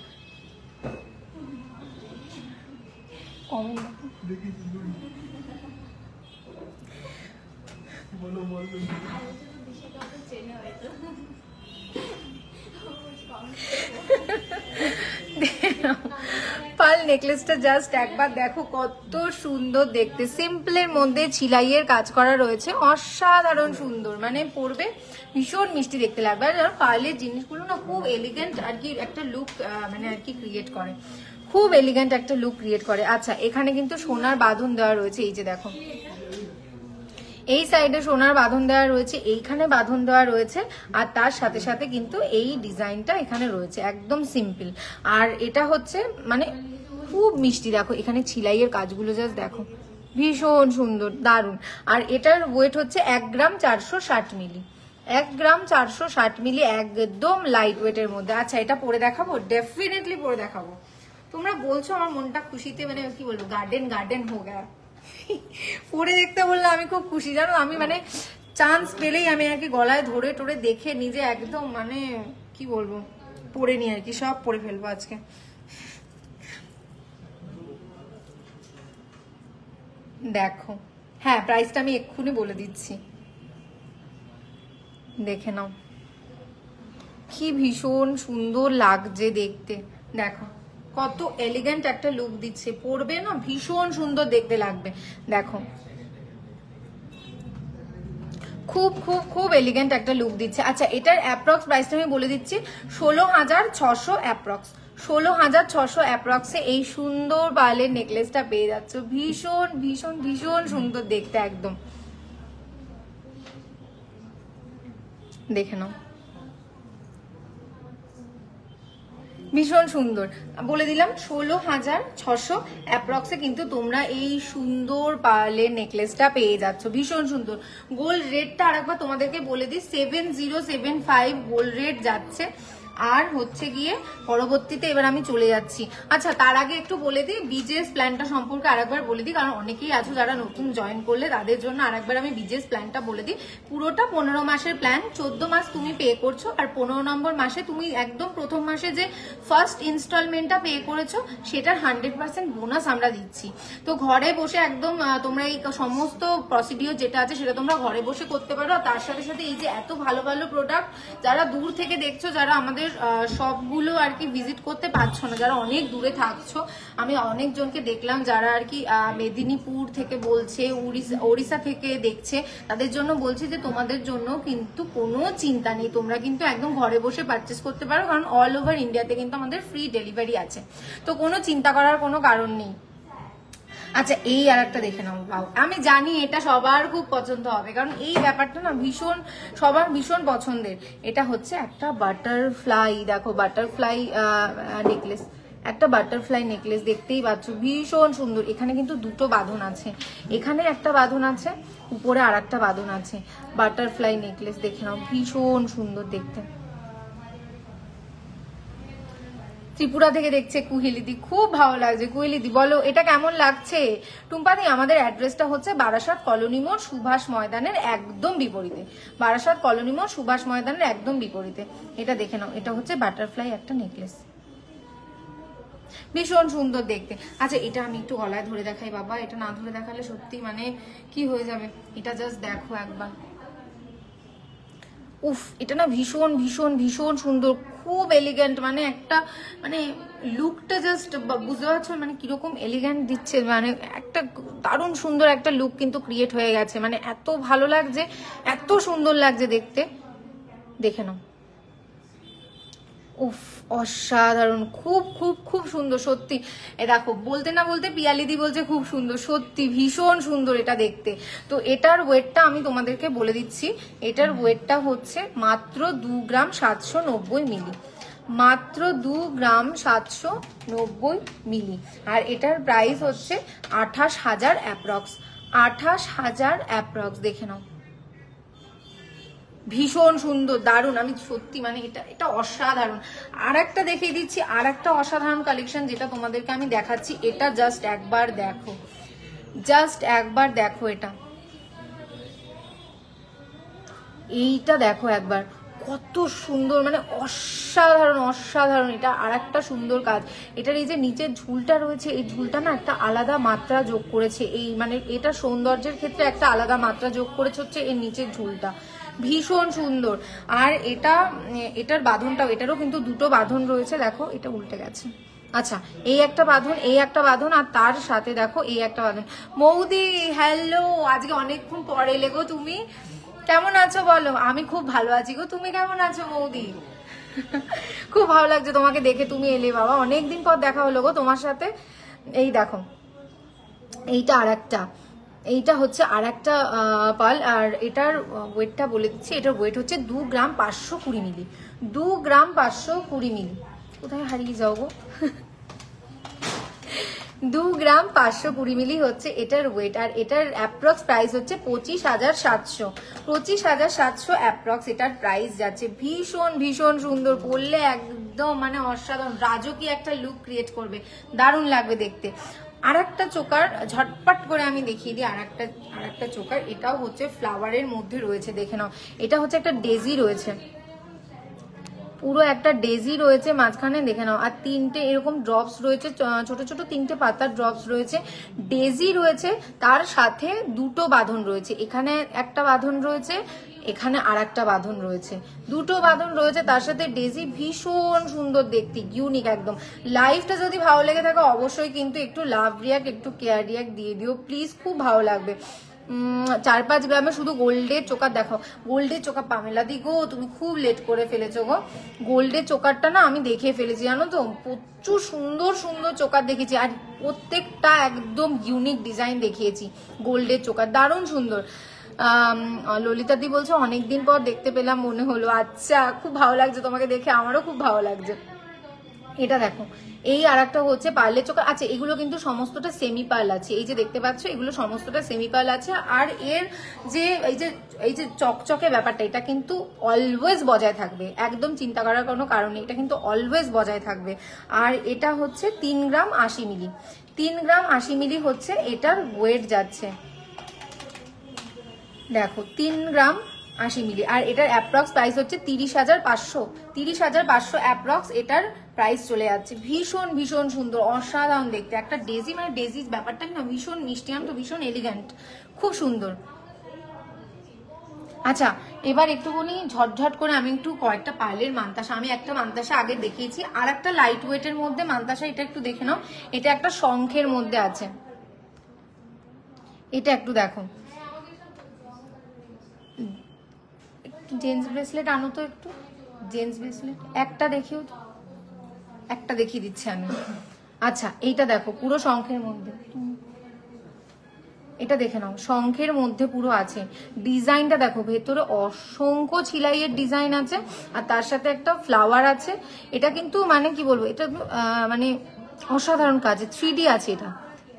পার্ল নেকলেসটা জাস্ট একবার দেখো কত সুন্দর দেখতে, সিম্পলের মধ্যে ছিলাইয়ের কাজ করা রয়েছে, অসাধারণ সুন্দর, মানে পরবে ভীষণ মিষ্টি দেখতে লাগবে। আর পার্লের জিনিসগুলো না খুব এলিগেন্ট আর কি একটা লুক মানে আর কি ক্রিয়েট করে, খুব এলিগেন্ট একটা লুক ক্রিয়েট করে। আচ্ছা এখানে কিন্তু সোনার বাঁধন দেওয়া রয়েছে, এই যে দেখো এই সাইডে সোনার বাঁধন দেওয়া রয়েছে, এইখানে বাঁধন দেওয়া রয়েছে, আর তার সাথে সাথে কিন্তু এই ডিজাইনটা এখানে রয়েছে, একদম সিম্পল। আর এটা হচ্ছে মানে খুব মিষ্টি, দেখো এখানে ছিলাইয়ের কাজগুলো জাস্ট দেখো, ভীষণ সুন্দর, দারুণ। আর এটার ওয়েট হচ্ছে 1 গ্রাম 460 মিলি, 1 গ্রাম 460 মিলি, একদম লাইট ওয়েটের মধ্যে। আচ্ছা এটা পরে দেখাবো, ডেফিনেটলি পরে দেখাবো। তোমরা বলছো আমার মনটা খুশিতে মানে কি বলবো, গার্ডেন গার্ডেন হো গয়া। পরে দেখতে বললে আমি খুব খুশি, জানো আমি মানে চান্স পেলেই আমি আর কি গলায় ধরে টরে দেখে নিজে একদম মানে কি বলবো পরে নি আর কি, সব পরে ফেলবো আজকে। দেখো হ্যাঁ প্রাইসটা আমি এক্ষুনি বলে দিচ্ছি, দেখে নাও কি ভীষণ সুন্দর লাগছে দেখতে, দেখো কত এলিগেন্ট একটা লুক দিচ্ছে, পরবে না ভীষণ সুন্দর দেখতে লাগবে। দেখো খুব খুব খুব এলিগেন্ট একটা লুক দিচ্ছে। আচ্ছা এটার অ্যাপ্রক্স প্রাইসটা আমি বলে দিচ্ছি, 16,600 অ্যাপ্রক্স, 16,600 অ্যাপ্রক্সে এই সুন্দর পার্লের নেকলেসটা পেয়ে যাচ্ছ, ভীষণ ভীষণ ভীষণ সুন্দর দেখতে একদম, দেখে নাও ভীষণ সুন্দর। বলে দিলাম 16,600 অ্যাপ্রক্সে কিন্তু তোমরা এই সুন্দর পার্লের নেকলেসটা পেয়ে যাচ্ছ, ভীষণ সুন্দর। গোল্ড রেটটা আরেকবার তোমাদেরকে বলে দিই, 7075 গোল্ড রেট যাচ্ছে। আর হচ্ছে গিয়ে পরবর্তীতে এবার আমি চলে যাচ্ছি। আচ্ছা তার আগে একটু বলে দিই বিজেস প্ল্যানটা সম্পর্কে আরেকবার বলে দিই, কারণ অনেকেই আছো যারা নতুন জয়েন করলে, তাদের জন্য আরেকবার আমি বিজেস প্ল্যানটা বলে দিই। পুরোটা 15 মাসের প্ল্যান, 14 মাস তুমি পে করছো, আর 15 নম্বর মাসে তুমি একদম প্রথম মাসে যে ফার্স্ট ইনস্টলমেন্টটা পে করেছো সেটার 100% বোনাস আমরা দিচ্ছি। তো ঘরে বসে একদম তোমরা এই সমস্ত প্রসিডিওর যেটা আছে সেটা তোমরা ঘরে বসে করতে পারো। তার সাথে সাথে এই যে এত ভালো ভালো প্রোডাক্ট, যারা দূর থেকে দেখছো, যারা আমাদের সবগুলো আর কি ভিজিট করতে পারছো না, যারা অনেক দূরে থাকছো, আমি অনেকজনকে দেখলাম যারা আর কি মেদিনীপুর থেকে বলছে, ওড়িশা থেকে দেখছে, তাদের জন্য বলছি যে তোমাদের জন্য কিন্তু কোনো চিন্তা নেই, তোমরা কিন্তু একদম ঘরে বসে পারচেস করতে পারো, কারণ অল ওভার ইন্ডিয়াতে কিন্তু আমাদের ফ্রি ডেলিভারি আছে, তো কোনো চিন্তা করার কোনো কারণ নেই। আচ্ছা এই আর একটা দেখে নাও, বাউ, আমি জানি এটা সবার খুব পছন্দ হবে, কারণ এই ব্যাপারটা না ভীষণ সবার ভীষণ পছন্দের। এটা হচ্ছে একটা বাটারফ্লাই, দেখো বাটারফ্লাই নেকলেস, একটা বাটারফ্লাই নেকলেস দেখতেই পাচ্ছ, ভীষণ সুন্দর। এখানে কিন্তু দুটো বাঁধন আছে, এখানে একটা বাঁধন আছে, উপরে আর একটা বাঁধন আছে, বাটারফ্লাই নেকলেস দেখে নাও, ভীষণ সুন্দর দেখতে। ত্রিপুরা থেকে দেখছে কুহিলিদি, খুব ভালো লাগছে কুহিলিদি, বলো এটা কেমন লাগছে। টুম্পাদি আমাদের অ্যাড্রেসটা হচ্ছে বারাসাত কলোনি মোড় সুভাষ ময়দানের একদম বিপরীতে, বারাসাত কলোনি মোড় সুভাষ ময়দানের একদম বিপরীতে। এটা দেখে নাও, এটা হচ্ছে বাটারফ্লাই একটা নেকলেস, ভীষণ সুন্দর দেখতে। আচ্ছা এটা আমি একটু গলায় ধরে দেখাই বাবা, এটা না ধরে দেখালে সত্যি মানে কি হয়ে যাবে, এটা জাস্ট দেখো একবার, উফ এটা না ভীষণ ভীষণ ভীষণ সুন্দর, খুব এলিগেন্ট, মানে একটা মানে লুকটা জাস্ট বুঝতে পারছো মানে কিরকম এলিগেন্ট দিচ্ছে, মানে একটা দারুণ সুন্দর একটা লুক কিন্তু ক্রিয়েট হয়ে গেছে, মানে এত ভালো লাগছে, এত সুন্দর লাগছে দেখতে, দেখে নাও। উফ, অসাধারণ, খুব খুব খুব সুন্দর সত্যি। এ দেখো, বলতে না বলতে পিয়ালিদি বলছে খুব সুন্দর, সত্যি ভীষণ সুন্দর এটা দেখতে। তো এটার ওয়েটটা আমি তোমাদেরকে বলে দিচ্ছি, এটার ওয়েটটা হচ্ছে মাত্র 2 গ্রাম 790 মিলি, মাত্র 2 গ্রাম 790 মিলি। আর এটার প্রাইস হচ্ছে 28,000 অ্যাপ্রক্স, 28,000 অ্যাপ্রক্স। দেখে নাও, ভীষণ সুন্দর, দারুণ। আমি সত্যি মানে এটা অসাধারণ। আর একটা দেখিয়ে দিচ্ছি, আর একটা অসাধারণ কালেকশন যেটা তোমাদেরকে আমি দেখাচ্ছি। এটা জাস্ট একবার দেখো, জাস্ট একবার দেখো, এইটা দেখো একবার, কত সুন্দর, মানে অসাধারণ অসাধারণ। এটা আর একটা সুন্দর কাজ, এটার এই যে নিচের ঝুলটা রয়েছে, এই ঝুলটা না একটা আলাদা মাত্রা যোগ করেছে, এই মানে এটা সৌন্দর্যের ক্ষেত্রে একটা আলাদা মাত্রা যোগ করেছে হচ্ছে এর নিচের ঝুলটা, ভীষণ সুন্দর। আর এটার বাঁধনটাও, এটারও কিন্তু দুটো বাঁধন রয়েছে, দেখো এটা উল্টে গেছে। আচ্ছা, এই একটা বাঁধন, এই একটা বাঁধন, আর তার সাথে দেখো এই একটা বাঁধন। মৌদি হ্যালো, আজকে অনেকক্ষণ পরে এলে গো তুমি, কেমন আছো বলো? আমি খুব ভালো আছি গো, তুমি কেমন আছো মৌদি? খুব ভালো লাগছে তোমাকে দেখে, তুমি এলে বাবা, অনেকদিন পর দেখা হলো গো তোমার সাথে। এই দেখো, এইটা আর একটা, এইটা হচ্ছে আর একটা পাল। আর এটার ওয়েটটা বলে দিচ্ছি, এটার ওয়েট হচ্ছে 2 গ্রাম 520 মিলি, 2 গ্রাম 520 মিলি। কোথায় হারিয়ে যাও গো? 2 গ্রাম 520 মিলি হচ্ছে এটার ওয়েট। আর এটার অ্যাপ্রক্স প্রাইস হচ্ছে 25,700, 25,700 অ্যাপ্রক্স এটার প্রাইস যাচ্ছে। ভীষণ ভীষণ সুন্দর, পরলে একদম মানে অসাধারণ, রাজকীয় একটা লুক ক্রিয়েট করবে, দারুণ লাগবে দেখতে। আর একটা চোকার ঝটপট করে আমি দেখিয়ে দিই, আর একটা চোকার, এটাও হচ্ছে ফ্লাওয়ারের মধ্যে রয়েছে, দেখে নাও। এটা হচ্ছে একটা ডেজি রয়েছে, পুরো একটা ডেজি রয়েছে মাঝখানে, দেখে নাও। আর 3টে এরকম ড্রপস রয়েছে, ছোট ছোট 3টে পাতার ড্রপস রয়েছে, ডেজি রয়েছে, তার সাথে 2টো বাঁধন রয়েছে, এখানে একটা বাঁধন রয়েছে, এখানে আর একটা বাঁধন রয়েছে, 2টো বাঁধন রয়েছে, তার সাথে ডেজি। ভীষণ সুন্দর দেখতে, ইউনিক একদম। লাইভটা যদি ভালো লেগে থাকে অবশ্যই কিন্তু একটু লাভ রিয়াক্ট, একটু কেয়ার রিয়াক্ট দিয়ে দিও প্লিজ, খুব ভালো লাগবে। 4-5 গ্রামে শুধু গোল্ডের চোকার দেখো, গোল্ডের চোকার পামেলা দি গো, তুমি খুব লেট করে ফেলেছো গো। গোল্ডের চোকারটা না আমি দেখে ফেলেছি, জানো তো, প্রচুর সুন্দর সুন্দর চোকার দেখেছি, আর প্রত্যেকটা একদম ইউনিক ডিজাইন দেখিয়েছি। গোল্ডের চোকার দারুণ সুন্দর। ললিতা দি বলছো অনেকদিন পর দেখতে পেলাম মনে হলো, আচ্ছা, খুব ভালো লাগছে তোমাকে দেখে, আমারও খুব ভালো লাগছে। এটা দেখো, এই আর একটা হচ্ছে পার্লের চোকার। আচ্ছা, এগুলো কিন্তু সমস্তটা সেমি পার্ল আছে, এই যে দেখতে পাচ্ছ, এগুলো সমস্তটা সেমি পার্ল আছে। আর এর যে এই যে চকচকে ব্যাপারটা, এটা কিন্তু অলওয়েজ বজায় থাকবে, একদম চিন্তা করার কোনো কারণ নেই, এটা কিন্তু অলওয়েজ বজায় থাকবে। আর এটা হচ্ছে 3 গ্রাম 80 মিলি, 3 গ্রাম 80 মিলি হচ্ছে এটার ওয়েট যাচ্ছে, দেখো 3 গ্রাম 80 মিলি। আর এটার অ্যাপ্রক্স প্রাইস হচ্ছে 30,500, 30,500 অ্যাপ্রক্স এটার প্রাইস চলে যাচ্ছে। ভীষণ ভীষণ সুন্দর, অসাধারণ দেখতে একটা ডেজি, মানে ডেজি ব্যাপারটা না ভীষণ মিষ্টি, তো ভীষণ এলিগ্যান্ট, খুব সুন্দর। আচ্ছা, এবার একটুখানি ঝটঝট করে আমি একটু কয়েকটা পার্লের মান্তাসা, আমি একটা মান্তাসা আগে দেখিয়েছি, আর একটা লাইট ওয়েটের মধ্যে মান্তাসা, এটা একটু দেখে নাও। এটা একটা শঙ্খের মধ্যে আছে, এটা একটু দেখো। জেন্টস ব্রেসলেট আনো তো, একটু জেন্টস ব্রেসলেট একটা দেখিও তো, একটা দেখিয়ে দিচ্ছি আমি। আচ্ছা, এইটা দেখো, পুরো শঙ্খের মধ্যে, এটা দেখে নাও, শঙ্খের মধ্যে পুরো আছে। ডিজাইনটা দেখো, ভেতরে অসংখ্য ছিলাইয়ের ডিজাইন আছে, আর তার সাথে একটা ফ্লাওয়ার আছে। এটা কিন্তু মানে কি বলবো, এটা মানে অসাধারণ কাজ, 3D আছে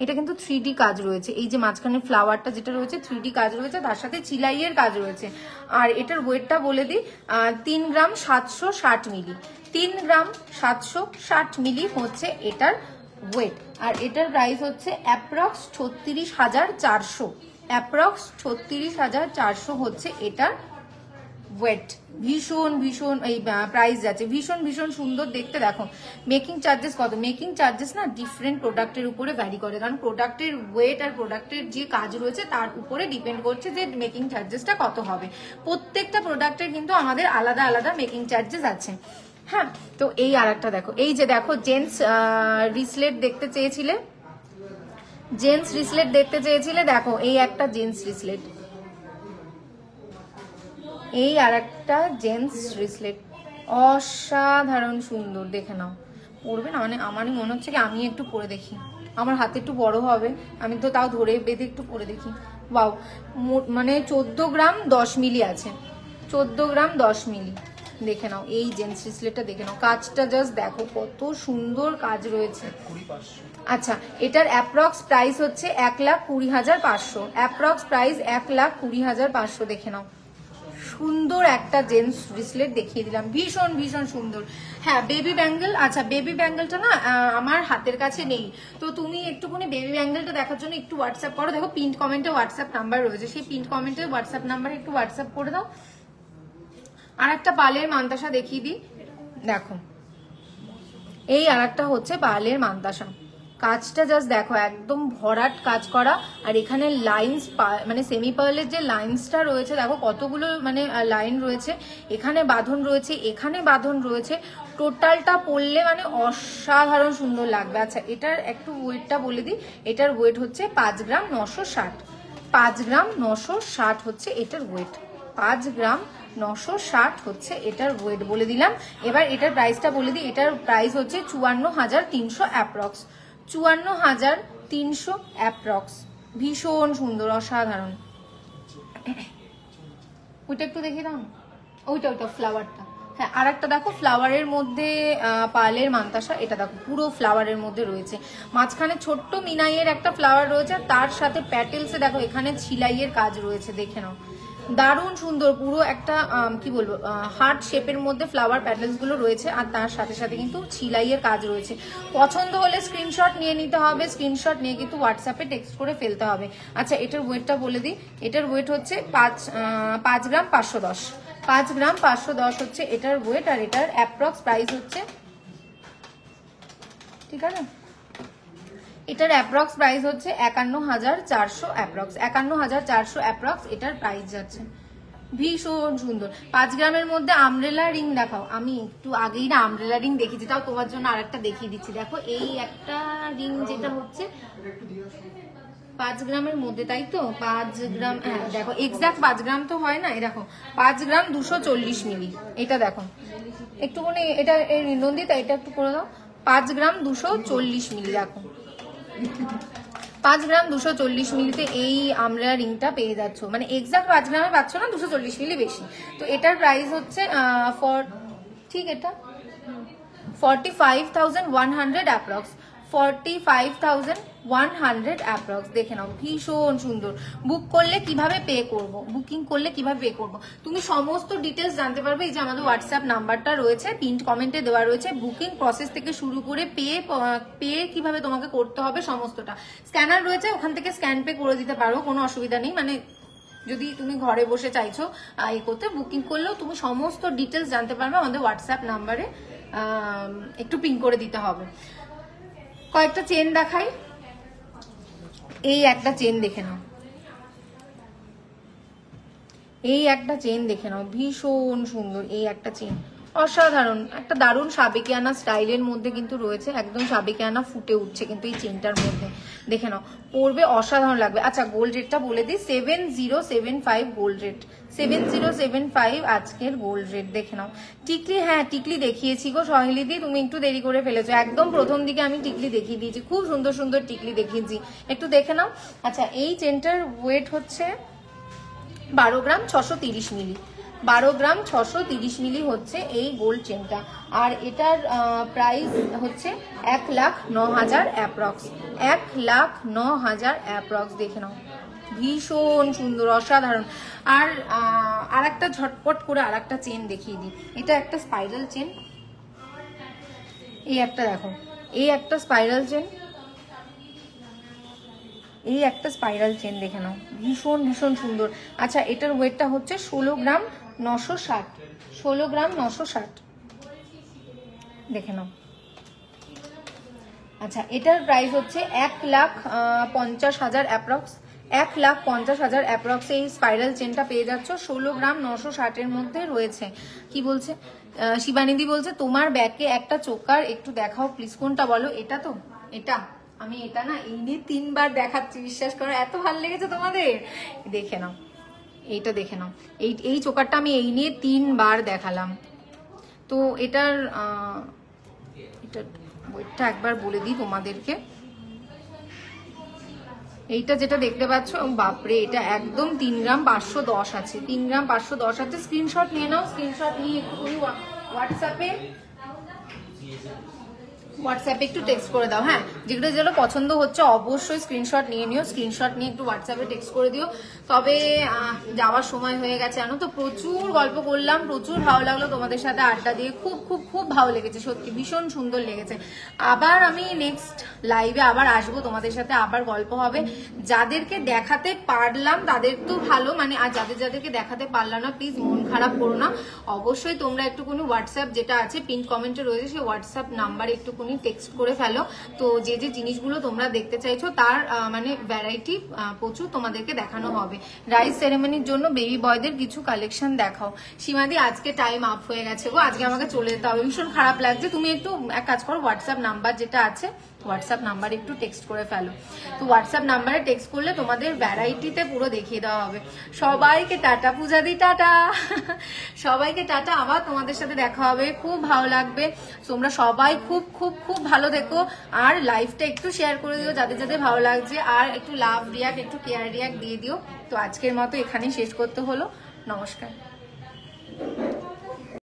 এটা কিন্তু 3D কাজ রয়েছে, এই যে মাঝখানে ফ্লাওয়ারটা যেটা রয়েছে 3D কাজ রয়েছে, তার সাথে চিলাইয়ের কাজ রয়েছে। আর এটার ওয়েটটা বলে দিই, 3 গ্রাম 760 মিলি, 3 গ্রাম 760 মিলি হচ্ছে এটার ওয়েট। আর এটার প্রাইস হচ্ছে অ্যাপ্রক্স 36,400, অ্যাপ্রক্স 36,400 হচ্ছে এটার ওয়েট। ভীষণ ভীষণ এই প্রাইস যাচ্ছে, ভীষণ ভীষণ সুন্দর দেখতে। দেখো মেকিং চার্জেস কত, মেকিং চার্জেস না ডিফারেন্ট প্রোডাক্টের উপরে ভ্যারি করে, কারণ প্রোডাক্টের ওয়েট আর প্রোডাক্টের যে কাজ রয়েছে তার উপরে ডিপেন্ড করছে যে মেকিং চার্জেসটা কত হবে। প্রত্যেকটা প্রোডাক্টের কিন্তু আমাদের আলাদা আলাদা মেকিং চার্জেস আছে। হ্যাঁ, তো এই আর একটা দেখো, এই যে দেখো জেন্টস রিসলেট দেখতে চেয়েছিলে, জেন্টস রিসলেট দেখতে চেয়েছিলে, দেখো এই একটা জেন্টস রিসলেট, এই আর একটা জেন্টস রিসলেট, অসাধারণ সুন্দর, দেখে নাও। পরবে না মানে আমারই মনে হচ্ছে কি আমি একটু পরে দেখি, আমার হাতে একটু বড় হবে, আমি তো তাও ধরে বেঁধে একটু পরে দেখি। বাউ, মানে 14 গ্রাম 10 মিলি আছে, 14 গ্রাম 10 মিলি। দেখে নাও এই জেন্টস ব্রেসলেটটা, দেখে নাও কাজটা জাস্ট দেখো কত সুন্দর কাজ রয়েছে। আচ্ছা, এটার অ্যাপ্রক্স প্রাইস হচ্ছে 1,20,500, অ্যাপ্রক্স প্রাইস 1,20,500। দেখে নাও সুন্দর একটা জেন্টস ব্রেসলেট দেখিয়ে দিলাম, ভীষণ ভীষণ সুন্দর। হ্যাঁ বেবি ব্যাঙ্গেল, আচ্ছা বেবি ব্যাঙ্গেলটা না আমার হাতের কাছে নেই, তো তুমি একটুখানি বেবি ব্যাঙ্গেলটা দেখার জন্য একটু হোয়াটসঅ্যাপ করো। দেখো পিন কমেন্টে হোয়াটসঅ্যাপ নাম্বার রয়েছে, সেই পিন কমেন্টে হোয়াটসঅ্যাপ নাম্বারে একটু হোয়াটসঅ্যাপ করে দাও। আর একটা পালের মান্তাসা দেখিয়ে দিই, দেখো এই আর একটা হচ্ছে পালের মান্তাসা, কাজটা জাস্ট দেখো একদম ভরাট কাজ করা। আর এখানে লাইন্স মানে সেমি পার্লের যে লাইন্সটা রয়েছে দেখো কতগুলো মানে লাইন রয়েছে, এখানে বাঁধন রয়েছে, এখানে বাঁধন রয়েছে, টোটালটা পরলে মানে অসাধারণ সুন্দর লাগবে। আচ্ছা এটার একটু ওয়েটটা বলে দিই, এটার ওয়েট হচ্ছে 5 গ্রাম 960, 5 গ্রাম 960 হচ্ছে এটার ওয়েট, 5 গ্রাম 960 হচ্ছে এটার ওয়েট বলে দিলাম। এবার এটার প্রাইসটা বলে দিই, এটার প্রাইস হচ্ছে 54,300 অ্যাপ্রক্স, 54,300 অ্যাপ্রক্স। ভীষণ সুন্দর অসাধারণ। ওইটা একটু দেখিয়ে দাও, ওইটা ফ্লাওয়ারটা। হ্যাঁ আর একটা দেখো ফ্লাওয়ারের মধ্যে পার্লের মান্তাসা, এটা দেখো পুরো ফ্লাওয়ারের মধ্যে রয়েছে, মাঝখানে ছোট্ট মিনাইয়ের একটা ফ্লাওয়ার রয়েছে, তার সাথে প্যাটেলসে দেখো এখানে ছিলাইয়ের কাজ রয়েছে, দেখে নাও দারুণ সুন্দর, পুরো একটা কি বলবো হার্ট শেপের মধ্যে ফ্লাওয়ার প্যাটেলস গুলো রয়েছে, আর তার সাথে সাথে কিন্তু ছিলাইয়ের কাজ রয়েছে। পছন্দ হলে স্ক্রিনশট নিয়ে নিতে হবে, স্ক্রিনশট নিয়ে কিন্তু হোয়াটসঅ্যাপে টেক্সট করে ফেলতে হবে। আচ্ছা এটার ওয়েটটা বলে দিই, এটার ওয়েট হচ্ছে 5 গ্রাম 510, 5 গ্রাম 510 হচ্ছে এটার ওয়েট, আর এটার অ্যাপ্রক্স প্রাইস হচ্ছে, ঠিক আছে এটার অ্যাপ্রক্স প্রাইস হচ্ছে 51,400 অ্যাপ্রক্স, 51,400 অ্যাপ্রক্স এটার প্রাইস যাচ্ছে। ভীষণ সুন্দর। 5 গ্রামের মধ্যে আমব্রেলা রিং দেখাও, আমি একটু আগেই না আমব্রেলা রিং দেখিয়েছি, তাও তোমার জন্য আরেকটা দেখিয়ে দিচ্ছি। দেখো এই একটা রিং যেটা হচ্ছে 5 গ্রামের মধ্যে, তাই তো 5 গ্রাম, হ্যাঁ দেখো এক্সাক্ট 5 গ্রাম তো হয় না, এই দেখো 5 গ্রাম 240 মিলি, এটা দেখো একটুখানি, এটা এই নন্দিতা এটা একটু করে দাও, 5 গ্রাম 240 মিলি, দেখো 5 গ্রাম 240 মিলিতে এই আমরা রিংটা পেয়ে যাচ্ছ, মানে এক্সাক্ট 5 গ্রামে পাচ্ছ না, 240 মিলি বেশি। তো এটার প্রাইস হচ্ছে ঠিক এটা 45,100 অ্যাপ্রক্স, 45,100 অ্যাপ্রক্স। দেখে নাও ভীষণ সুন্দর। বুক করলে কিভাবে পে করব, বুকিং করলে কিভাবে পে করব, তুমি সমস্ত ডিটেলস জানতে পারবে এই যে আমাদের হোয়াটসঅ্যাপ নাম্বারটা রয়েছে, পিন কমেন্টে দেওয়া রয়েছে, বুকিং প্রসেস থেকে শুরু করে পে কিভাবে তোমাকে করতে হবে সমস্তটা। স্ক্যানার রয়েছে, ওখান থেকে স্ক্যান পে করে দিতে পারো, কোনো অসুবিধা নেই। মানে যদি তুমি ঘরে বসে চাইছো এই করতে, বুকিং করলেও তুমি সমস্ত ডিটেলস জানতে পারবে আমাদের হোয়াটসঅ্যাপ নাম্বারে, একটু পিন করে দিতে হবে। কয়েকটা চেন দেখাই, এই একটা চেন দেখে নাও, এই একটা চেন দেখে নাও ভীষণ সুন্দর, এই একটা চেন অসাধারণ, একটা দারুণ সাবেকিয়ানা স্টাইলের মধ্যে কিন্তু রয়েছে, একদম সাবেকিয়ানা ফুটে উঠছে কিন্তু এই চেনটার মধ্যে, দেখে নাও পরবে অসাধারণ লাগবে। আচ্ছা গোল্ড রেটটা বলে দিই, 7075 গোল্ড রেট, 7075 আজকের গোল্ড রেট। দেখে নাও টিকলি, হ্যাঁ টিকলি দেখিয়েছি গো সহেলি দি, তুমি একটু দেরি করে ফেলেছো, একদম প্রথম দিকে আমি টিকলি দেখিয়ে দিয়েছি, খুব সুন্দর সুন্দর টিকলি দেখিয়েছি, একটু দেখে নাও। আচ্ছা এই চেনটার ওয়েট হচ্ছে 12 গ্রাম 630 মিলি, 12 গ্রাম 630 মিলি হচ্ছে এই গোল্ড চেনটা, আর এটার প্রাইস হচ্ছে 1,09,000 অ্যাপ্রক্স, 1,09,000 অ্যাপ্রক্স। দেখে নাও ভীষণ সুন্দর অসাধারণ। আর একটা ঝটপট করে আর একটা চেন দেখিয়ে দিই, এটা একটা স্পাইরাল চেন, এই একটা দেখো, এই একটা স্পাইরাল চেন, এই একটা স্পাইরাল চেন দেখে নাও ভীষণ ভীষণ সুন্দর। আচ্ছা এটার ওয়েটটা হচ্ছে 16 গ্রাম 960, 16 গ্রাম 960 দেখে নাও। আচ্ছা এটার প্রাইস হচ্ছে 1,50,000 অ্যাপ্রক্স, 1,50,000 অ্যাপ্রক্স এই স্পাইরাল চেনটা পেয়ে যাচ্ছ, 16 গ্রাম 960 এর মধ্যে রয়েছে। কি বলছে শিবানিদি, বলছে তোমার ব্যাগে একটা চোকার একটু দেখাও প্লিজ, কোনটা বলো, এটা তো, এটা আমি এটা না এই নিয়ে 3 বার দেখাচ্ছি, বিশ্বাস করো এত ভালো লেগেছে তোমাদের। দেখে নাও এইটা, দেখে নাও এই চোকারটা আমি এই নিয়ে 3 বার দেখালাম, তো এটার ওয়েটটা একবার বলে দিই তোমাদেরকে। এইটা যেটা দেখতে পাচ্ছ, বাপরে এটা একদম 3 গ্রাম 510 আছে, 3 গ্রাম 510 আছে। স্ক্রিনশট নিয়ে নাও, স্ক্রিনশট নিয়ে একটু হোয়াটসঅ্যাপে একটু টেক্সট করে দাও। হ্যাঁ, যেগুলো যেগুলো পছন্দ হচ্ছে অবশ্যই স্ক্রিনশট নিয়ে নিও, স্ক্রিনশট নিয়ে একটু হোয়াটসঅ্যাপে টেক্সট করে দিও। তবে যাওয়ার সময় হয়ে গেছে জানো তো, প্রচুর গল্প করলাম, প্রচুর ভালো লাগলো তোমাদের সাথে আড্ডা দিয়ে, খুব খুব খুব ভালো লেগেছে, সত্যি ভীষণ সুন্দর লেগেছে। আবার আমি নেক্সট লাইভে আবার আসবো তোমাদের সাথে, আবার গল্প হবে। যাদেরকে দেখাতে পারলাম তাদের তো ভালো, মানে আর যাদেরকে দেখাতে পারলাম না প্লিজ মন খারাপ করো না। অবশ্যই তোমরা একটুখানি হোয়াটসঅ্যাপ যেটা আছে পিন কমেন্টে রয়েছে সেই হোয়াটসঅ্যাপ নাম্বারে একটুখানি টেক্সট করে ফেলো। তো যে যে জিনিসগুলো তোমরা দেখতে চাইছো তার মানে ভ্যারাইটি প্রচুর তোমাদেরকে দেখানো হবে। রাইস সেরেমনির জন্য বেবি বয়দের কিছু কালেকশন দেখাও। সীমাদি আজকে টাইম আপ হয়ে গেছে গো, আজকে আমাকে চলে যেতে হবে, ভীষণ খারাপ লাগছে। তুমি একটু এক কাজ করো, হোয়াটসঅ্যাপ নাম্বার যেটা আছে হোয়াটসঅ্যাপ নাম্বারে একটু টেক্সট করে ফেলো। তো হোয়াটসঅ্যাপ নাম্বারে টেক্সট করলে তোমাদের ভ্যারাইটিতে পুরো দেখিয়ে দেওয়া হবে। সবাইকে টাটা, পূজা দি টাটা, সবাইকে টাটা। আবার তোমাদের সাথে দেখা হবে, খুব ভালো লাগবে। তোমরা সবাই খুব খুব খুব ভালো থেকো, আর লাইভটা একটু শেয়ার করে দিও যাদের যাদের ভালো লাগছে, আর একটু লাভ রিয়াক্ট, একটু কেয়ার রিয়াক্ট দিয়ে দিও। তো আজকের মতো এখানেই শেষ করতে হলো, নমস্কার।